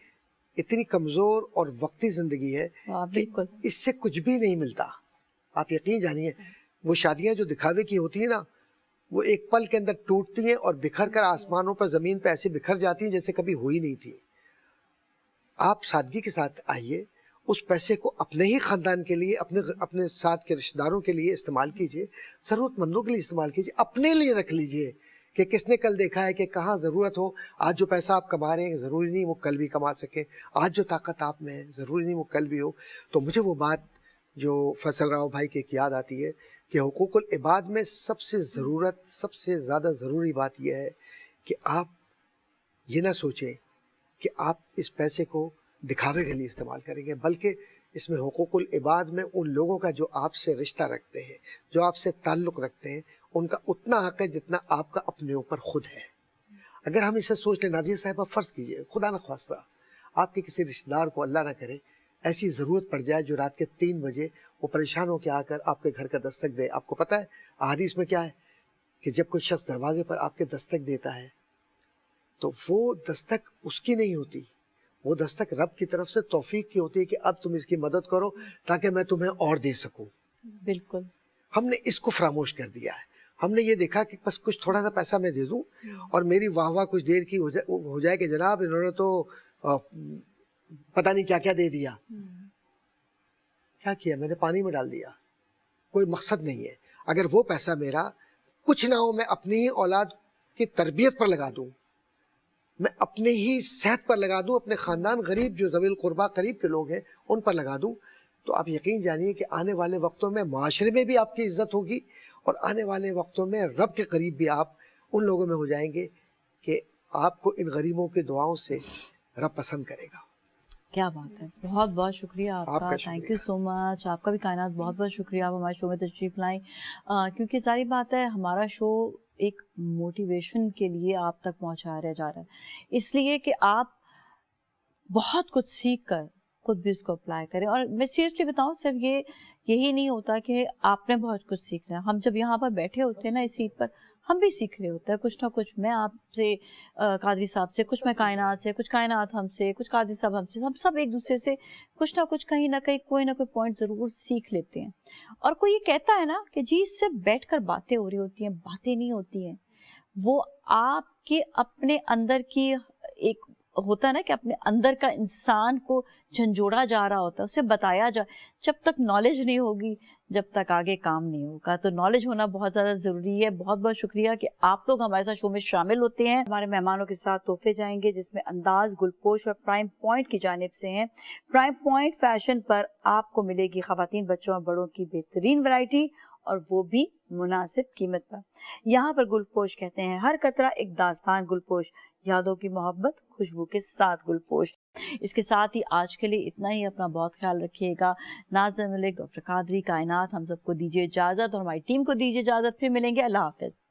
اتنی کمزور اور وقتی زندگی ہے کہ اس سے کچھ بھی نہیں ملتا. آپ یقین جانیے, وہ شادیاں جو دکھاوے کی ہوتی ہیں نا, وہ ایک پل کے اندر ٹوٹتی ہیں اور بکھر کر آسمانوں پر, زمین پہ ایسے بکھر جاتی ہیں جیسے کبھی ہوئی نہیں تھی. آپ سادگی کے ساتھ آئیے, اس پیسے کو اپنے ہی خاندان کے لیے, اپنے ساتھ کے رشتہ داروں کے لیے استعمال کیجئے, ضرورت مندوں کے لیے استعمال کیجئے, اپنے لیے رکھ لیجئے کہ کس نے کل دیکھا ہے کہ کہاں ضرورت ہو. آج جو پیسہ آپ کما رہے ہیں ضروری نہیں وہ کل بھی کما سکیں, آج جو طاقت آپ میں ہے ضروری نہیں وہ کل بھی ہو. تو مجھے وہ بات جو فیصل راؤ بھائی کی ایک یاد آتی ہے کہ حقوق العباد میں سب سے زیادہ ضروری بات یہ ہے کہ آپ یہ نہ سوچیں کہ آپ اس پیسے کو دکھاوے کے لیے استعمال کریں گے, بلکہ اس میں حقوق العباد میں ان لوگوں کا جو آپ سے رشتہ رکھتے ہیں, جو آپ سے تعلق رکھتے ہیں, ان کا اتنا حق ہے جتنا آپ کا اپنے اوپر خود ہے. اگر ہم اسے سوچ لیں, نازیہ صاحبہ فرض کیجئے خدا نہ خواستہ آپ کے کسی رشتہ دار کو اللہ نہ کرے ایسی ضرورت پڑ جائے جو رات کے 3 بجے وہ پریشان ہو کے آ کر آپ کے گھر کا دستک دے. آپ کو پتہ ہے احادیث میں کیا ہے کہ جب کوئی شخص دروازے پر آپ کے دستک دیتا ہے تو وہ دستک اس کی نہیں ہوتی, وہ دستک رب کی طرف سے توفیق کی ہوتی ہے کہ اب تم اس کی مدد کرو تاکہ میں تمہیں اور دے سکوں. بالکل. ہم نے اس کو فراموش کر دیا ہے. ہم نے یہ دیکھا کہ بس کچھ تھوڑا سا پیسہ میں دے دوں اور میری واہ واہ کچھ دیر کی ہو جائے کہ جناب انہوں نے تو پتہ نہیں کیا کیا دے دیا. کیا کیا؟ میں نے پانی میں ڈال دیا. کوئی مقصد نہیں ہے. اگر وہ پیسہ میرا کچھ نہ ہو, میں اپنی ہی اولاد کی تربیت پر لگا دوں, میں اپنے ہی صحت پر لگا دوں, اپنے خاندان غریب جو ذوی القربہ قریب کے لوگ ہیں ان پر لگا دوں, تو آپ یقین جانیے کہ آنے والے وقتوں میں معاشرے میں بھی آپ کی عزت ہوگی اور آنے والے وقتوں میں رب کے قریب بھی آپ ان لوگوں میں ہو جائیں گے کہ آپ کو ان غریبوں کی دعاؤں سے رب پسند کرے گا. کیا بات ہے, بہت بہت شکریہ آپ کا, تھینک یو سو مچ. آپ کا بھی کائنات بہت بہت شکریہ, آپ ہمارے شو میں تشریف لائیں, کیونکہ ظاہر بات ہے ہمارا شو ایک موٹیویشن کے لیے آپ تک پہنچایا جا رہا ہے, اس لیے کہ آپ بہت کچھ سیکھ کر خود بھی اس کو اپلائی کریں. اور میں سیریسلی بتاؤں, صرف یہی نہیں ہوتا کہ آپ نے بہت کچھ سیکھنا ہے, ہم جب یہاں پر بیٹھے ہوتے ہیں نا اس سیٹ پر, ہم بھی سیکھ رہے ہوتے ہیں کچھ نہ کچھ. میں آپ سے, قادری صاحب سے, کچھ میں کائنات سے, کچھ کائنات ہم سے, کچھ قادری صاحب ہم سے, ہم سب ایک دوسرے سے کچھ نہ کچھ کہیں نہ کہیں کوئی نہ کوئی پوائنٹ ضرور سیکھ لیتے ہیں. اور کوئی یہ کہتا ہے نا کہ جی اس سے بیٹھ کر باتیں ہو رہی ہوتی ہیں, باتیں نہیں ہوتی ہیں, وہ آپ کے اپنے اندر کی ایک ہوتا ہے نا کہ اپنے اندر کا انسان کو جھنجھوڑا جا رہا ہوتا ہے, اسے بتایا جا. جب تک نالج نہیں ہوگی جب تک آگے کام نہیں ہوگا, تو نالج ہونا بہت زیادہ ضروری ہے. بہت بہت شکریہ کہ آپ لوگ ہمارے ساتھ شو میں شامل ہوتے ہیں. ہمارے مہمانوں کے ساتھ تحفے جائیں گے جس میں انداز, گلپوش اور پرائم پوائنٹ کی جانب سے ہیں. پرائم پوائنٹ فیشن پر آپ کو ملے گی خواتین, بچوں اور بڑوں کی بہترین ورائٹی, اور وہ بھی مناسب قیمت پر. یہاں پر گلپوش کہتے ہیں ہر قطرہ ایک داستان گلپوش, یادوں کی محبت خوشبو کے ساتھ گلپوش. اس کے ساتھ ہی آج کے لیے اتنا ہی. اپنا بہت خیال رکھیے گا. ناظر ملک، ڈاکٹر قادری، کائنات، ہم سب کو دیجیے اجازت اور ہماری ٹیم کو دیجیے اجازت. پھر ملیں گے. اللہ حافظ.